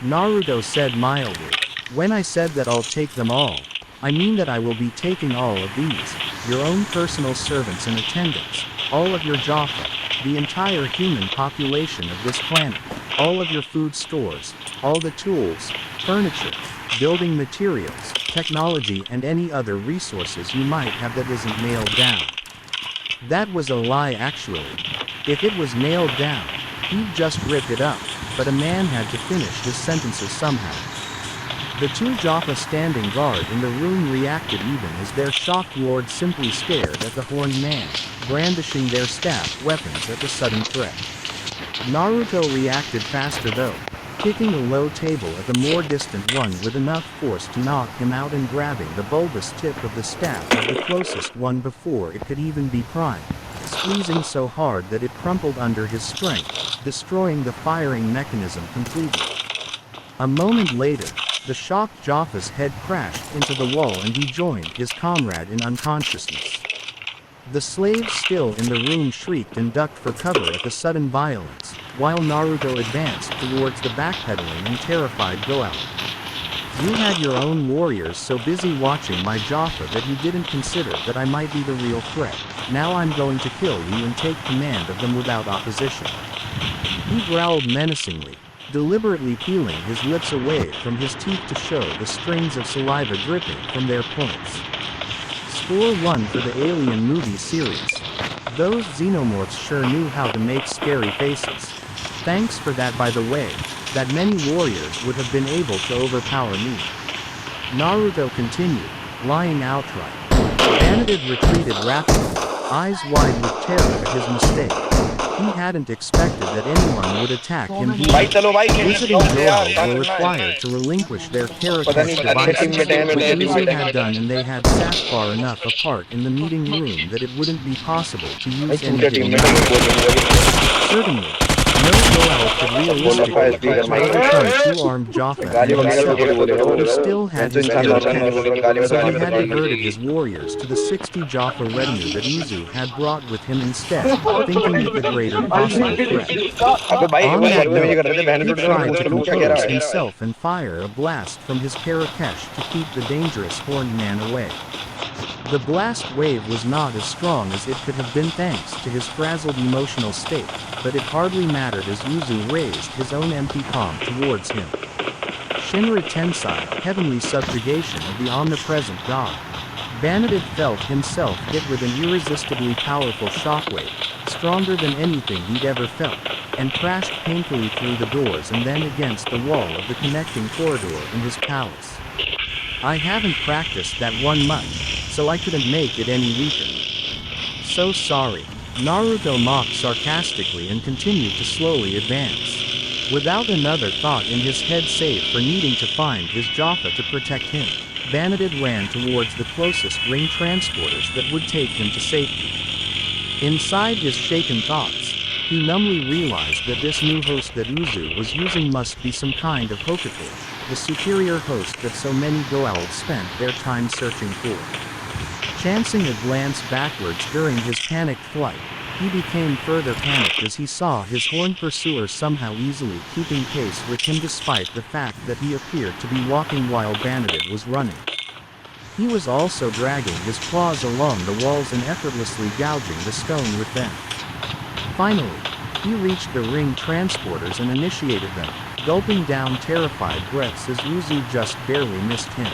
Naruto said mildly. When I said that I'll take them all, I mean that I will be taking all of these, your own personal servants and attendants, all of your Jaffa, the entire human population of this planet, all of your food stores, all the tools, furniture, building materials, technology and any other resources you might have that isn't nailed down. That was a lie actually. If it was nailed down, he'd just rip it up, but a man had to finish his sentences somehow. The two Jaffa standing guard in the room reacted even as their shocked lord simply stared at the horned man, brandishing their staff weapons at the sudden threat. Naruto reacted faster though, kicking the low table at the more distant one with enough force to knock him out and grabbing the bulbous tip of the staff of the closest one before it could even be primed, squeezing so hard that it crumpled under his strength, destroying the firing mechanism completely. A moment later, the shocked Jaffa's head crashed into the wall and he joined his comrade in unconsciousness. The slaves still in the room shrieked and ducked for cover at the sudden violence, while Naruto advanced towards the backpedaling and terrified Goel. You had your own warriors so busy watching my Jaffa that you didn't consider that I might be the real threat. Now I'm going to kill you and take command of them without opposition. He growled menacingly, deliberately peeling his lips away from his teeth to show the strings of saliva dripping from their points. Score 1 for the Alien movie series. Those xenomorphs sure knew how to make scary faces. Thanks for that by the way, that many warriors would have been able to overpower me. Naruto continued, lying outright. Vanadid retreated rapidly, eyes wide with terror at his mistake. He hadn't expected that anyone would attack him here. Visiting Goel were required to relinquish their Karakesh devices, which Uzu had done and they had sat far enough apart in the meeting room that it wouldn't be possible to use anything. Certainly, no Goel could realistically overcome two-armed Jaffa and himself. He still had his Karakesh, so he had diverted his warriors to the 60 Jaffa retinue that Uzu had brought with him instead, thinking it the greater possible threat. On that note, he tried to compose himself and fire a blast from his Karakesh to keep the dangerous horned man away. The blast wave was not as strong as it could have been thanks to his frazzled emotional state, but it hardly mattered as Uzu raised his own empty palm towards him. Shinra Tensai, heavenly subjugation of the omnipresent god. Vanadid felt himself hit with an irresistibly powerful shockwave, stronger than anything he'd ever felt, and crashed painfully through the doors and then against the wall of the connecting corridor in his palace. I haven't practiced that one much, so I couldn't make it any weaker. So sorry. Naruto mocked sarcastically and continued to slowly advance. Without another thought in his head save for needing to find his Jaffa to protect him, Banadid ran towards the closest ring transporters that would take him to safety. Inside his shaken thoughts, he numbly realized that this new host that Uzu was using must be some kind of Hokage, the superior host that so many Goa'uld spent their time searching for. Chancing a glance backwards during his panicked flight, he became further panicked as he saw his horned pursuer somehow easily keeping pace with him despite the fact that he appeared to be walking while Banadid was running. He was also dragging his claws along the walls and effortlessly gouging the stone with them. Finally, he reached the ring transporters and initiated them, gulping down terrified breaths as Uzu just barely missed him.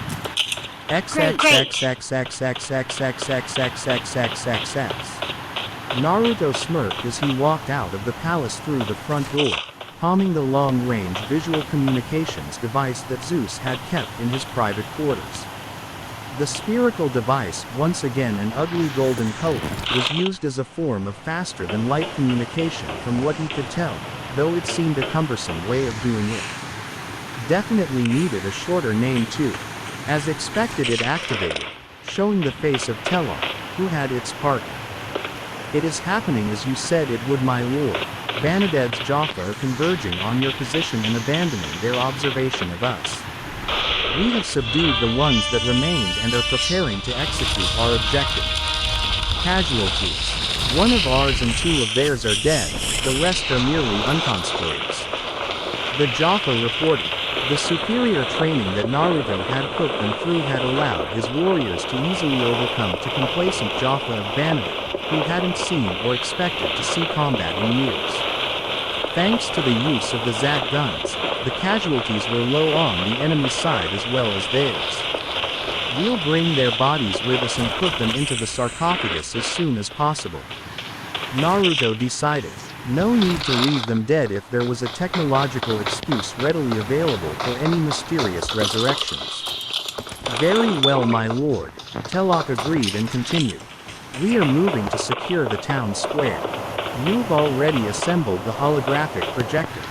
Naruto smirked as he walked out of the palace through the front door, palming the long-range visual communications device that Zeus had kept in his private quarters. The spherical device, once again an ugly golden color, was used as a form of faster-than-light communication from what he could tell, though it seemed a cumbersome way of doing it. Definitely needed a shorter name too. As expected, it activated, showing the face of Telok, who had its partner. It is happening as you said it would, my lord. Banadid's Jaffa are converging on your position and abandoning their observation of us. We have subdued the ones that remained and are preparing to execute our objective. Casualties. One of ours and two of theirs are dead, the rest are merely unconscripts. The Jaffa reported. The superior training that Naruto had put them through had allowed his warriors to easily overcome to complacent Jaffa of Banadid, who hadn't seen or expected to see combat in years. Thanks to the use of the Zat guns, the casualties were low on the enemy's side as well as theirs. We'll bring their bodies with us and put them into the sarcophagus as soon as possible. Naruto decided. No need to leave them dead if there was a technological excuse readily available for any mysterious resurrections. Very well, my lord, Telok agreed and continued. We are moving to secure the town square. You've already assembled the holographic projector.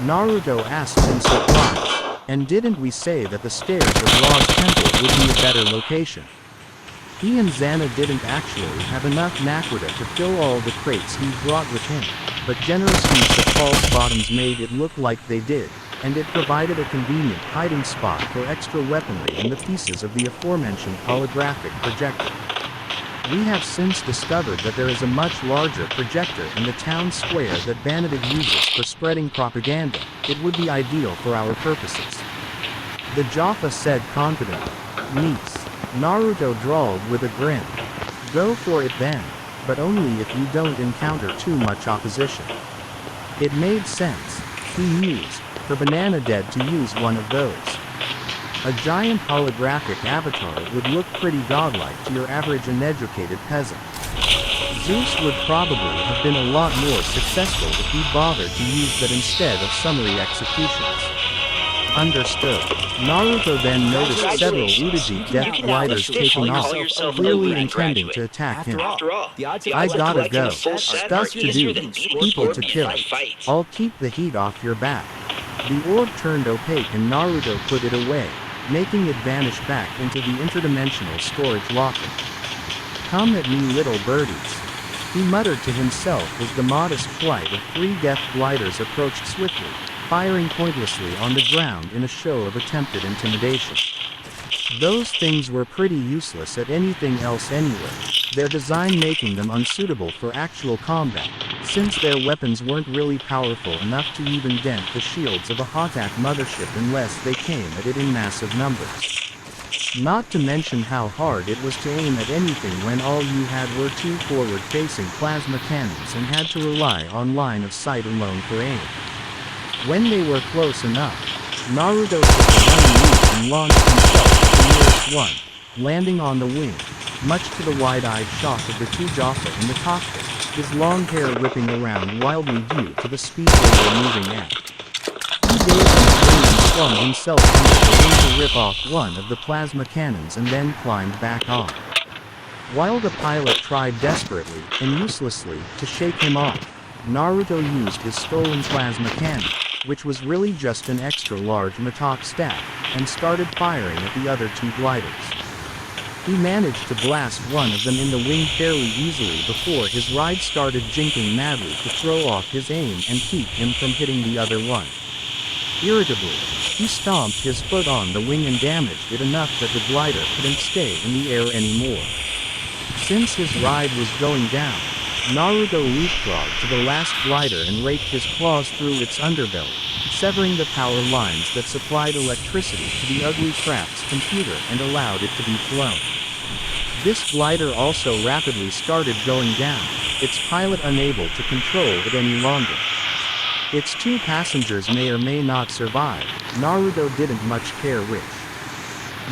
Naruto asked in surprise. And didn't we say that the stairs of Ra's temple would be a better location? He and Xanna didn't actually have enough Nakrita to fill all the crates he brought with him, but generous use of false bottoms made it look like they did, and it provided a convenient hiding spot for extra weaponry in the pieces of the aforementioned holographic projector. We have since discovered that there is a much larger projector in the town square that Banadid uses for spreading propaganda. It would be ideal for our purposes. The Jaffa said confidently. Niece. Naruto drawled with a grin. Go for it then, but only if you don't encounter too much opposition. It made sense, he mused, for Bananaded to use one of those. A giant holographic avatar would look pretty godlike to your average uneducated peasant. Zeus would probably have been a lot more successful if he bothered to use that instead of summary executions. Understood. Naruto then noticed several Udaji death gliders taking off, clearly intending to attack him. I gotta go. Stuff to do, people to kill. I'll keep the heat off your back. The orb turned opaque and Naruto put it away, making it vanish back into the interdimensional storage locker. Come at me, little birdies. He muttered to himself as the modest flight of 3 death gliders approached swiftly, firing pointlessly on the ground in a show of attempted intimidation. Those things were pretty useless at anything else anyway, their design making them unsuitable for actual combat, since their weapons weren't really powerful enough to even dent the shields of a Hotak mothership unless they came at it in massive numbers. Not to mention how hard it was to aim at anything when all you had were 2 forward-facing plasma cannons and had to rely on line of sight alone for aim. When they were close enough, Naruto took a running leap and launched himself at the nearest one, landing on the wing, much to the wide-eyed shock of the 2 Jaffa in the cockpit, his long hair whipping around wildly due to the speed they were moving at. He dazed and swung himself into the wind to rip off one of the plasma cannons and then climbed back on. While the pilot tried desperately, and uselessly, to shake him off, Naruto used his stolen plasma cannon, which was really just an extra-large Matok staff, and started firing at the other two gliders. He managed to blast one of them in the wing fairly easily before his ride started jinking madly to throw off his aim and keep him from hitting the other one. Irritably, he stomped his foot on the wing and damaged it enough that the glider couldn't stay in the air anymore. Since his ride was going down, Naruto leapfrogged to the last glider and raked his claws through its underbelly, severing the power lines that supplied electricity to the ugly craft's computer and allowed it to be flown. This glider also rapidly started going down, its pilot unable to control it any longer. Its two passengers may or may not survive, Naruto didn't much care which.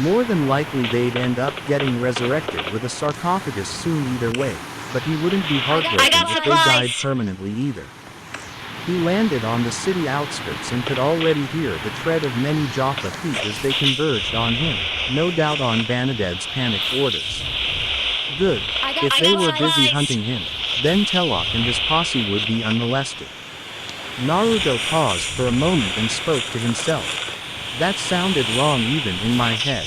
More than likely they'd end up getting resurrected with a sarcophagus soon either way, but he wouldn't be heartbroken if they died permanently either. He landed on the city outskirts and could already hear the tread of many Jaffa feet as they converged on him, no doubt on Banaded's panicked orders. Good, if they were busy hunting him, then Telok and his posse would be unmolested. Naruto paused for a moment and spoke to himself. That sounded wrong even in my head.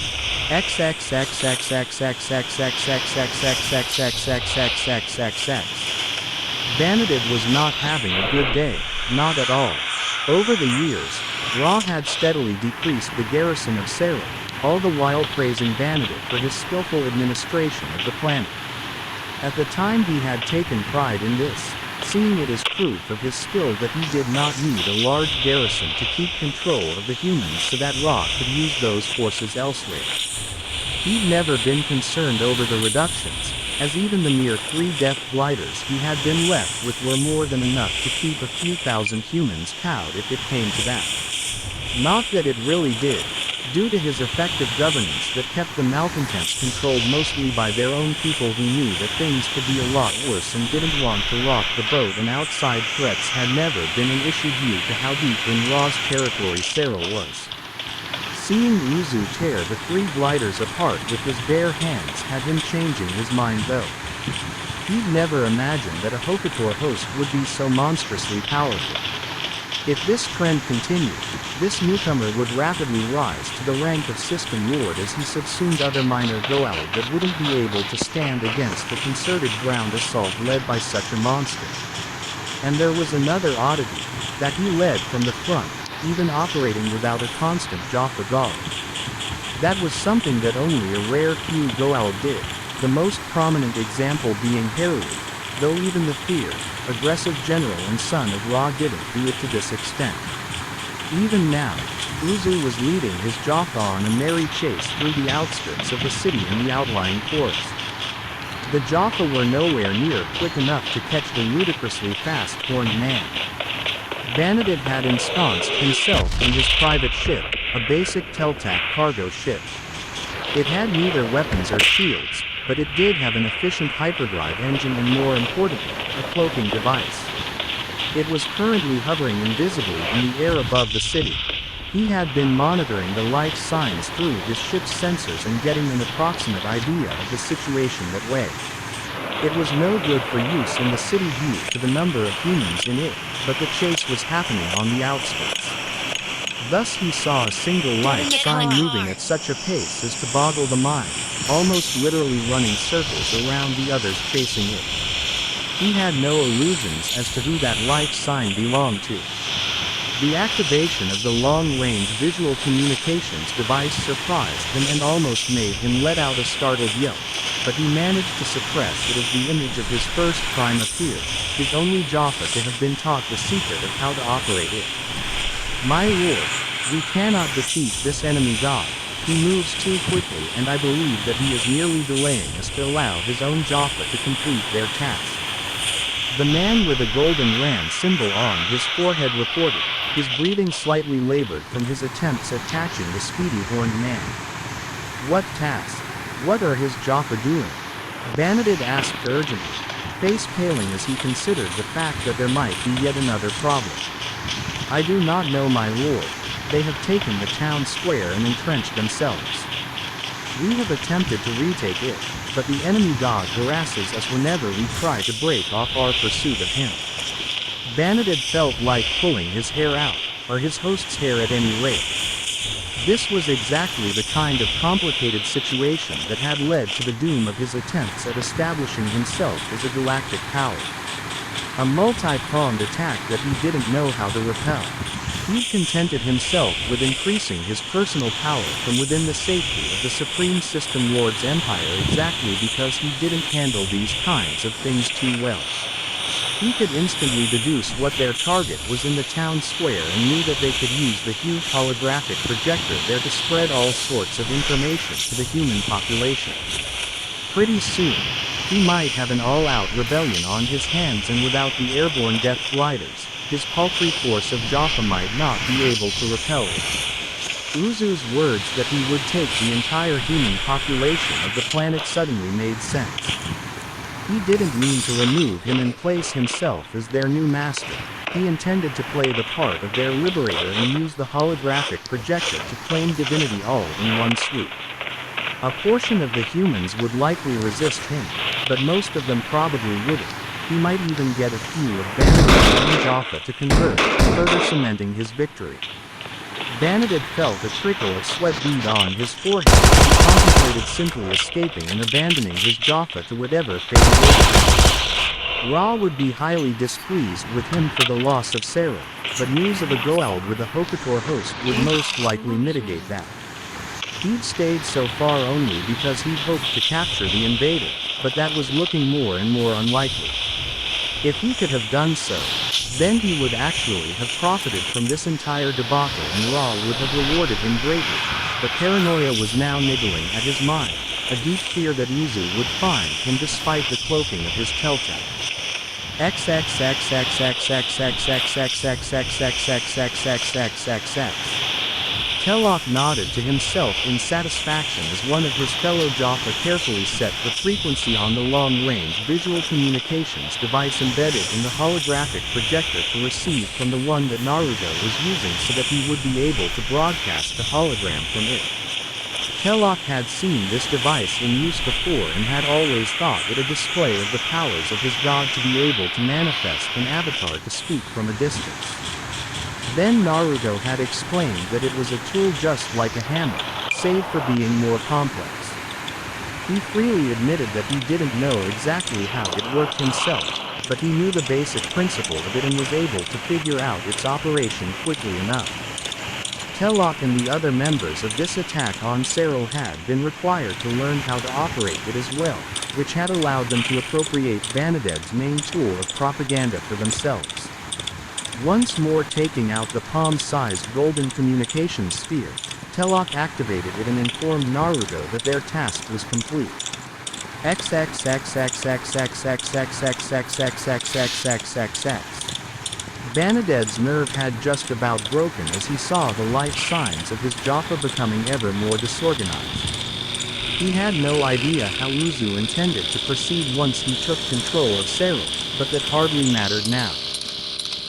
Banaded was not having a good day, not at all. Over the years, Ra had steadily decreased the garrison of Sarah, all the while praising Banaded for his skillful administration of the planet. At the time he had taken pride in this, seeing it as proof of his skill that he did not need a large garrison to keep control of the humans so that Ra could use those forces elsewhere. He'd never been concerned over the reductions, as even the mere 3 death gliders he had been left with were more than enough to keep a few thousand humans cowed if it came to that. Not that it really did, due to his effective governance that kept the malcontents controlled mostly by their own people who knew that things could be a lot worse and didn't want to rock the boat, and outside threats had never been an issue due to how deep in Ra's territory Sarah was. Seeing Uzu tear the 3 gliders apart with his bare hands had him changing his mind though. He'd never imagined that a Hokutor host would be so monstrously powerful. If this trend continued, this newcomer would rapidly rise to the rank of System Lord as he subsumed other minor Goa'uld that wouldn't be able to stand against the concerted ground assault led by such a monster. And there was another oddity, that he led from the front, even operating without a constant Jaffa guard. That was something that only a rare few Goa'uld did, the most prominent example being Hera, though even the fierce, aggressive general and son of Ra didn't do it to this extent. Even now, Uzu was leading his Jaffa on a merry chase through the outskirts of the city and the outlying forest. The Jaffa were nowhere near quick enough to catch the ludicrously fast-horned man. Banaded had ensconced himself in his private ship, a basic Teltak cargo ship. It had neither weapons or shields, but it did have an efficient hyperdrive engine and, more importantly, a cloaking device. It was currently hovering invisibly in the air above the city. He had been monitoring the life signs through his ship's sensors and getting an approximate idea of the situation that way. It was no good for use in the city due to the number of humans in it, but the chase was happening on the outskirts. Thus he saw a single life sign moving at such a pace as to boggle the mind, almost literally running circles around the others chasing it. He had no illusions as to who that life sign belonged to. The activation of the long-range visual communications device surprised him and almost made him let out a startled yelp, but he managed to suppress it as the image of his first prime appeared, his only Jaffa to have been taught the secret of how to operate it. My lord, we cannot defeat this enemy god. He moves too quickly, and I believe that he is merely delaying us to allow his own Jaffa to complete their task. The man with a golden ram symbol on his forehead reported, his breathing slightly labored from his attempts at catching the speedy-horned man. What task? What are his Jaffa doing? Banaded asked urgently. face paling as he considered the fact that there might be yet another problem. I do not know, my lord. They have taken the town square and entrenched themselves. We have attempted to retake it, but the enemy god harasses us whenever we try to break off our pursuit of him. Banaded felt like pulling his hair out, or his host's hair at any rate. This was exactly the kind of complicated situation that had led to the doom of his attempts at establishing himself as a galactic power. A multi-pronged attack that he didn't know how to repel. He'd contented himself with increasing his personal power from within the safety of the Supreme System Lord's empire exactly because he didn't handle these kinds of things too well. He could instantly deduce what their target was in the town square and knew that they could use the huge holographic projector there to spread all sorts of information to the human population. Pretty soon, he might have an all-out rebellion on his hands, and without the airborne death gliders, his paltry force of Jaffa might not be able to repel it. Uzu's words that he would take the entire human population of the planet suddenly made sense. He didn't mean to remove him and place himself as their new master. He intended to play the part of their liberator and use the holographic projector to claim divinity all in one swoop. A portion of the humans would likely resist him, but most of them probably wouldn't. He might even get a few of Banaded and Jaffa to convert, further cementing his victory. Banaded felt a trickle of sweat bead on his forehead as he contemplated simply escaping and abandoning his Jaffa to whatever fate awaited. Ra would be highly displeased with him for the loss of Sarah, but news of a Goa'uld with a Hokator host would most likely mitigate that. He'd stayed so far only because he'd hoped to capture the invader, but that was looking more and more unlikely. If he could have done so, then he would actually have profited from this entire debacle and Ra would have rewarded him greatly, but paranoia was now niggling at his mind, a deep fear that Uzu would find him despite the cloaking of his telltale. Tellock nodded to himself in satisfaction as one of his fellow Jaffa carefully set the frequency on the long-range visual communications device embedded in the holographic projector to receive from the one that Naruto was using so that he would be able to broadcast the hologram from it. Tellock had seen this device in use before and had always thought it a display of the powers of his god to be able to manifest an avatar to speak from a distance. Then Naruto had explained that it was a tool just like a hammer, save for being more complex. He freely admitted that he didn't know exactly how it worked himself, but he knew the basic principle of it and was able to figure out its operation quickly enough. Tellock and the other members of this attack on Cyril had been required to learn how to operate it as well, which had allowed them to appropriate Banaded's main tool of propaganda for themselves. Once more taking out the palm-sized golden communication sphere, Tellock activated it and informed Naruto that their task was complete. Banaded's nerve had just about broken as he saw the life signs of his Jaffa becoming ever more disorganized. He had no idea how Uzu intended to proceed once he took control of Cyril, but that hardly mattered now.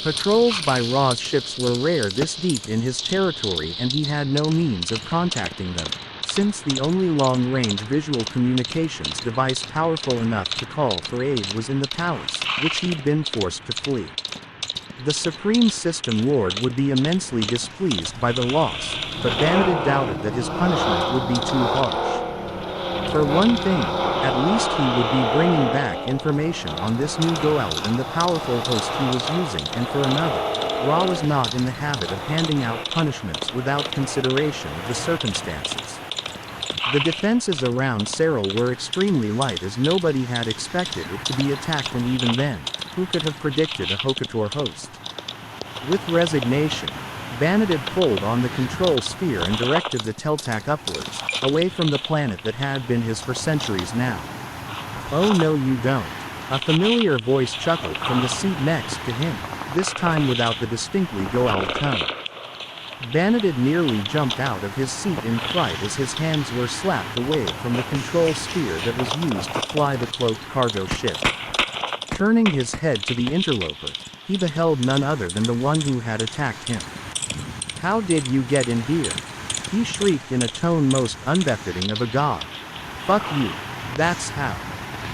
Patrols by Ra's ships were rare this deep in his territory and he had no means of contacting them, since the only long-range visual communications device powerful enough to call for aid was in the palace, which he'd been forced to flee. The Supreme System Lord would be immensely displeased by the loss, but Banaded doubted that his punishment would be too harsh. For one thing, at least he would be bringing back information on this new Goa'uld and the powerful host he was using, and for another, Ra was not in the habit of handing out punishments without consideration of the circumstances. The defenses around Cyril were extremely light as nobody had expected it to be attacked, and even then, who could have predicted a Hokator host? With resignation, Banaded pulled on the control sphere and directed the Teltac upwards, away from the planet that had been his for centuries now. "Oh no you don't," a familiar voice chuckled from the seat next to him, this time without the distinctly Goa'uld tone. Banaded nearly jumped out of his seat in fright as his hands were slapped away from the control sphere that was used to fly the cloaked cargo ship. Turning his head to the interloper, he beheld none other than the one who had attacked him. "How did you get in here?" he shrieked in a tone most unbefitting of a god. "Fuck you. That's how."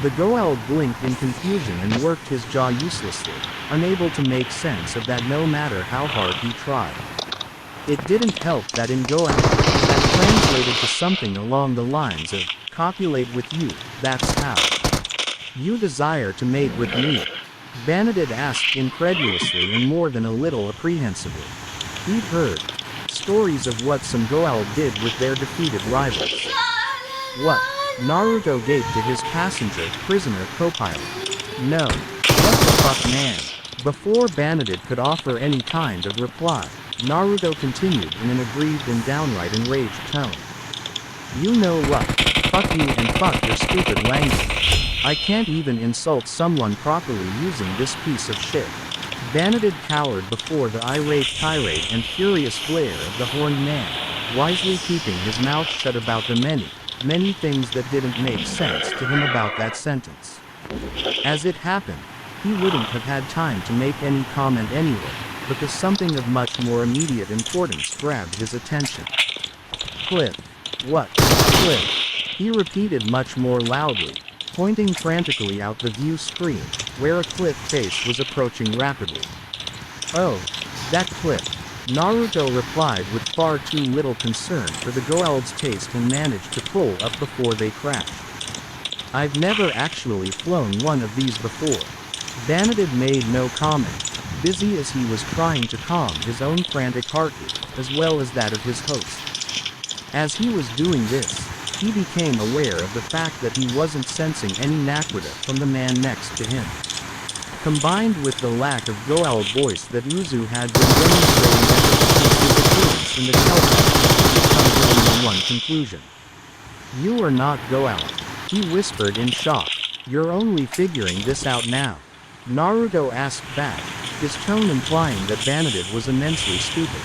The Goa'uld blinked in confusion and worked his jaw uselessly, unable to make sense of that no matter how hard he tried. It didn't help that in Goa'uld, that translated to something along the lines of, "Copulate with you, that's how." "You desire to mate with me?" Vanadid asked incredulously and more than a little apprehensively. He'd heard stories of what some Goa'uld did with their defeated rivals. "What?" Naruto gaped to his prisoner co-pilot. "No. What the fuck, man?" Before Vanadid could offer any kind of reply, Naruto continued in an aggrieved and downright enraged tone. "You know what? Fuck you and fuck your stupid language. I can't even insult someone properly using this piece of shit." Vanadid cowered before the irate tirade and furious glare of the horned man, wisely keeping his mouth shut about the many things that didn't make sense to him about that sentence. As it happened, he wouldn't have had time to make any comment anyway, because something of much more immediate importance grabbed his attention. "Cliff. What? Cliff?" he repeated much more loudly, pointing frantically out the view screen, where a cliff face was approaching rapidly. "Oh, that cliff," Naruto replied with far too little concern for the Goa'uld's taste and managed to pull up before they crashed. "I've never actually flown one of these before." Vanadid made no comment, busy as he was trying to calm his own frantic heartbeat, as well as that of his host. As he was doing this, he became aware of the fact that he wasn't sensing any naquita from the man next to him. Combined with the lack of Goa'uld voice that Uzu had been demonstrating ever since his appearance in the television, he come to only one conclusion. "You are not Goa'uld," he whispered in shock. "You're only figuring this out now." Naruto asked back, his tone implying that Vanadid was immensely stupid.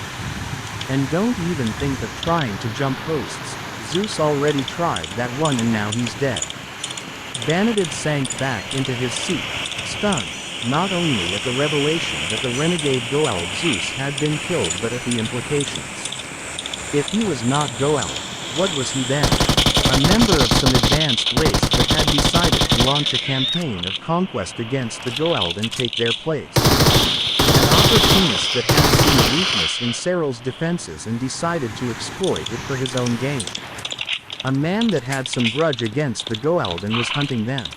"And don't even think of trying to jump hosts. Zeus already tried that one and now he's dead." Vanadid sank back into his seat, stunned, not only at the revelation that the renegade Goa'uld Zeus had been killed but at the implications. If he was not Goa'uld, what was he then? A member of some advanced race that had decided to launch a campaign of conquest against the Goa'uld and take their place. An opportunist that had seen a weakness in Serral's defenses and decided to exploit it for his own gain. A man that had some grudge against the Goa'uld and was hunting them.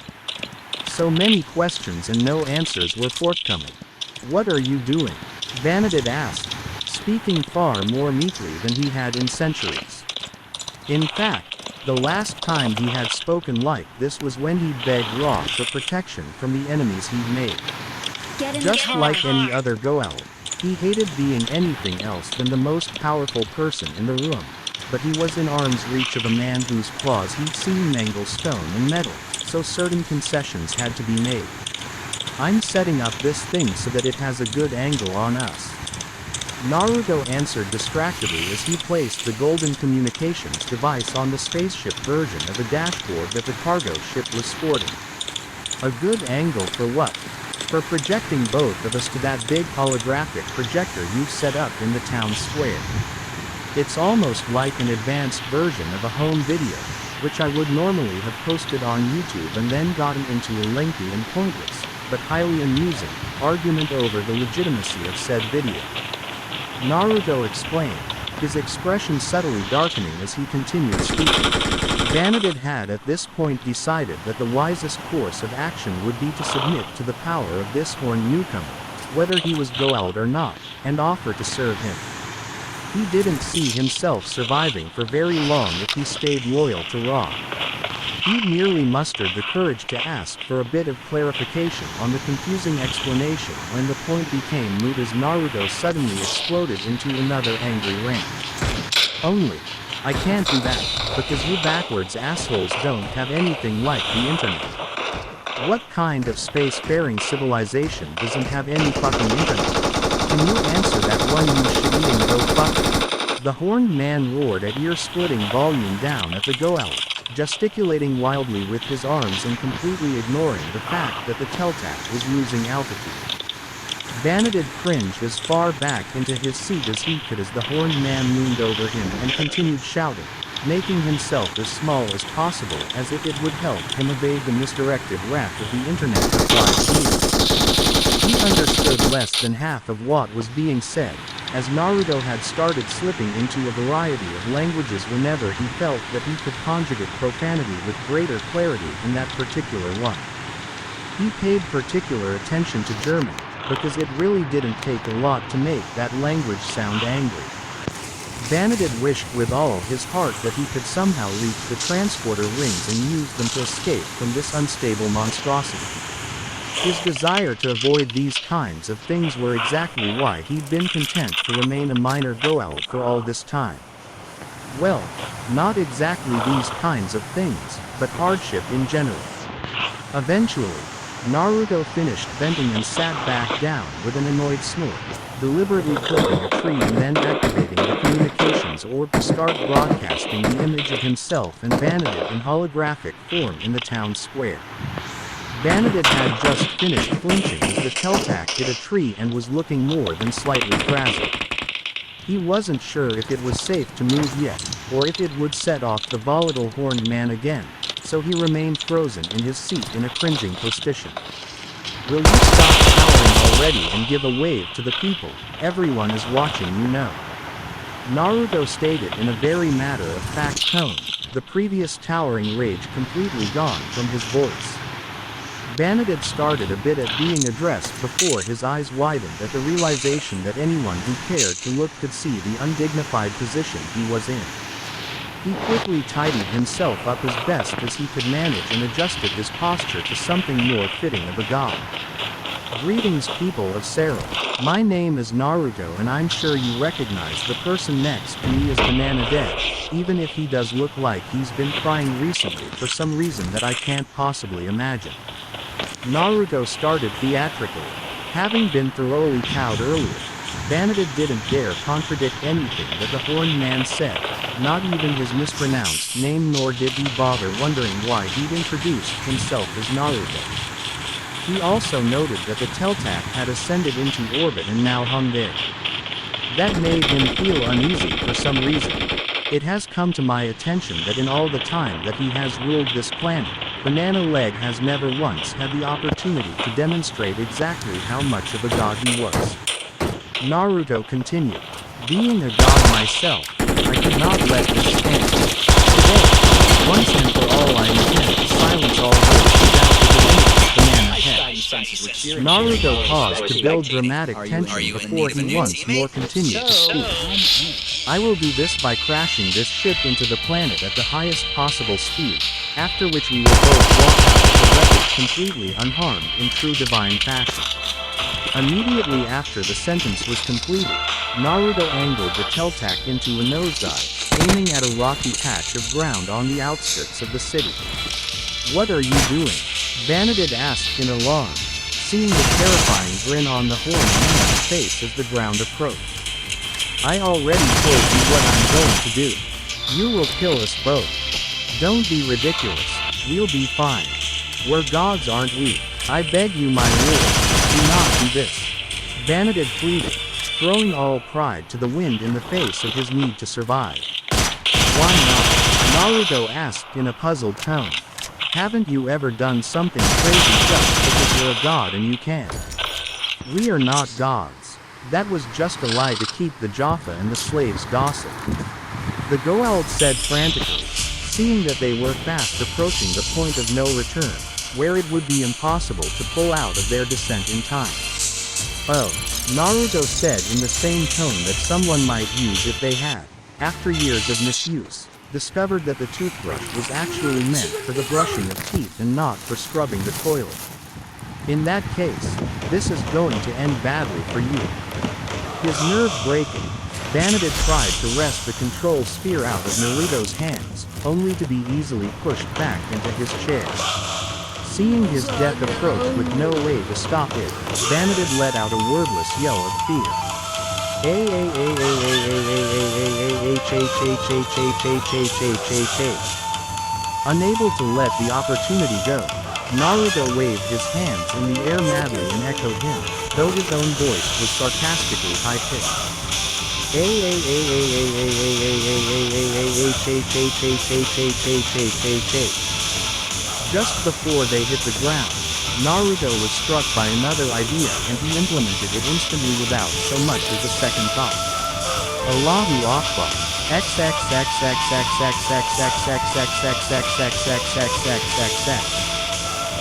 So many questions and no answers were forthcoming. "What are you doing?" Vanadid asked, speaking far more meekly than he had in centuries. In fact, the last time he had spoken like this was when he'd begged Ra for protection from the enemies he'd made. Just like any other Goa'uld, he hated being anything else than the most powerful person in the room, but he was in arm's reach of a man whose claws he'd seen mangle stone and metal, so certain concessions had to be made. "I'm setting up this thing so that it has a good angle on us," Naruto answered distractedly as he placed the golden communications device on the spaceship version of the dashboard that the cargo ship was sporting. "A good angle for what?" "For projecting both of us to that big holographic projector you've set up in the town square. It's almost like an advanced version of a home video, which I would normally have posted on YouTube and then gotten into a lengthy and pointless, but highly amusing, argument over the legitimacy of said video," Naruto explained, his expression subtly darkening as he continued speaking. Vanadid had at this point decided that the wisest course of action would be to submit to the power of this horned newcomer, whether he was Goa'uld or not, and offer to serve him. He didn't see himself surviving for very long if he stayed loyal to Ra. He merely mustered the courage to ask for a bit of clarification on the confusing explanation when the point became moot as Naruto suddenly exploded into another angry rant. "Only, I can't do that, because you backwards assholes don't have anything like the internet. What kind of spacefaring civilization doesn't have any fucking internet? Can you answer that one, you shit-eating go fucker?" The horned man roared at ear-splitting volume down at the Goa'uld, gesticulating wildly with his arms and completely ignoring the fact that the Teltak was losing altitude. Vanadid cringed as far back into his seat as he could as the horned man loomed over him and continued shouting, making himself as small as possible as if it would help him evade the misdirected wrath of the internet for 5 years. He understood less than half of what was being said, as Naruto had started slipping into a variety of languages whenever he felt that he could conjugate profanity with greater clarity in that particular one. He paid particular attention to German, because it really didn't take a lot to make that language sound angry. Vanadid wished with all his heart that he could somehow reach the transporter rings and use them to escape from this unstable monstrosity. His desire to avoid these kinds of things were exactly why he'd been content to remain a minor Goa'uld for all this time. Well, not exactly these kinds of things, but hardship in general. Eventually, Naruto finished venting and sat back down with an annoyed snort, deliberately clicking a tree and then activating the communications orb to start broadcasting the image of himself and Vanadid in holographic form in the town square. Vanadid had just finished flinching as the Teltak hit a tree and was looking more than slightly frazzled. He wasn't sure if it was safe to move yet, or if it would set off the volatile horned man again, so he remained frozen in his seat in a cringing position. "Will you stop towering already and give a wave to the people? Everyone is watching, you know," Naruto stated in a very matter-of-fact tone, the previous towering rage completely gone from his voice. Vanadid started a bit at being addressed before his eyes widened at the realization that anyone who cared to look could see the undignified position he was in. He quickly tidied himself up as best as he could manage and adjusted his posture to something more fitting of a god. "Greetings, people of Sarah. My name is Naruto and I'm sure you recognize the person next to me as Banana Dead, even if he does look like he's been crying recently for some reason that I can't possibly imagine." Naruto started theatrically. Having been thoroughly cowed earlier, Vanadid didn't dare contradict anything that the horned man said, not even his mispronounced name, nor did he bother wondering why he'd introduced himself as Naruto. He also noted that the Teltak had ascended into orbit and now hung there. That made him feel uneasy for some reason. "It has come to my attention that in all the time that he has ruled this planet, Banana Leg has never once had the opportunity to demonstrate exactly how much of a god he was." Naruto continued, "Being a god myself, I could not let this stand. Today, once and for all I intend to silence all hopes without the image of Banana Head." Naruto paused to build dramatic tension before he once more continued to speak. "I will do this by crashing this ship into the planet at the highest possible speed, after which we will both walk out of the wreckage completely unharmed in true divine fashion." Immediately after the sentence was completed, Naruto angled the Teltak into a nosedive, aiming at a rocky patch of ground on the outskirts of the city. "What are you doing?" Vanadid asked in alarm, seeing the terrifying grin on the horned man's face as the ground approached. "I already told you what I'm going to do. You will kill us both. Don't be ridiculous, we'll be fine. We're gods, aren't we? I beg you, my lord, do not do this." Vanadid pleaded, throwing all pride to the wind in the face of his need to survive. "Why not?" Naruto asked in a puzzled tone. "Haven't you ever done something crazy just because you're a god and you can? We are not gods. That was just a lie to keep the Jaffa and the slaves gossip," the Goa'uld said frantically, seeing that they were fast approaching the point of no return, where it would be impossible to pull out of their descent in time. "Oh," Naruto said in the same tone that someone might use if they had, after years of misuse, discovered that the toothbrush was actually meant for the brushing of teeth and not for scrubbing the toilet. "In that case, this is going to end badly for you." His nerve breaking, Vanadid tried to wrest the control sphere out of Naruto's hands, only to be easily pushed back into his chair. Seeing his death approach with no way to stop it, Vanadid let out a wordless yell of fear. Unable to let the opportunity go, Naruto waved his hands in the air madly and echoed him, though his own voice was sarcastically high-pitched. Just before they hit the ground, Naruto was struck by another idea and he implemented it instantly without so much as a second thought. Allahu Akbar.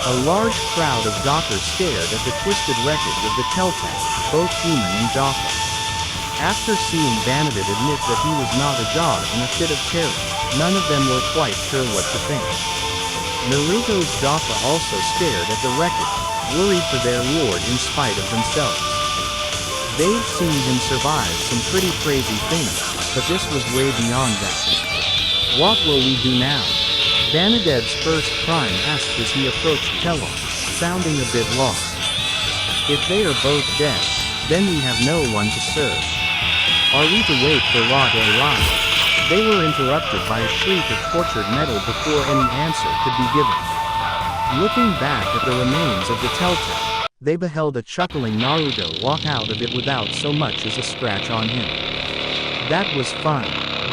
A large crowd of dockers stared at the twisted wreckage of the Telltale, both human and Jaffa. After seeing Vanidid admit that he was not a god in a fit of terror, none of them were quite sure what to think. Naruto's Jaffa also stared at the wreckage, worried for their lord in spite of themselves. They'd seen him survive some pretty crazy things, but this was way beyond that. What will we do now? Vanidid's first prime asked as he approached Tellok, sounding a bit lost. If they are both dead, then we have no one to serve. Are we to wait for Rod alive? They were interrupted by a shriek of tortured metal before any answer could be given. Looking back at the remains of the Telltale, they beheld a chuckling Naruto walk out of it without so much as a scratch on him. That was fun.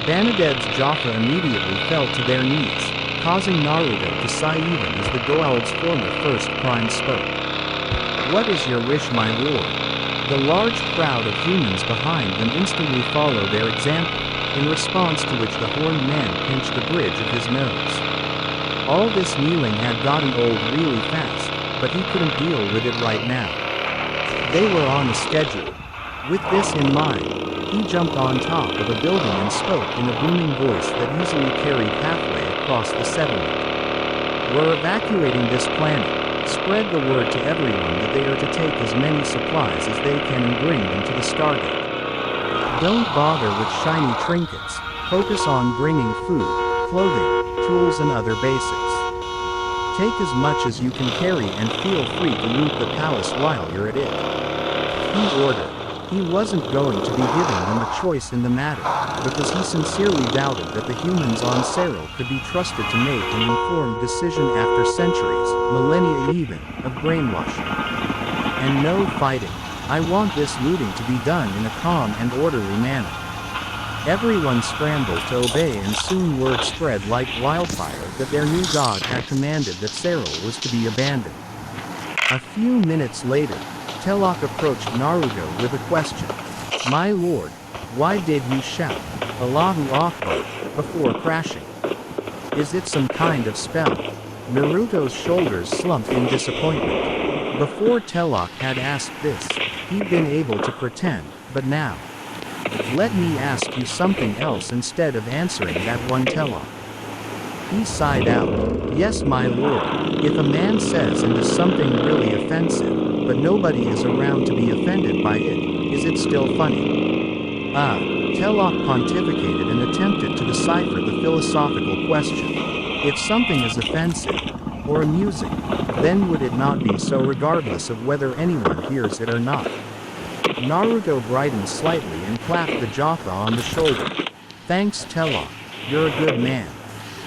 Vanidid's Jaffa immediately fell to their knees, causing Naruto to sigh even as the Goa'ld's former first prime spoke. What is your wish, my lord? The large crowd of humans behind them instantly followed their example, in response to which the horned man pinched the bridge of his nose. All this kneeling had gotten old really fast, but he couldn't deal with it right now. They were on a schedule. With this in mind, he jumped on top of a building and spoke in a booming voice that easily carried halfway across the settlement. We're evacuating this planet. Spread the word to everyone that they are to take as many supplies as they can and bring them to the Stargate. Don't bother with shiny trinkets, focus on bringing food, clothing, tools and other basics. Take as much as you can carry and feel free to loot the palace while you're at it. He ordered. He wasn't going to be giving them a choice in the matter, because he sincerely doubted that the humans on Serral could be trusted to make an informed decision after centuries, millennia even, of brainwashing. And no fighting. I want this looting to be done in a calm and orderly manner. Everyone scrambled to obey and soon word spread like wildfire that their new god had commanded that Serral was to be abandoned. A few minutes later, Tellok approached Naruto with a question. My lord, why did you shout, Allahu Akbar, before crashing? Is it some kind of spell? Naruto's shoulders slumped in disappointment. Before Tellok had asked this, he'd been able to pretend, but now. Let me ask you something else instead of answering that one, Tellok. He sighed out. Yes, my lord, if a man says and does something really offensive, but nobody is around to be offended by it, is it still funny? Tellok pontificated and attempted to decipher the philosophical question. If something is offensive, or amusing, then would it not be so regardless of whether anyone hears it or not? Naruto brightened slightly and clapped the Jaffa on the shoulder. Thanks, Tellok, you're a good man.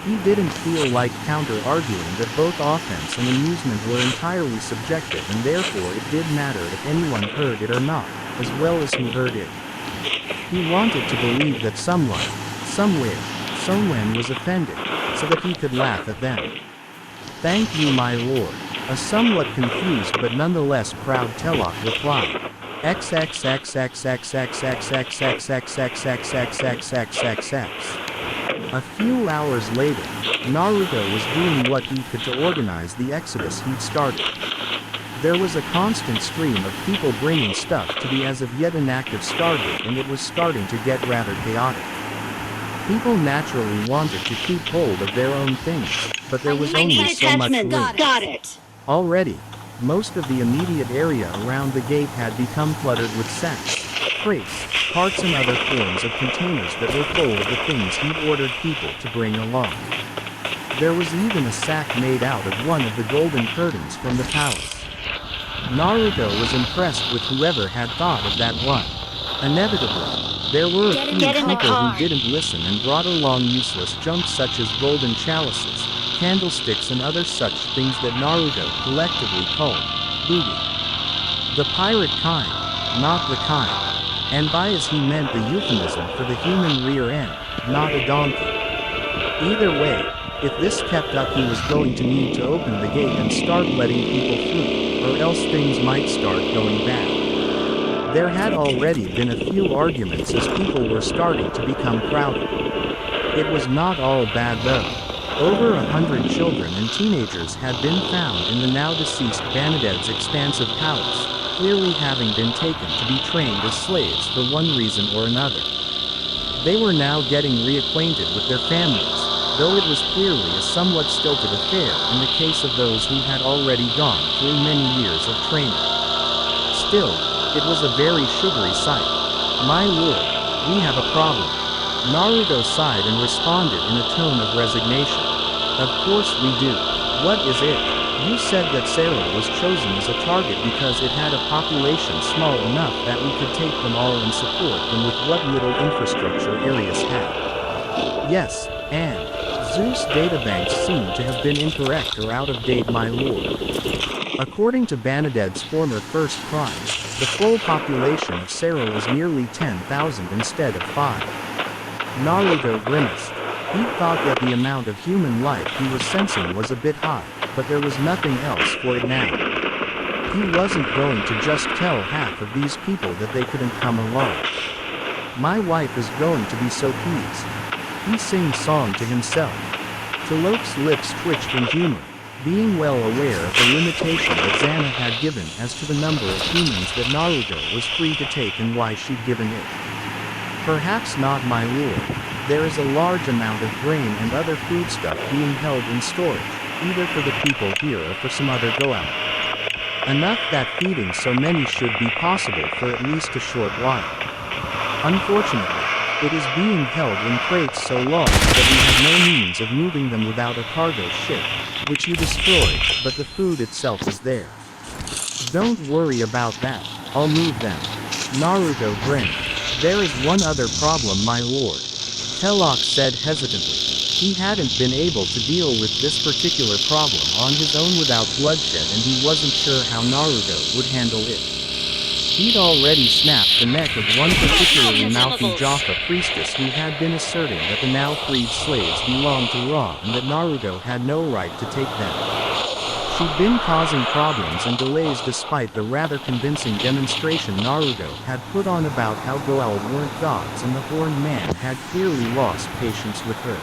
He didn't feel like counter-arguing that both offense and amusement were entirely subjective and therefore it did matter if anyone heard it or not, as well as who heard it. He wanted to believe that someone, somewhere, someone was offended, so that he could laugh at them. Thank you, my lord, a somewhat confused but nonetheless proud Tellok replied. A few hours later, Naruto was doing what he could to organize the exodus he'd started. There was a constant stream of people bringing stuff to the as of yet inactive Stargate and it was starting to get rather chaotic. People naturally wanted to keep hold of their own things, but there was only so much room. Got it. Already, most of the immediate area around the gate had become cluttered with sacks, crates, carts and other forms of containers that were full of the things he'd ordered people to bring along. There was even a sack made out of one of the golden curtains from the palace. Naruto was impressed with whoever had thought of that one. Inevitably, there were a few people who didn't listen and brought along useless junk such as golden chalices, candlesticks and other such things that Naruto collectively called booty. The pirate kind, not the kind. And by as he meant the euphemism for the human rear end, not a donkey. Either way, if this kept up he was going to need to open the gate and start letting people through, or else things might start going bad. There had already been a few arguments as people were starting to become crowded. It was not all bad though. Over 100 children and teenagers had been found in the now deceased Banadet's expansive palace, clearly having been taken to be trained as slaves for one reason or another. They were now getting reacquainted with their families, though it was clearly a somewhat stilted affair in the case of those who had already gone through many years of training. Still, it was a very sugary sight. "My lord, we have a problem." Naruto sighed and responded in a tone of resignation. "Of course we do. What is it? You said that Sarah was chosen as a target because it had a population small enough that we could take them all and support them with what little infrastructure Arius had." "Yes, and Zeus databanks seem to have been incorrect or out of date, my lord. According to Banadet's former first prime, the full population of Sarah was nearly 10,000 instead of 5. Naruto grimaced. He thought that the amount of human life he was sensing was a bit high, but there was nothing else for it now. He wasn't going to just tell half of these people that they couldn't come along. "My wife is going to be so pleased." He sing-song to himself. Tolok's lips twitched in humor, being well aware of the limitation that Xanna had given as to the number of humans that Naruto was free to take and why she'd given it. "Perhaps not, my lord. There is a large amount of grain and other foodstuff being held in storage, either for the people here or for some other go-out. Enough that feeding so many should be possible for at least a short while. Unfortunately, it is being held in crates so large that we have no means of moving them without a cargo ship, which you destroyed, but the food itself is there." "Don't worry about that, I'll move them." Naruto grinned. "There is one other problem, my lord," Telok said hesitantly. He hadn't been able to deal with this particular problem on his own without bloodshed, and he wasn't sure how Naruto would handle it. He'd already snapped the neck of one particularly mouthy Jaffa priestess who had been asserting that the now freed slaves belonged to Ra and that Naruto had no right to take them. She'd been causing problems and delays despite the rather convincing demonstration Naruto had put on about how Goa'uld weren't gods, and the Horned Man had clearly lost patience with her.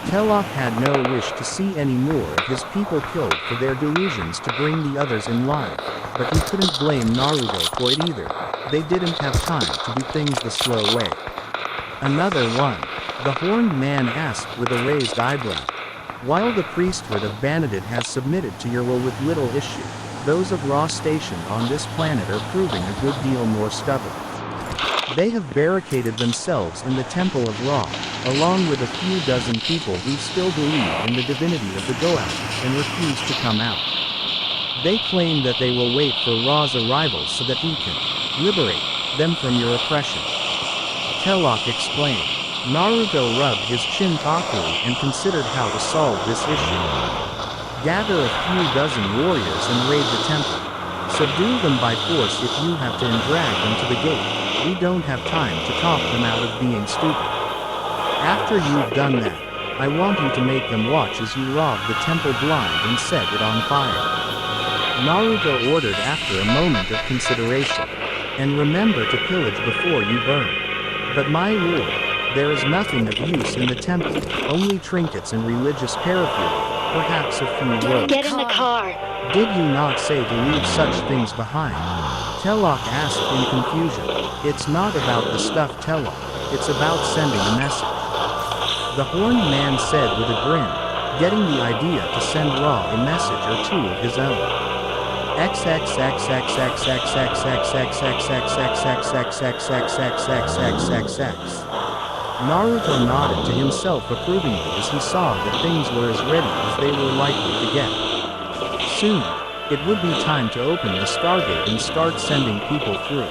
Telok had no wish to see any more of his people killed for their delusions to bring the others in line, but he couldn't blame Naruto for it either. They didn't have time to do things the slow way. "Another one?" the Horned Man asked with a raised eyebrow. "While the priesthood of Banadit has submitted to your will with little issue, those of Ra stationed on this planet are proving a good deal more stubborn. They have barricaded themselves in the Temple of Ra, along with a few dozen people who still believe in the divinity of the Goa'uld and refuse to come out. They claim that they will wait for Ra's arrival so that he can liberate them from your oppression." Telok explained. Naruto rubbed his chin thoughtfully and considered how to solve this issue. "Gather a few dozen warriors and raid the temple. Subdue them by force if you have to, and drag them to the gate. We don't have time to talk them out of being stupid. After you've done that, I want you to make them watch as you rob the temple blind and set it on fire." Naruto ordered after a moment of consideration. "And remember to pillage before you burn." "But my lord, there is nothing of use in the temple, only trinkets and religious paraphernalia, perhaps a few robes." Get in the car. "Did you not say to leave such things behind?" Telok asked in confusion. "It's not about the stuff, Telok, it's about sending a message." The Horned Man said with a grin, getting the idea to send Ra a message or two of his own. Naruto nodded to himself approvingly as he saw that things were as ready as they were likely to get. Soon, it would be time to open the Stargate and start sending people through.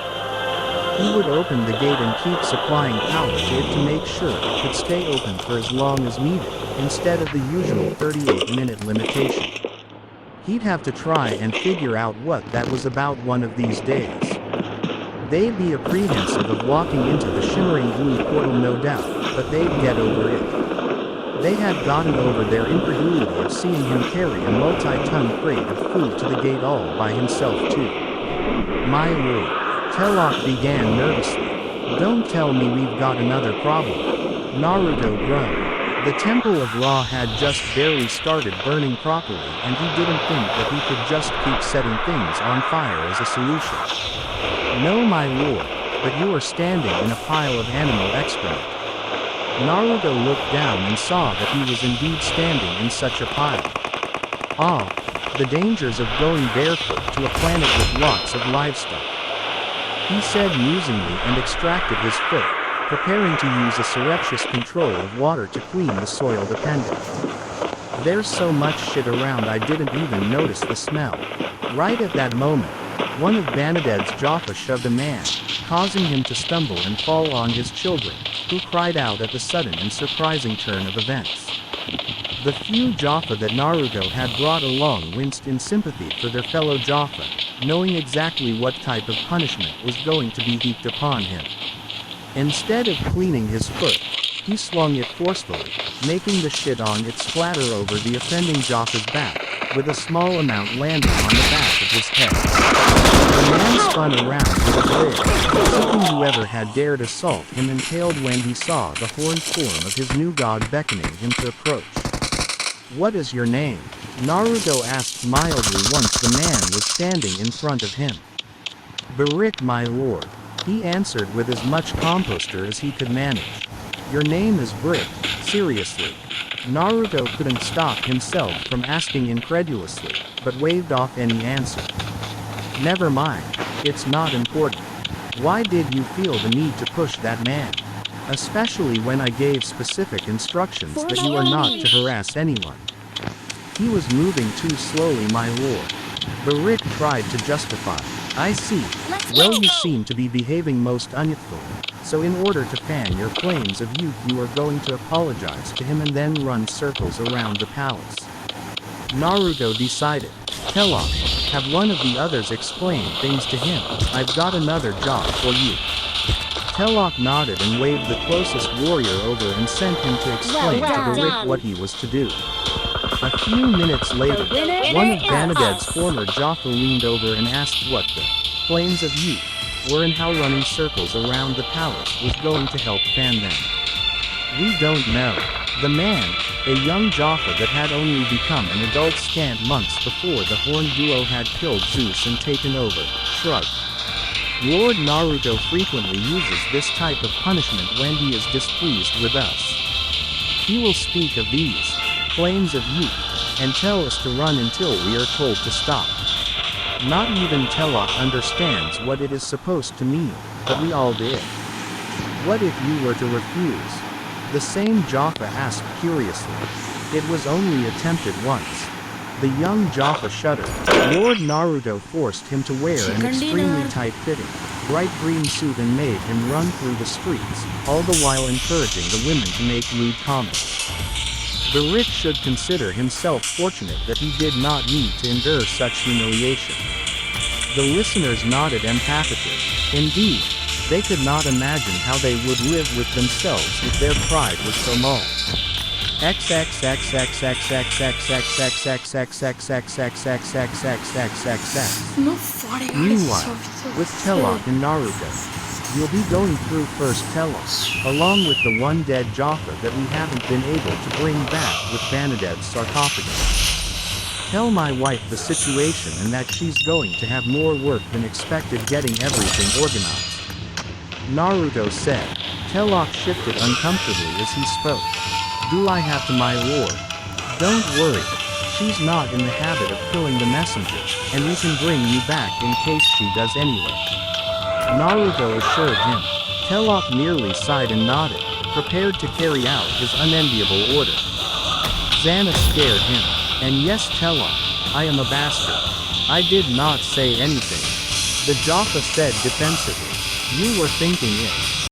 He would open the gate and keep supplying power to it to make sure it could stay open for as long as needed, instead of the usual 38-minute limitation. He'd have to try and figure out what that was about one of these days. They'd be apprehensive of walking into the shimmering blue portal, no doubt, but they'd get over it. They had gotten over their incredulity of seeing him carry a multi-ton crate of food to the gate all by himself too. My lord, Telok began nervously. Don't tell me we've got another problem. Naruto groaned. The Temple of Ra had just barely started burning properly, and he didn't think that he could just keep setting things on fire as a solution. No, my lord, but you are standing in a pile of animal excrement. Naruto looked down and saw that he was indeed standing in such a pile. Ah, the dangers of going barefoot to a planet with lots of livestock. He said musingly and extracted his foot, preparing to use a surreptitious control of water to clean the soiled appendage. There's so much shit around I didn't even notice the smell. Right at that moment, one of Banaded's Jaffa shoved a man, causing him to stumble and fall on his children, who cried out at the sudden and surprising turn of events. The few Jaffa that Naruto had brought along winced in sympathy for their fellow Jaffa, knowing exactly what type of punishment was going to be heaped upon him. Instead of cleaning his foot, he swung it forcefully, making the shit on it splatter over the offending Jaffa's back, with a small amount landing on the back of his head. The man spun around with a glare, seeking whoever had dared assault him impaled when he saw the horned form of his new god beckoning him to approach. "What is your name?" Naruto asked mildly once the man was standing in front of him. "Barik, my lord," he answered with as much composure as he could manage. "Your name is Brick, seriously?" Naruto couldn't stop himself from asking incredulously, but waved off any answer. "Never mind, it's not important. Why did you feel the need to push that man? Especially when I gave specific instructions that you are not to harass anyone." "He was moving too slowly, my lord." Barik tried to justify. "I see. Well, you seem to be behaving most unyouthfully. So in order to fan your flames of youth, you are going to apologize to him and then run circles around the palace." Naruto decided. "Telok, have one of the others explain things to him. I've got another job for you." Telok nodded and waved the closest warrior over and sent him to explain to Barik what he was to do. A few minutes later, one of Banaded's former Jaffa leaned over and asked what the flames of youth were and how running circles around the palace was going to help fan them. "We don't know." The man, a young Jaffa that had only become an adult scant months before the horned duo had killed Zeus and taken over, shrugged. "Lord Naruto frequently uses this type of punishment when he is displeased with us. He will speak of these flames of youth, and tell us to run until we are told to stop. Not even Telok understands what it is supposed to mean, but we all did. What if you were to refuse?" The same Jaffa asked curiously. "It was only attempted once." The young Jaffa shuddered. Lord Naruto forced him to wear an extremely tight-fitting, bright green suit and made him run through the streets, all the while encouraging the women to make lewd comments. Barik should consider himself fortunate that he did not need to endure such humiliation. The listeners nodded empathically. Indeed, they could not imagine how they would live with themselves if their pride was so mauled. Meanwhile, with Telok and Naruto, you'll be going through first Telok, along with the one dead Jaffa that we haven't been able to bring back with Banaded's sarcophagus. Tell my wife the situation and that she's going to have more work than expected getting everything organized." Naruto said. Telok shifted uncomfortably as he spoke. "Do I have to, my lord?" "Don't worry. She's not in the habit of killing the messenger, and we can bring you back in case she does anyway," Naruto assured him. Telok merely sighed and nodded, prepared to carry out his unenviable order. Xanna scared him. "And yes, Telok, I am a bastard. I did not say anything," the Jaffa said defensively. You were thinking it.